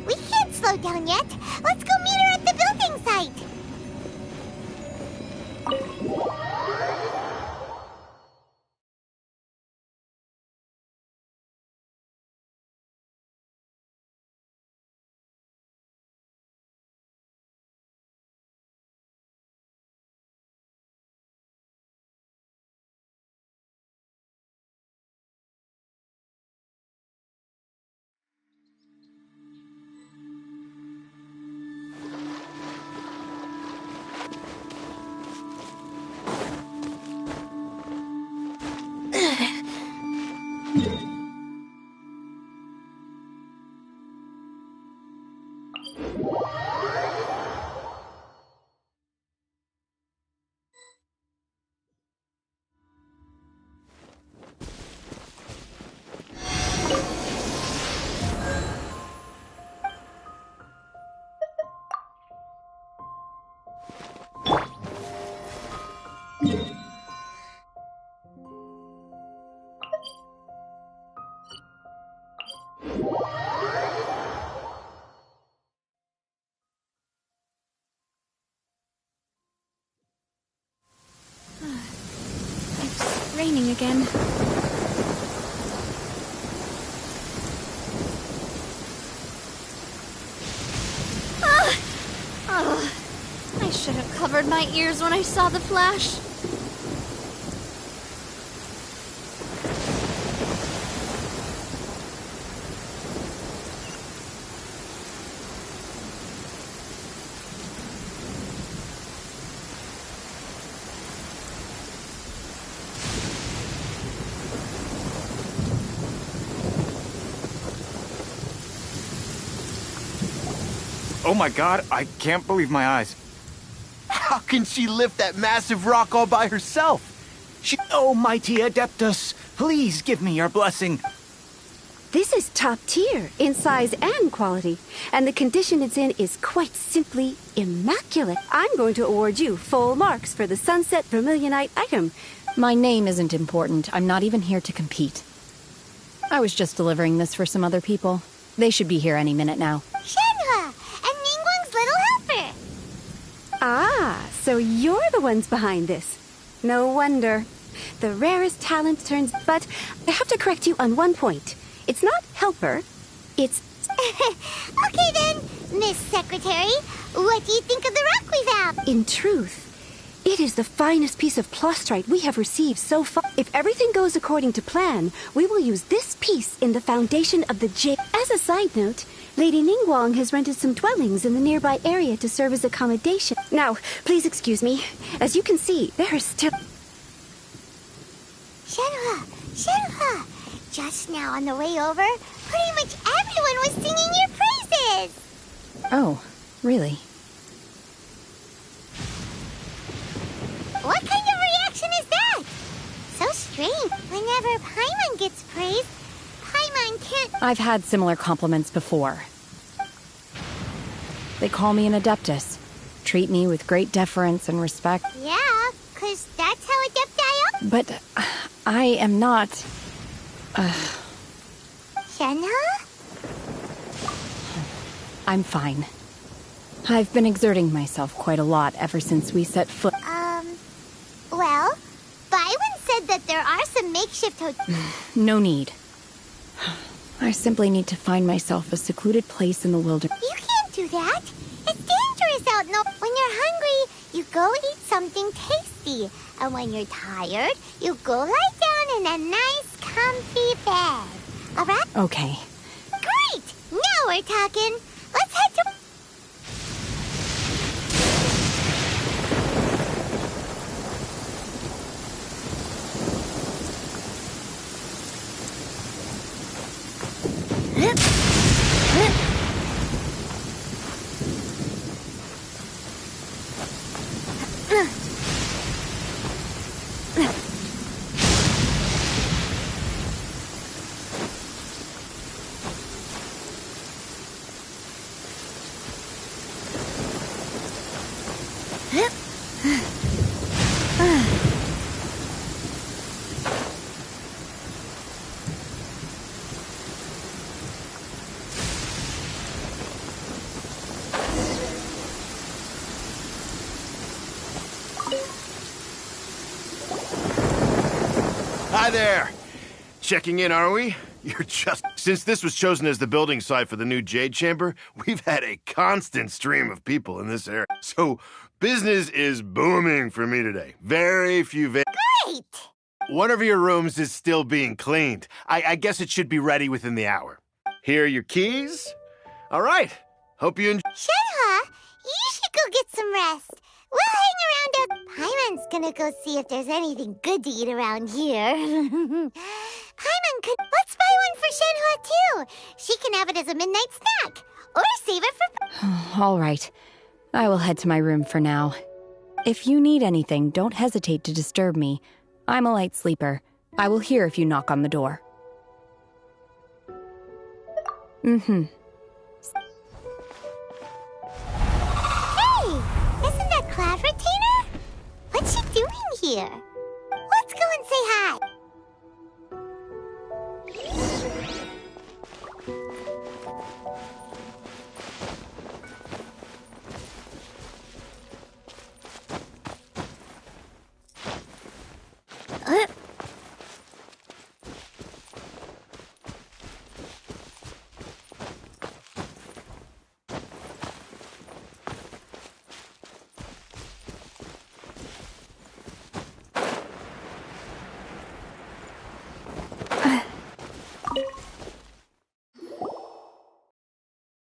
We can't slow down yet. Let's go meet her at the building site. It's raining again. I should have covered my ears when I saw the flash. Oh my god, I can't believe my eyes. How can she lift that massive rock all by herself? Oh, mighty Adeptus, please give me your blessing. This is top tier in size and quality, and the condition it's in is quite simply immaculate. I'm going to award you full marks for the Sunset Vermilionite item. My name isn't important. I'm not even here to compete. I was just delivering this for some other people. They should be here any minute now. Shenhe! And Ningguang's little helper! Ah, so you're the ones behind this. No wonder. The rarest talent turns... But I have to correct you on one point. It's not helper, it's... Okay then, Miss Secretary. What do you think of the rock we found? In truth, It is the finest piece of plostrite we have received so far. If everything goes according to plan, we will use this piece in the foundation of the jade. As a side note, Lady Ningguang has rented some dwellings in the nearby area to serve as accommodation. Now, please excuse me. As you can see, there is still... Shenhua! Shenhua! Just now on the way over, pretty much everyone was singing your praises! Oh, really? What kind of reaction is that? So strange. Whenever Paimon gets praised, Paimon can't... I've had similar compliments before. They call me an Adeptus. Treat me with great deference and respect. Yeah, 'cause that's how Adepti are. But I am not... Shenhua? I'm fine. I've been exerting myself quite a lot ever since we set foot... Well, Byron said that there are some makeshift hotels. No need. I simply need to find myself a secluded place in the wilderness. You can't do that. It's dangerous out. No, when you're hungry, you go eat something tasty. And when you're tired, you go lie down in a nice, comfy bed. All right? Okay. Great! Now we're talking. Let's head to... Hi there! Checking in, are we? You're just... Since this was chosen as the building site for the new Jade Chamber, we've had a constant stream of people in this area. So, business is booming for me today. Very few Great! One of your rooms is still being cleaned. I guess it should be ready within the hour. Here are your keys. All right. Hope you enjoy... Shenhua, you should go get some rest. We'll hang around out. Paimon's gonna go see if there's anything good to eat around here. Paimon could... Let's buy one for Shenhua, too. She can have it as a midnight snack. Or save it for... All right. I will head to my room for now. If you need anything, don't hesitate to disturb me. I'm a light sleeper. I will hear if you knock on the door. Mm-hmm. Hey! Isn't that Cloud Retainer? What's she doing here? Let's go and say hi.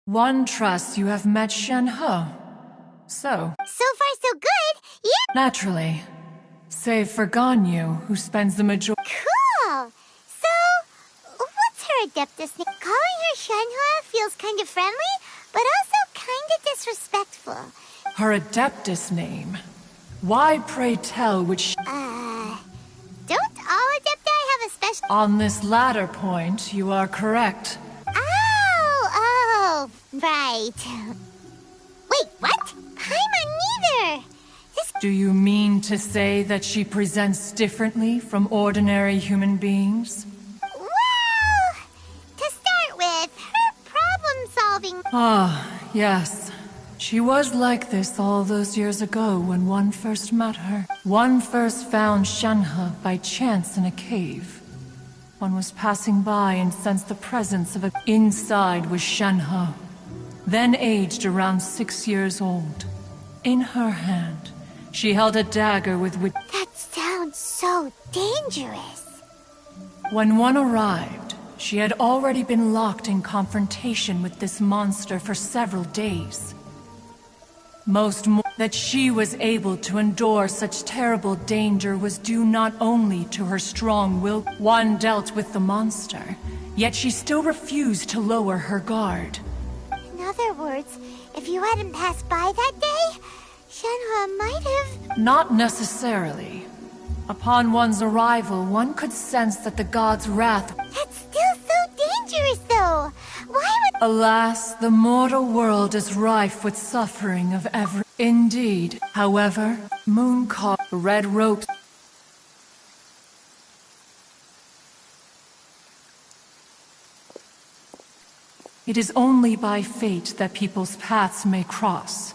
One trusts you have met Shenhe. So far, so good. Yeah. Naturally. Save for Ganyu, who spends the majority... Cool. So, what's her Adeptus name? Calling her Shenhua feels kind of friendly, but also kind of disrespectful. Her Adeptus name. Why, pray tell, which... Don't all Adepti have a special... On this latter point, you are correct. Oh, right. Wait, what? Paimon neither. Do you mean to say that she presents differently from ordinary human beings? Well, to start with, her problem-solving... Ah, yes. She was like this all those years ago when one first met her. One first found Shenhe by chance in a cave. One was passing by and sensed the presence of a... Inside was Shenhe, then aged around 6 years old. In her hand, She held a dagger with which... That sounds so dangerous. When one arrived, she had already been locked in confrontation with this monster for several days. That she was able to endure such terrible danger was due not only to her strong will. One dealt with the monster, yet she still refused to lower her guard. In other words, if you hadn't passed by that day, Shenhe might have... Not necessarily. Upon one's arrival, one could sense that the god's wrath... That's still so dangerous, though! Why would... Alas, the mortal world is rife with suffering of every... Indeed. However, Moon caught red ropes... It is only by fate that people's paths may cross.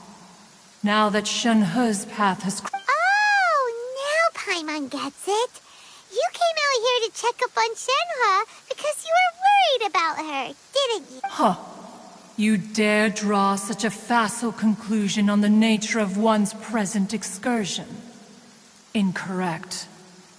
Now that Shenhe's path has... Oh, now Paimon gets it. You came out here to check up on Shenhe because you were worried about her, didn't you? Huh. You dare draw such a facile conclusion on the nature of one's present excursion? Incorrect.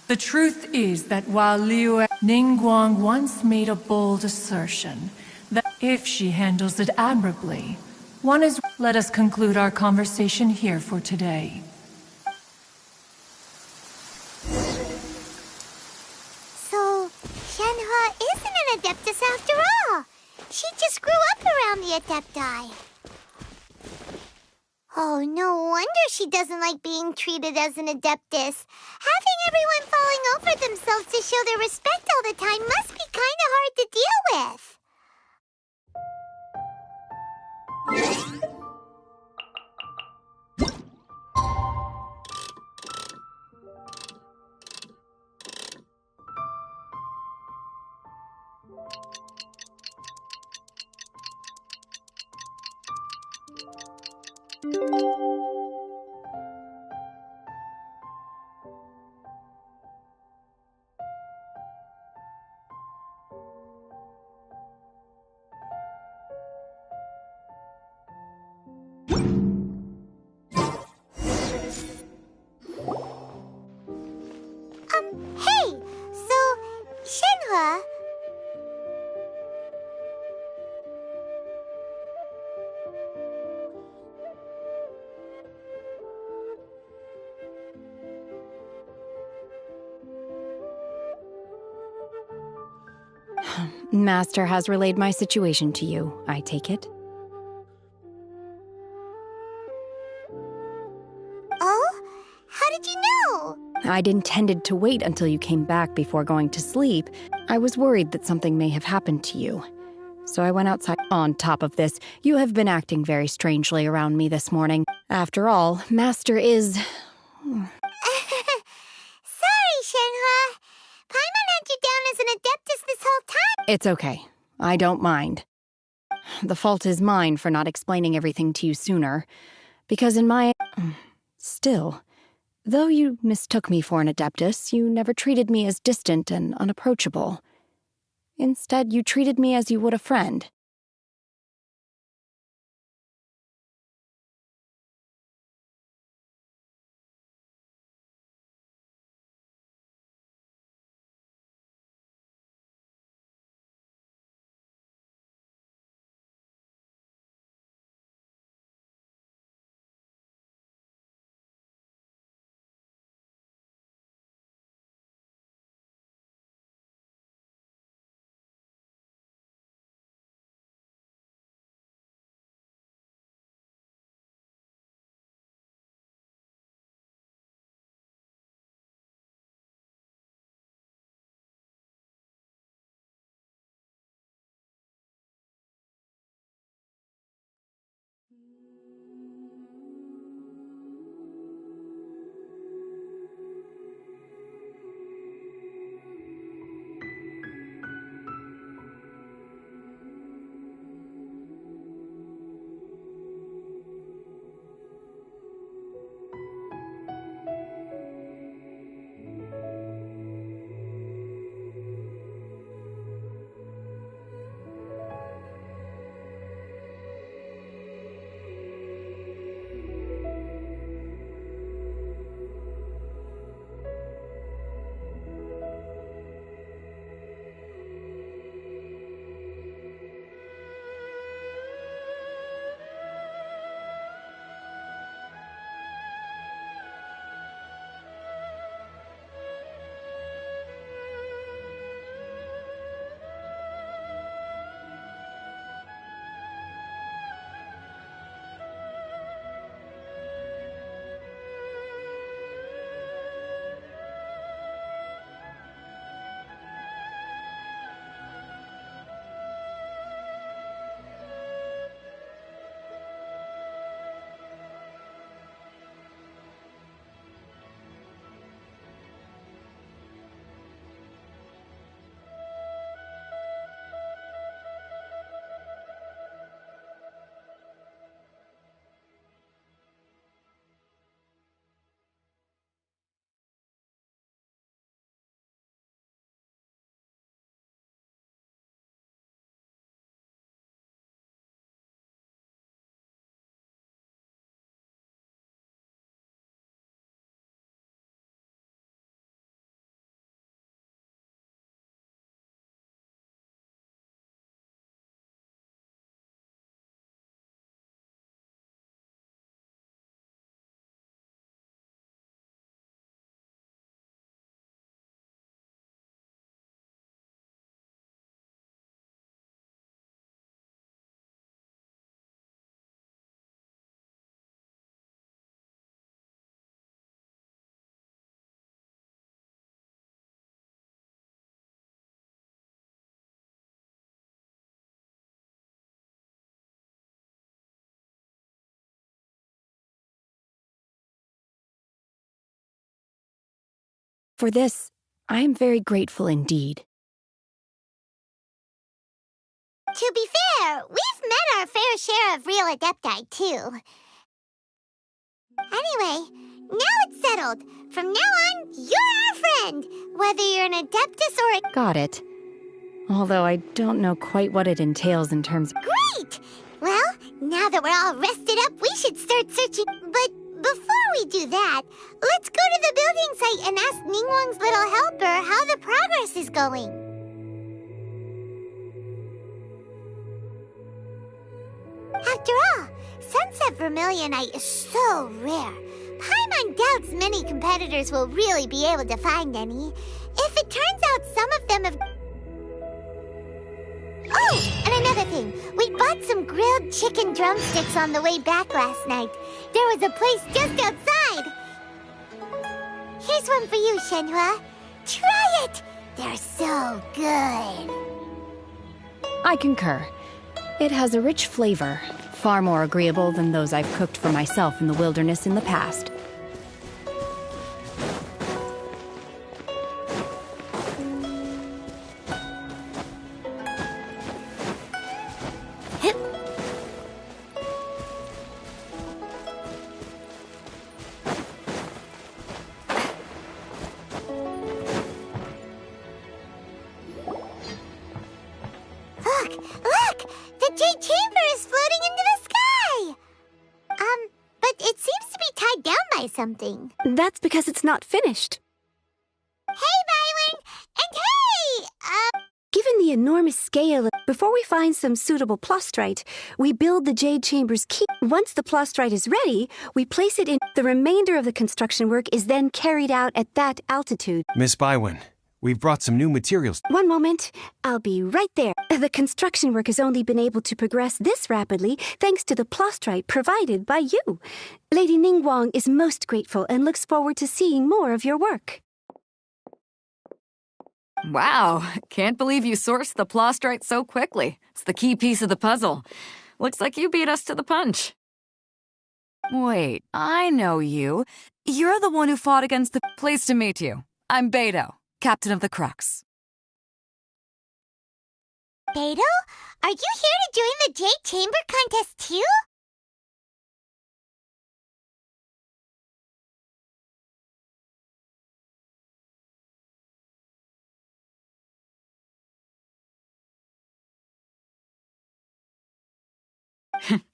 The truth is that while Liyue Ningguang once made a bold assertion that if she handles it admirably, one is... Let us conclude our conversation here for today. So, Shenhe isn't an Adeptus after all. She just grew up around the Adepti. Oh, no wonder she doesn't like being treated as an Adeptus. Having everyone falling over themselves to show their respect all the time must be kinda hard to deal with. Hey! So, Shenhe... Master has relayed my situation to you, I take it? Oh? How did you know? I'd intended to wait until you came back before going to sleep. I was worried that something may have happened to you. So I went outside. On top of this, you have been acting very strangely around me this morning. After all, Master is... Sorry, Shenhe. Paimon had you down as an Adeptus this whole time. It's okay. I don't mind. The fault is mine for not explaining everything to you sooner. Because in my... Still, though you mistook me for an Adeptus, you never treated me as distant and unapproachable. Instead, you treated me as you would a friend. For this, I am very grateful indeed. To be fair, we've met our fair share of real Adepti, too. Anyway, now it's settled. From now on, you're our friend, whether you're an Adeptus or a... Got it. Although I don't know quite what it entails in terms of... Great! Well, now that we're all rested up, we should start searching. But before we do that, let's go to the building site and ask Ningguang's little helper how the progress is going. After all, Sunset Vermilionite is so rare. Paimon doubts many competitors will really be able to find any. If it turns out some of them have... Oh, and another thing. We bought some grilled chicken drumsticks on the way back last night. There was a place just outside. Here's one for you, Shenhua. Try it! They're so good. I concur. It has a rich flavor, far more agreeable than those I've cooked for myself in the wilderness in the past. Look! The Jade Chamber is floating into the sky! But it seems to be tied down by something. That's because it's not finished. Hey, Bywin! And hey! Given the enormous scale, before we find some suitable plastrite, we build the Jade Chamber's key. Once the plastrite is ready, we place it in. The remainder of the construction work is then carried out at that altitude. Miss Bywin, we've brought some new materials. One moment. I'll be right there. The construction work has only been able to progress this rapidly thanks to the plastrite provided by you. Lady Ningguang is most grateful and looks forward to seeing more of your work. Wow, can't believe you sourced the plastrite so quickly. It's the key piece of the puzzle. Looks like you beat us to the punch. Wait, I know you. You're the one who fought against the... Pleased to meet you. I'm Beidou, Captain of the Crux. Beidou? Are you here to join the Jade Chamber contest too?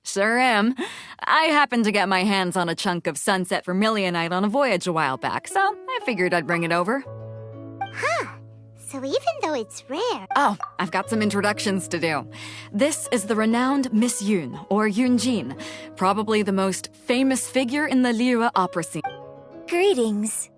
Sure am. I happened to get my hands on a chunk of Sunset Vermilionite on a voyage a while back, so I figured I'd bring it over. Huh. So even though it's rare... Oh, I've got some introductions to do. This is the renowned Miss Yun, or Yunjin, probably the most famous figure in the Liyue opera scene. Greetings.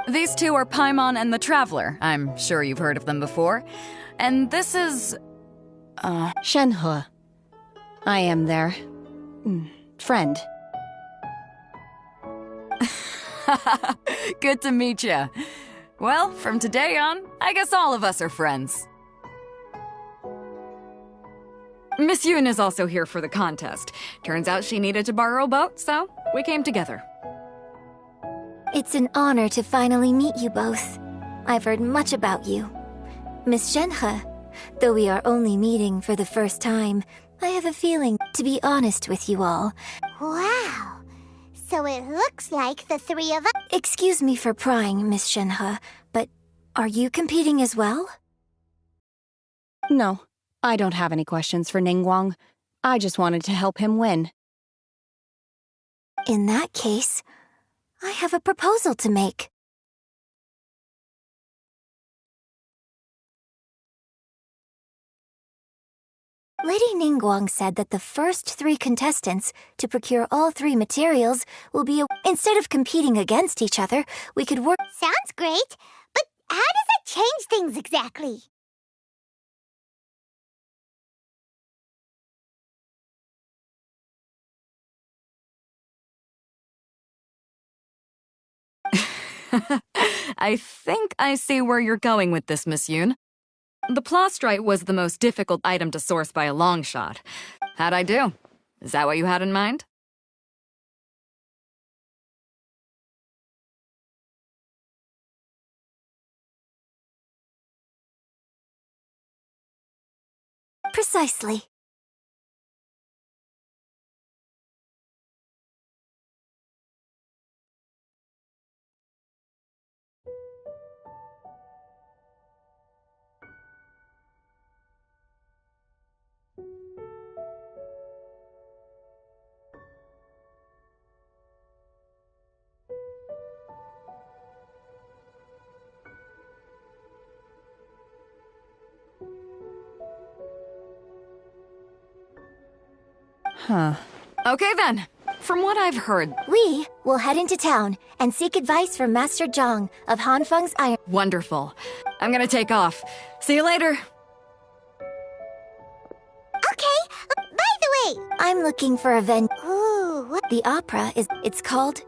These two are Paimon and the Traveler. I'm sure you've heard of them before. And this is... Shenhua. I am their... friend. Good to meet you. Well, from today on, I guess all of us are friends. Miss Yun is also here for the contest. Turns out she needed to borrow a boat, so we came together. It's an honor to finally meet you both. I've heard much about you. Miss Shenhe, though we are only meeting for the first time, I have a feeling, to be honest with you all. Wow. So it looks like the three of us... Excuse me for prying, Miss Shenhe, but are you competing as well? No, I don't have any questions for Ningguang. I just wanted to help him win. In that case, I have a proposal to make. Lady Ningguang said that the first 3 contestants to procure all 3 materials will be Instead of competing against each other, we could work... Sounds great, but how does that change things exactly? I think I see where you're going with this, Miss Yun. The plastrite was the most difficult item to source by a long shot. How'd I do? Is that what you had in mind? Precisely. Huh. Okay then. From what I've heard, We will head into town and seek advice from Master Zhang of Hanfeng's Iron. wonderful. I'm gonna take off. See you later. Okay, by the way, I'm looking for a Ooh, what? The opera is. It's called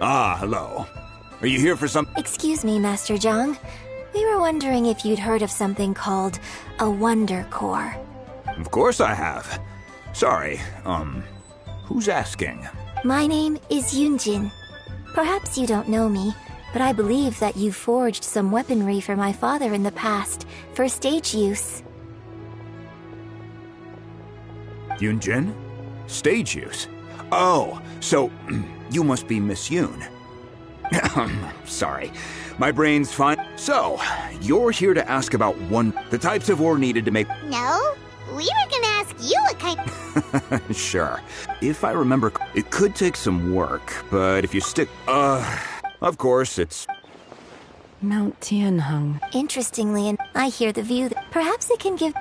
Ah, hello. Are you here for some— Excuse me, Master Zhang. We were wondering if you'd heard of something called a Wonder Core. Of course I have. Sorry, who's asking? My name is Yunjin. Perhaps you don't know me, but I believe that you forged some weaponry for my father in the past, for stage use. Yunjin? Stage use? Oh, so you must be Miss Yoon. Sorry, my brain's fine. So, you're here to ask about the types of ore needed to make— No, we were gonna ask you what kind— Sure. If I remember, it could take some work, but if you stick— of course, it's— Mount Tianheng. Interestingly, and I hear the view that perhaps it can give—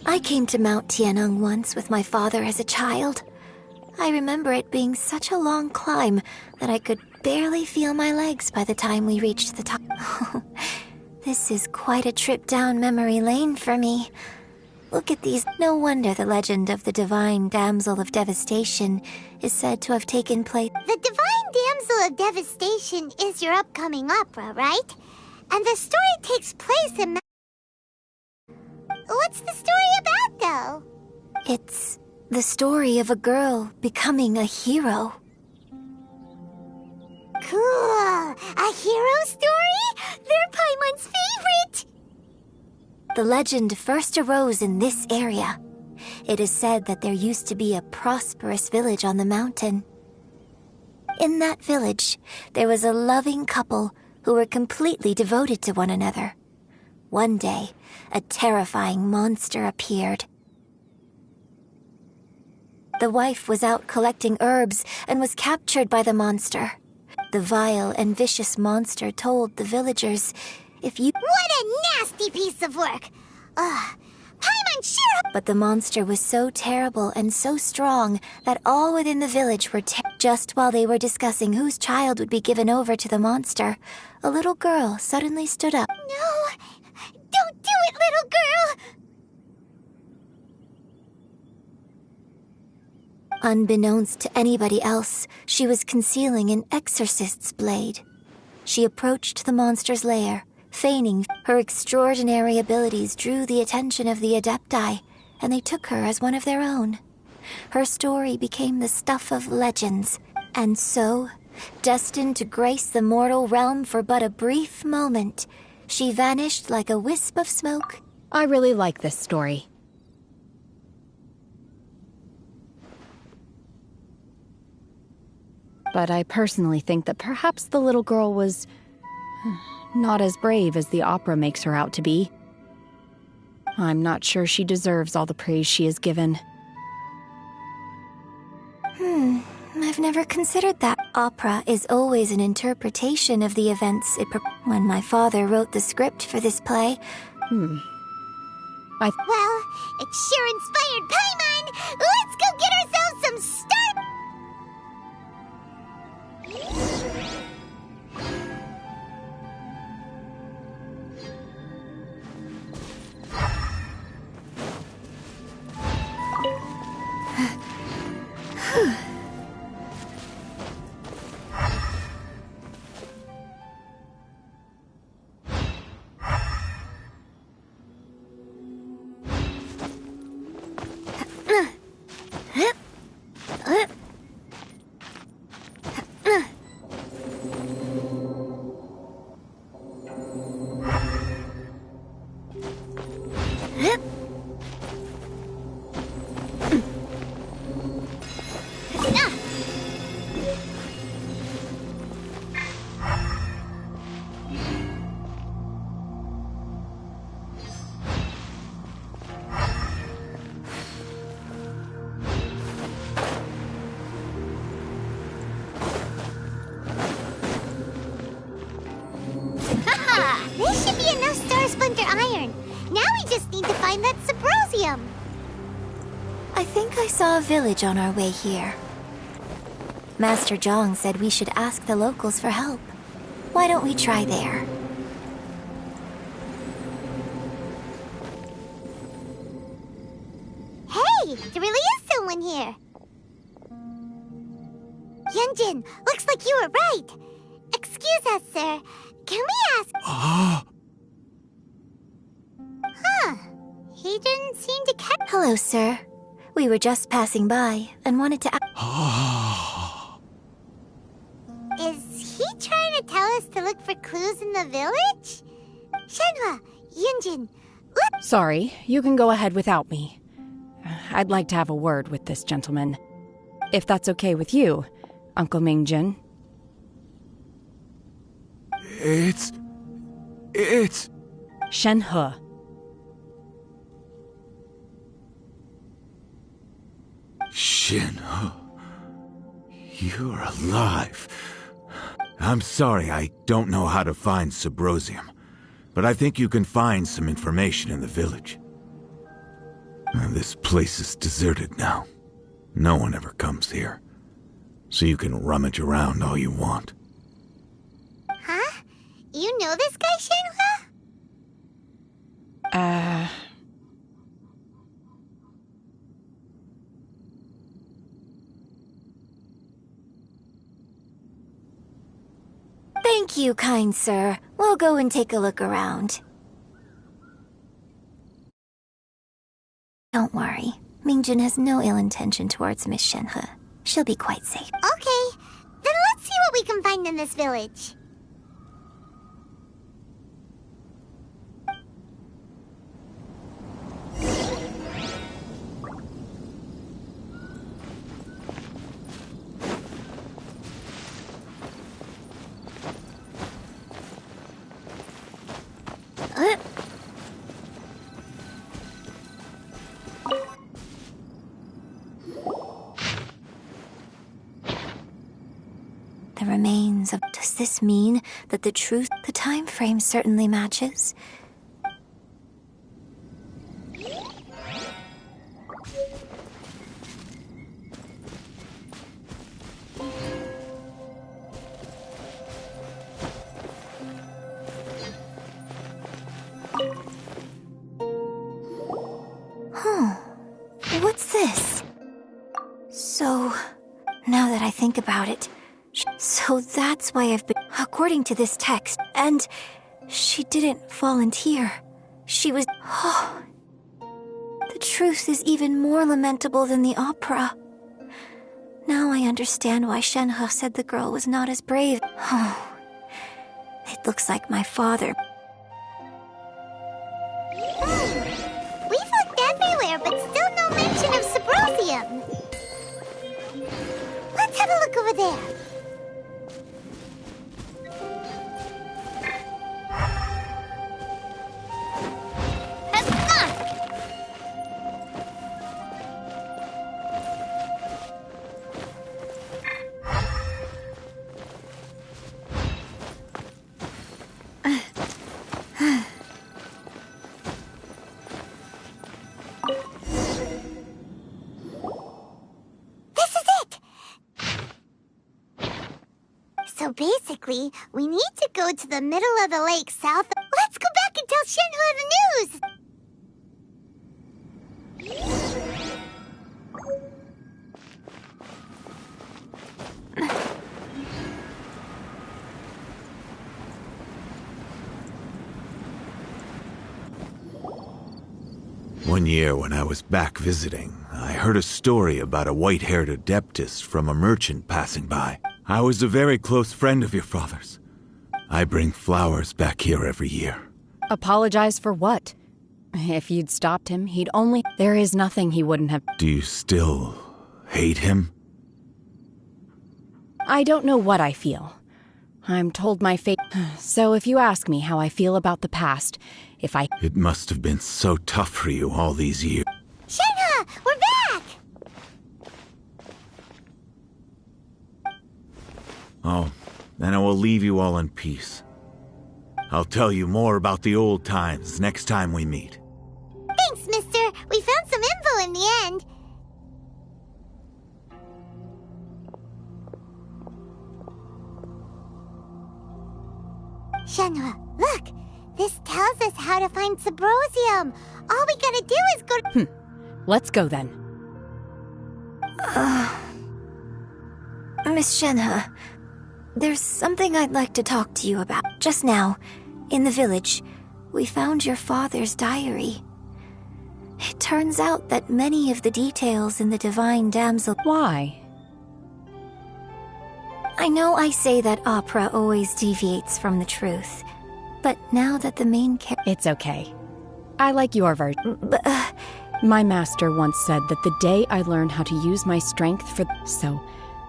I came to Mount Tianheng once with my father as a child. I remember it being such a long climb that I could barely feel my legs by the time we reached the top. This is quite a trip down memory lane for me. Look at these. No wonder the legend of the Divine Damsel of Devastation is said to have taken place. The Divine Damsel of Devastation is your upcoming opera, right? And the story takes place in... What's the story about, though? It's the story of a girl becoming a hero. Cool! A hero story? They're Paimon's favorite! The legend first arose in this area. It is said that there used to be a prosperous village on the mountain. In that village, there was a loving couple who were completely devoted to one another. One day, a terrifying monster appeared. The wife was out collecting herbs and was captured by the monster. The vile and vicious monster told the villagers, if you— What a nasty piece of work! Paimon sure— But the monster was so terrible and so strong that all within the village were just while they were discussing whose child would be given over to the monster, a little girl suddenly stood up. No! Don't do it, little girl! Unbeknownst to anybody else, she was concealing an exorcist's blade. She approached the monster's lair, feigning. Her extraordinary abilities drew the attention of the Adepti, and they took her as one of their own. Her story became the stuff of legends, and so, destined to grace the mortal realm for but a brief moment, she vanished like a wisp of smoke. I really like this story. But I personally think that perhaps the little girl was not as brave as the opera makes her out to be. I'm not sure she deserves all the praise she is given. I've never considered that. Opera is always an interpretation of the events when my father wrote the script for this play. Well, it sure inspired Paimon! Let's go get ourselves some start! This should be enough Star Splinter iron. Now we just need to find that Subrosium. I think I saw a village on our way here. Master Zhang said we should ask the locals for help. Why don't we try there? Hey, there really is someone here. Yunjin, looks like you were right. Excuse us, sir. Can we ask... He didn't seem to catch... Hello, sir. We were just passing by and wanted to... Is he trying to tell us to look for clues in the village? Shenhua, Yunjin, look... Sorry, you can go ahead without me. I'd like to have a word with this gentleman. If that's okay with you, Uncle Mingjin. It's... Shenhe. Shenhe. You're alive. I'm sorry, I don't know how to find Subrosium, but I think you can find some information in the village. This place is deserted now. No one ever comes here, so you can rummage around all you want. Huh? You know this guy, Shenhua? Thank you, kind sir. We'll go and take a look around. Don't worry. Mingjin has no ill intention towards Miss Shenhe. She'll be quite safe. Okay, then let's see what we can find in this village. The remains of... Does this mean that the time frame certainly matches? What's this? So, now that I think about it, so that's why I've been... according to this text, and she didn't volunteer. She was... Oh, the truth is even more lamentable than the opera. Now I understand why Shenhe said the girl was not as brave. Oh, it looks like my father... We've looked everywhere, but still no mention of Sabrosium. Let's have a look over there. So basically, we need to go to the middle of the lake south. Let's go back and tell Shenhe the news! One year when I was back visiting, I heard a story about a white-haired adeptus from a merchant passing by. I was a very close friend of your father's. I bring flowers back here every year. Apologize for what? If you'd stopped him, he'd only... There is nothing he wouldn't have... Do you still hate him? I don't know what I feel. I'm told my fate... So if you ask me how I feel about the past, if I... It must have been so tough for you all these years. Shenhe! We're back! Oh, then I will leave you all in peace. I'll tell you more about the old times next time we meet. Thanks, mister. We found some info in the end. Shenhe, look! This tells us how to find Sabrosium. All we gotta do is go to... Let's go then. Miss Shenhe, there's something I'd like to talk to you about. Just now, in the village, we found your father's diary. It turns out that many of the details in the Divine Damsel... Why? I know I say that opera always deviates from the truth, but now that the main character... It's okay. I like your version. My master once said that the day I learn how to use my strength for... So,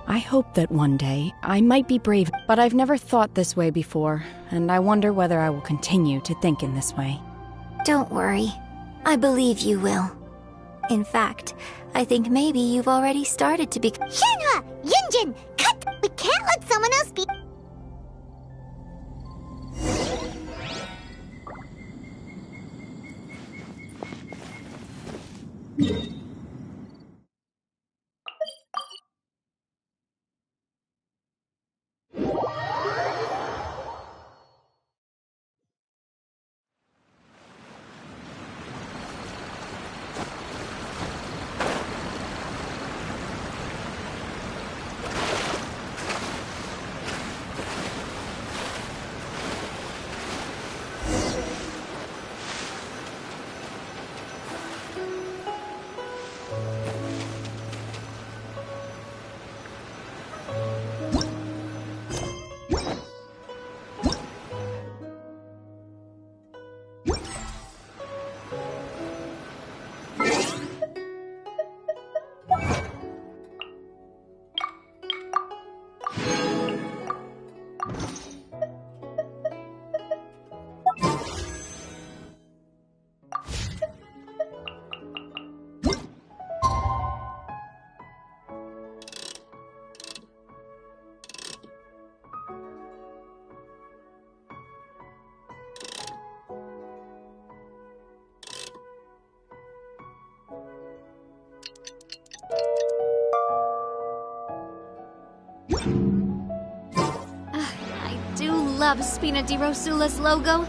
I hope that one day I might be brave, but I've never thought this way before, and I wonder whether I will continue to think in this way. Don't worry. I believe you will. In fact, I think maybe you've already started to be... Shenhe! Yunjin! Cut! We can't let someone else be... I do love Spina di Rosula's logo.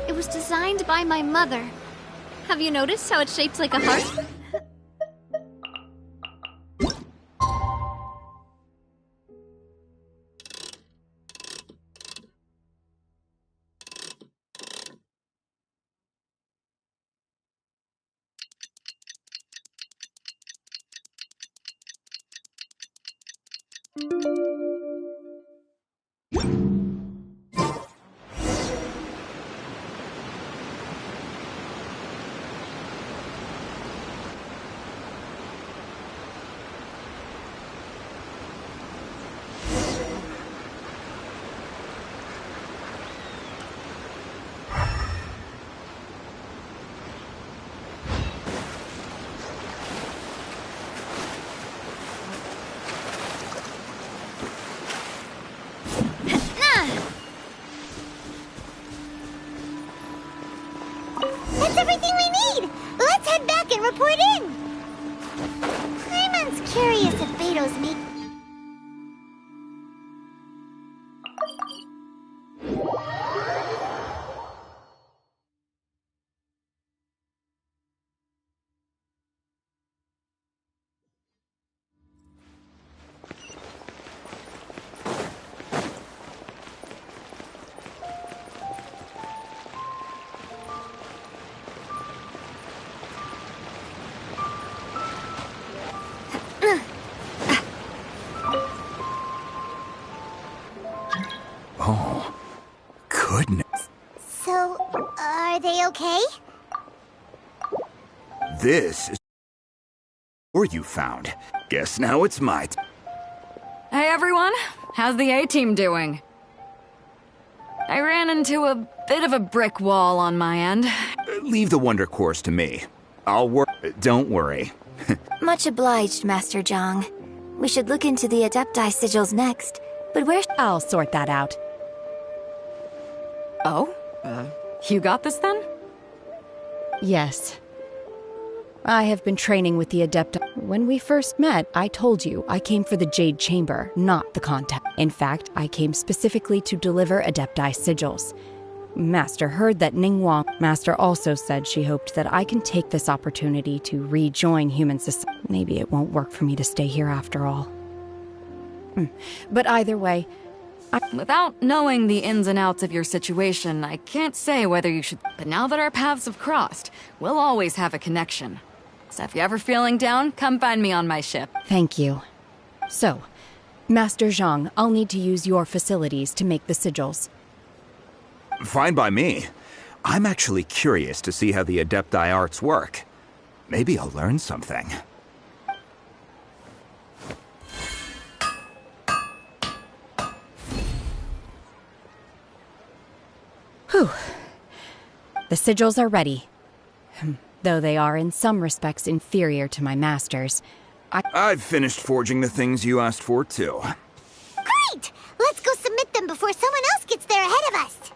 It was designed by my mother. Have you noticed how it's shaped like a heart? everything we need. Let's head back and report in. Paimon's curious if Beto's make... Oh, goodness. So, are they okay? This is where you found. Guess now it's my Hey everyone, how's the A-team doing? I ran into a bit of a brick wall on my end. Leave the Wonder Course to me. I'll work. Don't worry. Much obliged, Master Zhang. We should look into the Adepti sigils next, but where— I'll sort that out. Oh? You got this then? Yes. I have been training with the Adepti. When we first met, I told you I came for the Jade Chamber, not the contest. In fact, I came specifically to deliver Adepti sigils. Master heard that Ningguang. Master also said she hoped that I can take this opportunity to rejoin human society. Maybe it won't work for me to stay here after all. But either way, Without knowing the ins and outs of your situation, I can't say whether you should. But now that our paths have crossed, we'll always have a connection. So if you're ever feeling down, come find me on my ship. Thank you. So, Master Zhang, I'll need to use your facilities to make the sigils. Fine by me. I'm actually curious to see how the Adepti arts work. Maybe I'll learn something. Whew. The sigils are ready. Though they are in some respects inferior to my master's. I've finished forging the things you asked for, too. Great! Let's go submit them before someone else gets there ahead of us.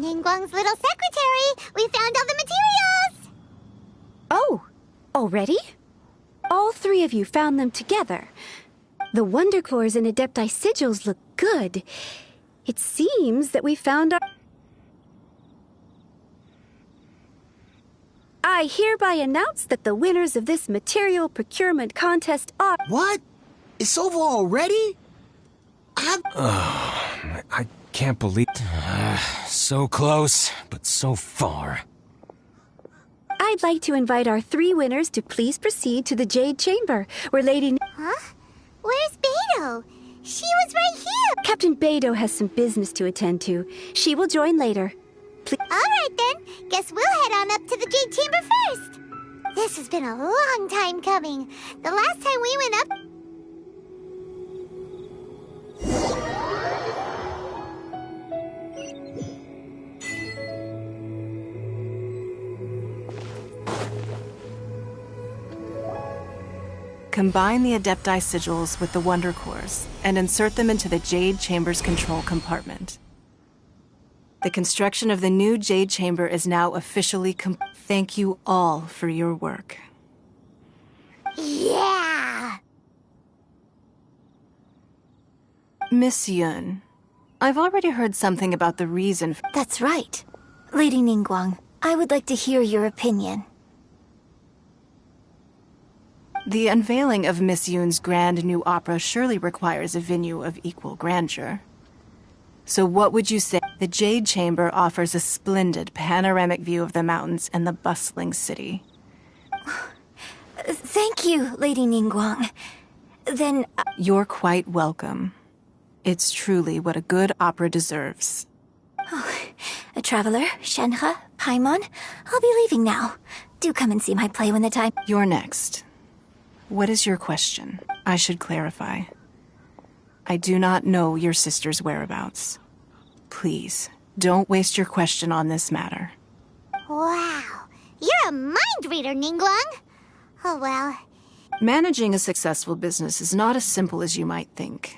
Ningguang's little secretary! We found all the materials! Oh, already? All three of you found them together. The Wonder Cores and Adepti sigils look good. It seems that we found our... I hereby announce that the winners of this material procurement contest are... What? It's over already? I can't believe... so close, but so far. I'd like to invite our three winners to please proceed to the Jade Chamber, where Lady... Huh? Where's Beidou? She was right here! Captain Beidou has some business to attend to. She will join later. Alright then, guess we'll head on up to the Jade Chamber first. This has been a long time coming. The last time we went up... Combine the Adepti sigils with the Wonder Cores and insert them into the Jade Chamber's control compartment. The construction of the new Jade Chamber is now officially Thank you all for your work. Yeah! Miss Yun, I've already heard something about the reason for... That's right. Lady Ningguang, I would like to hear your opinion. The unveiling of Miss Yun's grand new opera surely requires a venue of equal grandeur. So what would you say? The Jade Chamber offers a splendid panoramic view of the mountains and the bustling city. Thank you, Lady Ningguang. Then... You're quite welcome. It's truly what a good opera deserves. A traveler, Shenhe, Paimon, I'll be leaving now. Do come and see my play when the time... You're next. What is your question? I should clarify. I do not know your sister's whereabouts. Please, don't waste your question on this matter. Wow, you're a mind reader, Ningguang. Oh well. Managing a successful business is not as simple as you might think.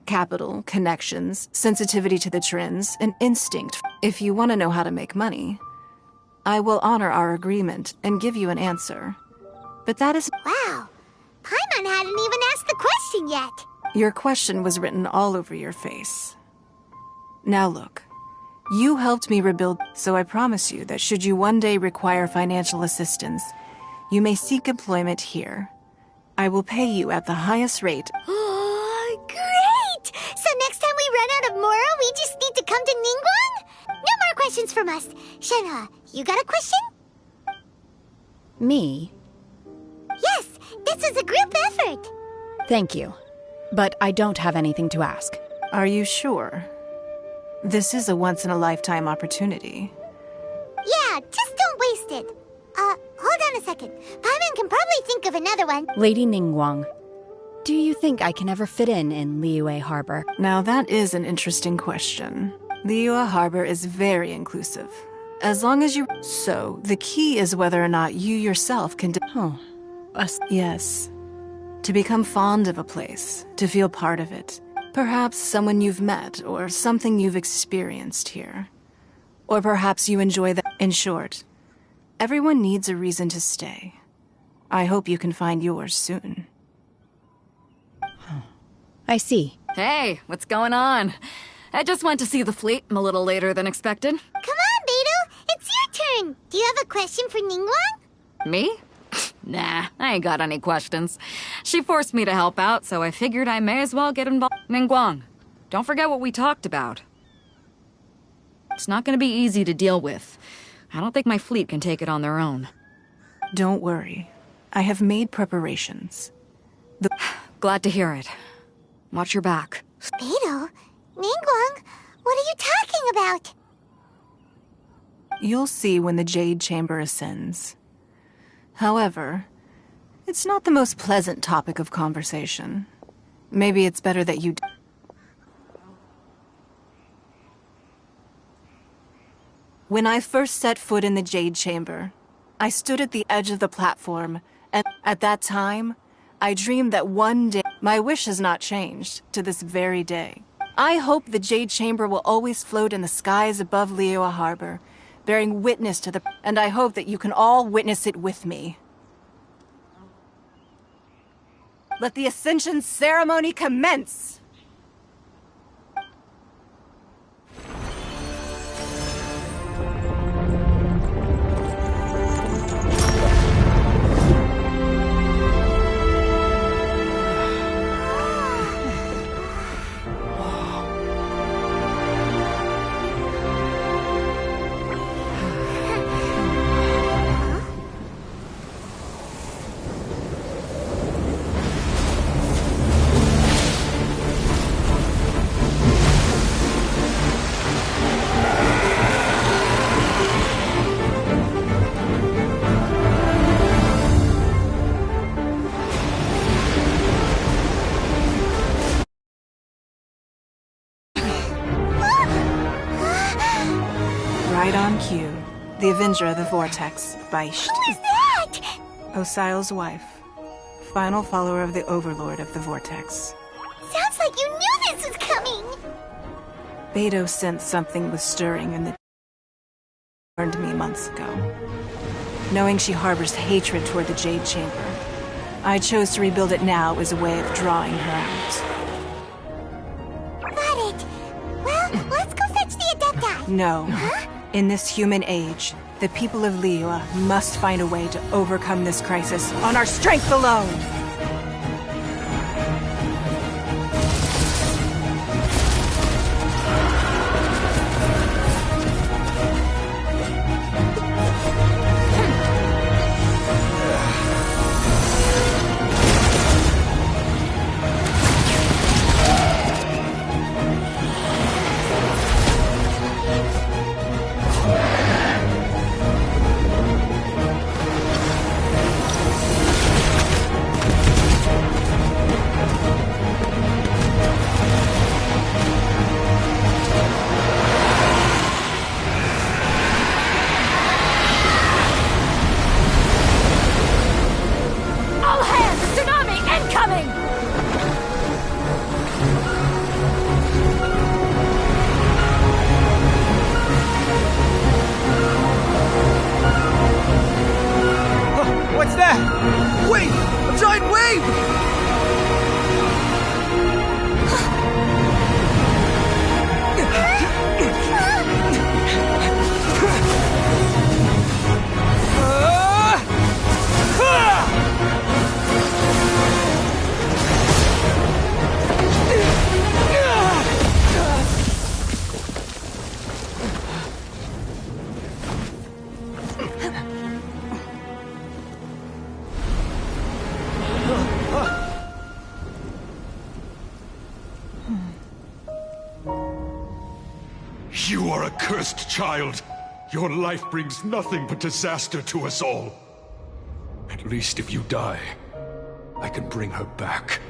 Capital, connections, sensitivity to the trends, and instinct. If you want to know how to make money, I will honor our agreement and give you an answer. But that is... Wow, Paimon hadn't even asked the question yet. Your question was written all over your face. Now look, you helped me rebuild, so I promise you that should you one day require financial assistance, you may seek employment here. I will pay you at the highest rate. Oh, great! So next time we run out of Moro, we just need to come to Ningguang? No more questions from us. Shenhe, you got a question? Me? Yes, this is a group effort. Thank you. But I don't have anything to ask. Are you sure? This is a once-in-a-lifetime opportunity. Yeah, just don't waste it. Hold on a second. Paimon can probably think of another one. Lady Ningguang, do you think I can ever fit in Liyue Harbor? Now that is an interesting question. Liyue Harbor is very inclusive. As long as you... So, the key is whether or not you yourself can... Yes. To become fond of a place, to feel part of it. Perhaps someone you've met, or something you've experienced here. Or perhaps you enjoy that. In short, everyone needs a reason to stay. I hope you can find yours soon. I see. Hey, what's going on? I just went to see the fleet. I'm a little later than expected. Come on, Beidou. It's your turn. Do you have a question for Ningguang? Me? Nah, I ain't got any questions. She forced me to help out, so I figured I may as well get involved. Ningguang, don't forget what we talked about. It's not gonna be easy to deal with. I don't think my fleet can take it on their own. Don't worry. I have made preparations. Glad to hear it. Watch your back. Beidou? Ningguang? What are you talking about? You'll see when the Jade Chamber ascends. However, it's not the most pleasant topic of conversation. Maybe it's better that you... When I first set foot in the Jade Chamber, I stood at the edge of the platform, and at that time, I dreamed that one day... My wish has not changed to this very day. I hope the Jade Chamber will always float in the skies above Liyue Harbor, bearing witness to the... And I hope that you can all witness it with me. Let the Ascension ceremony commence! Right on cue. The Avenger of the Vortex, Beisht. Who is that? Osial's wife. Final follower of the Overlord of the Vortex. Sounds like you knew this was coming! Beidou sensed something was stirring in the... warned me months ago. Knowing she harbors hatred toward the Jade Chamber, I chose to rebuild it now as a way of drawing her out. Got it. Well, let's go fetch the Adepti. No. Huh? In this human age, the people of Liyue must find a way to overcome this crisis on our strength alone! What's that? Wait! A giant wave! You are a cursed child. Your life brings nothing but disaster to us all. At least if you die, I can bring her back.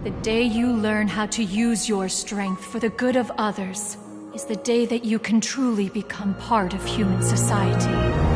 The day you learn how to use your strength for the good of others is the day that you can truly become part of human society.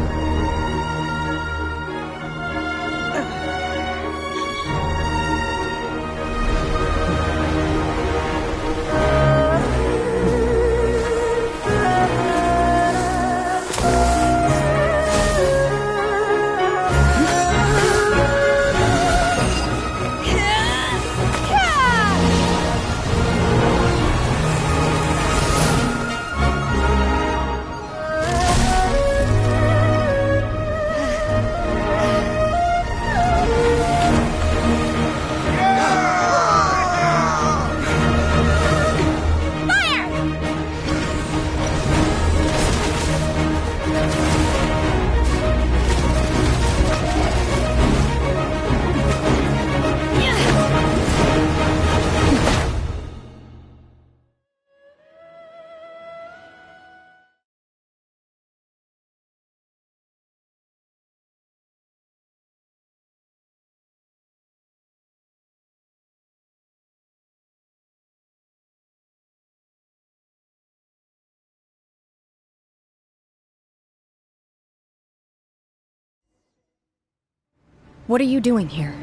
What are you doing here?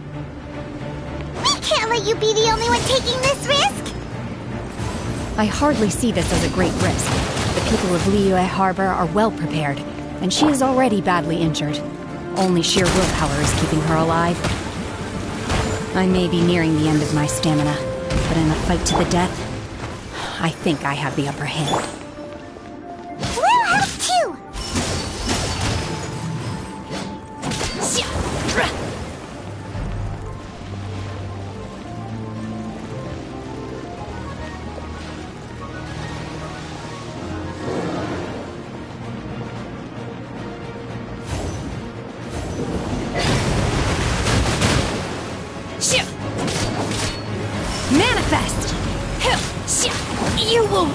We can't let you be the only one taking this risk! I hardly see this as a great risk. The people of Liyue Harbor are well prepared, and she is already badly injured. Only sheer willpower is keeping her alive. I may be nearing the end of my stamina, but in a fight to the death, I think I have the upper hand. We'll help too! Manifest! You will...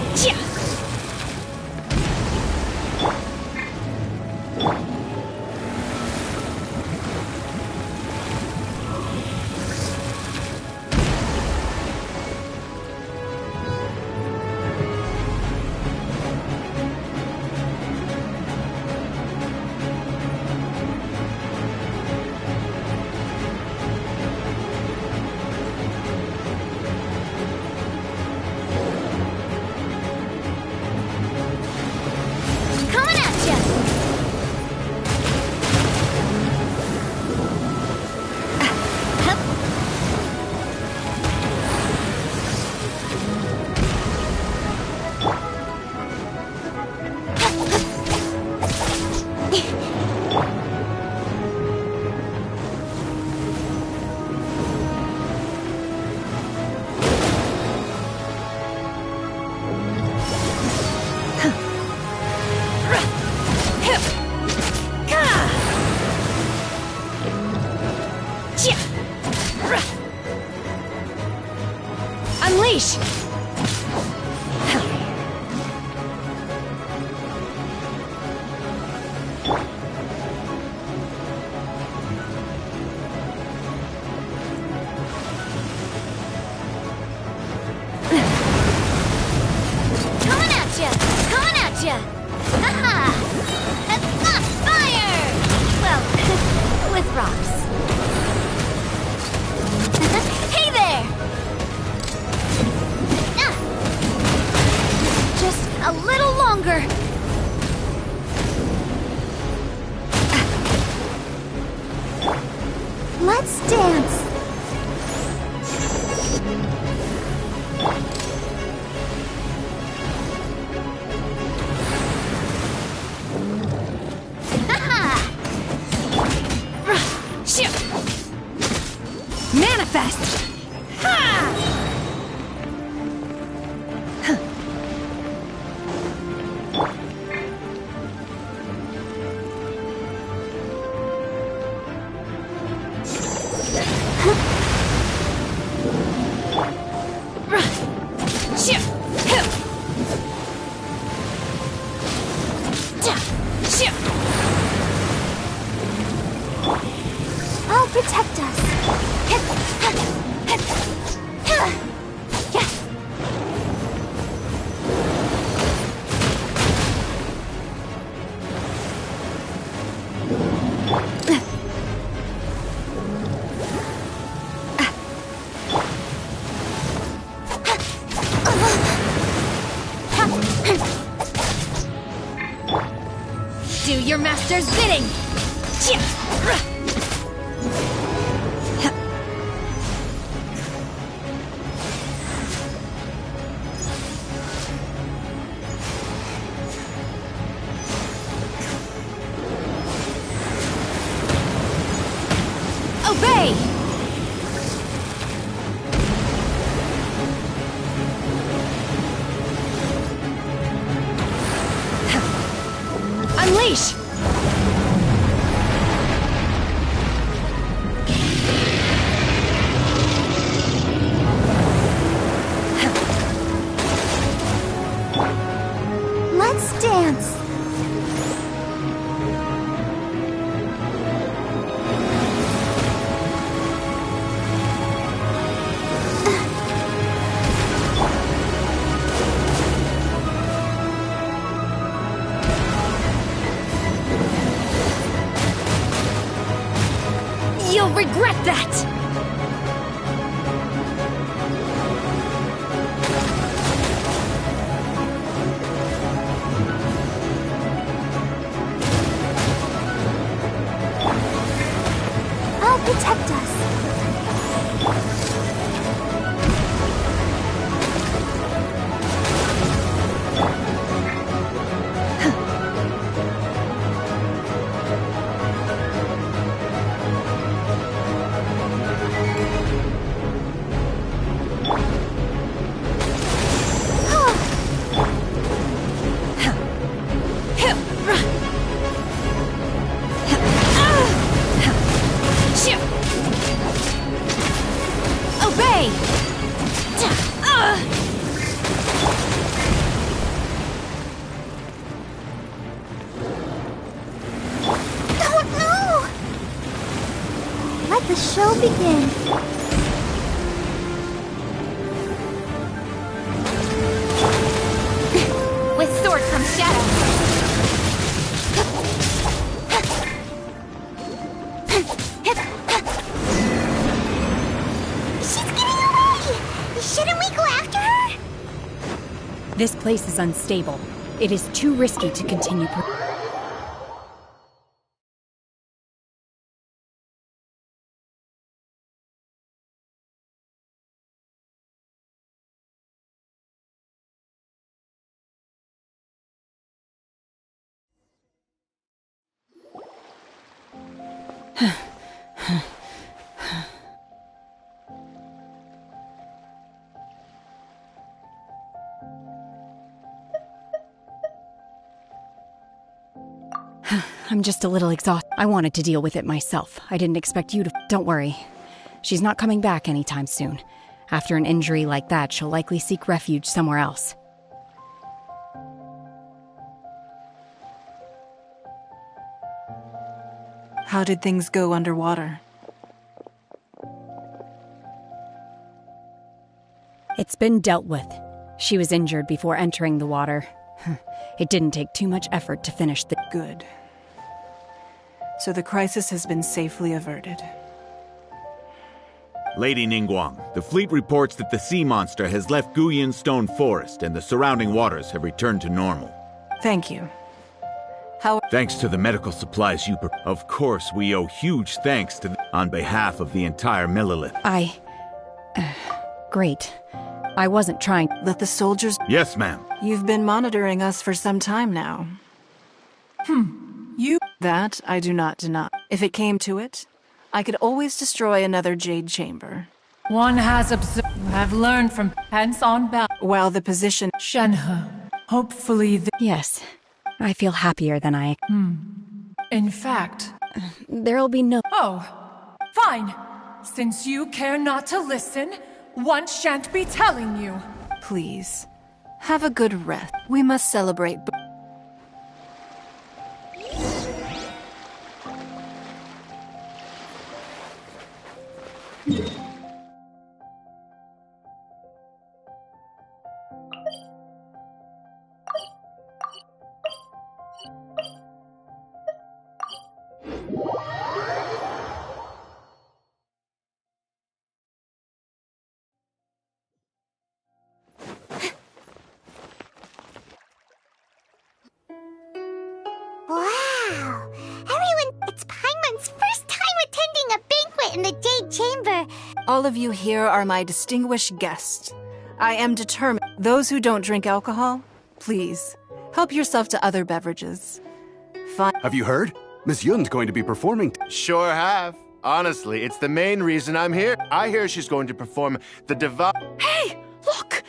Unleash! Coming at ya! Coming at ya! Aha! Fire! Well, with rocks. Hey there! Just a little longer. Let's dance. Manifest! I'll protect us. Do your master's bidding! Obey! Unleash! Let's dance. You'll regret that! protect us. Obey! Oh no! Let the show begin. With sword comes shadow. She's getting away! Shouldn't we go after her? This place is unstable. It is too risky to continue. I'm just a little exhausted. I wanted to deal with it myself. I didn't expect you to. Don't worry. She's not coming back anytime soon. After an injury like that, she'll likely seek refuge somewhere else. How did things go underwater? It's been dealt with. She was injured before entering the water. It didn't take too much effort to finish the... Good. So the crisis has been safely averted. Lady Ningguang, the fleet reports that the sea monster has left Guyan Stone Forest and the surrounding waters have returned to normal. Thank you. Thanks to the medical supplies you... Of course, we owe huge thanks to... on behalf of the entire Millelith. Great. I wasn't trying... Let the soldiers... Yes, ma'am. You've been monitoring us for some time now. That I do not deny. If it came to it, I could always destroy another Jade Chamber. One has observed, have learned from hands on back. While the position... Shenhe. Hopefully Yes. I feel happier than I... In fact... There'll be no... Oh, fine. Since you care not to listen, one shan't be telling you. Please, have a good rest. We must celebrate... Wow! It's Paimon's first time attending a banquet in the Jade Chamber. All of you here are my distinguished guests. I am determined. Those who don't drink alcohol, please, help yourself to other beverages. Fine. Have you heard? Miss Yun's going to be performing. Sure have. Honestly, it's the main reason I'm here. I hear she's going to perform the divine... Hey! Look!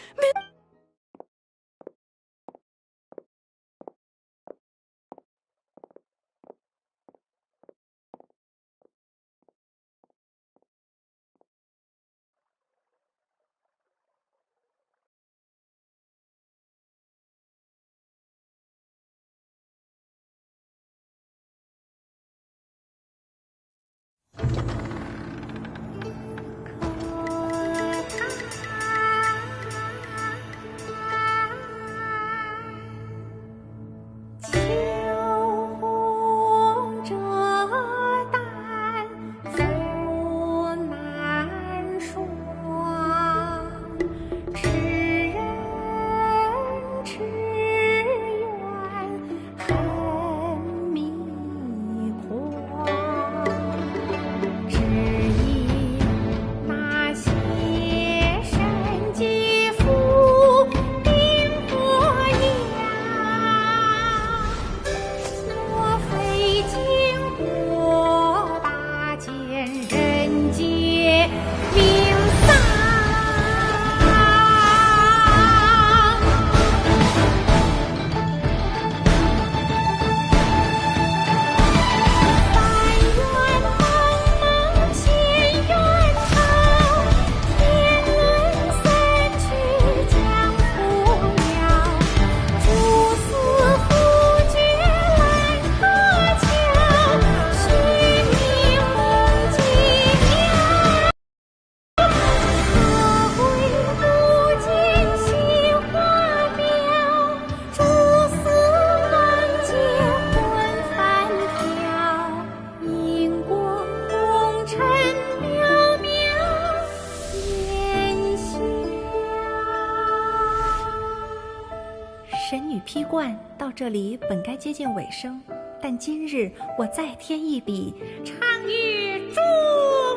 冠到这里本该接近尾声，但今日我再添一笔，唱与诸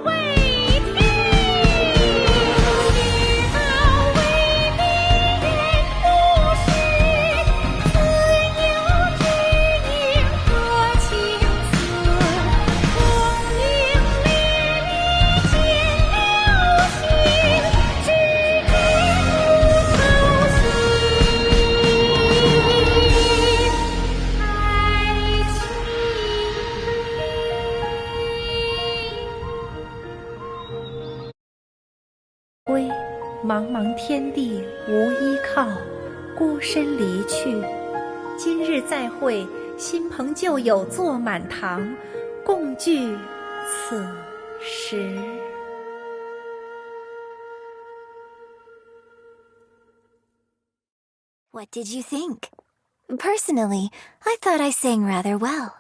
位听。归，茫茫天地无依靠，孤身离去。今日再会，新朋旧友坐满堂，共聚此时。What did you think? Personally, I thought I sang rather well.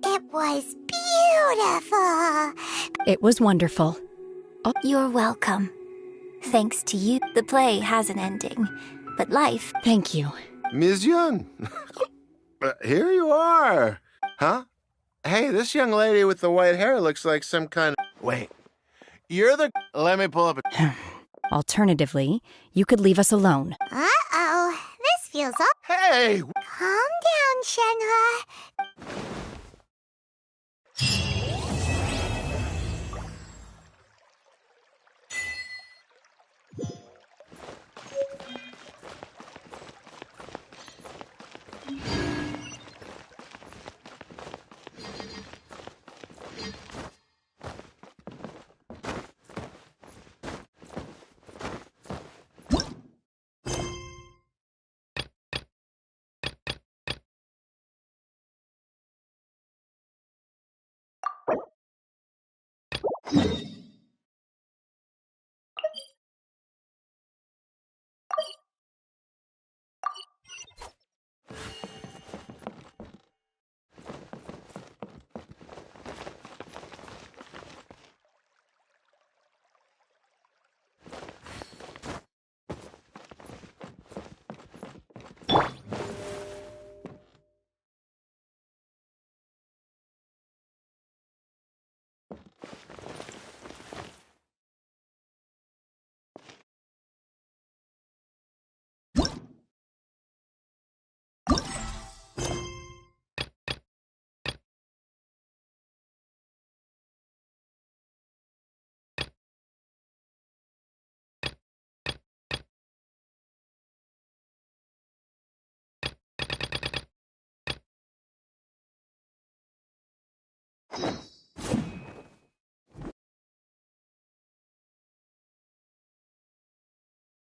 It was beautiful. It was wonderful. You're welcome. Thanks to you, the play has an ending, but life... Thank you. Ms. Yun, here you are. Huh? Hey, this young lady with the white hair looks like some kind of... Wait, you're the... Let me pull up a... Alternatively, you could leave us alone. Uh-oh, this feels up. Hey! Calm down, Shenhe.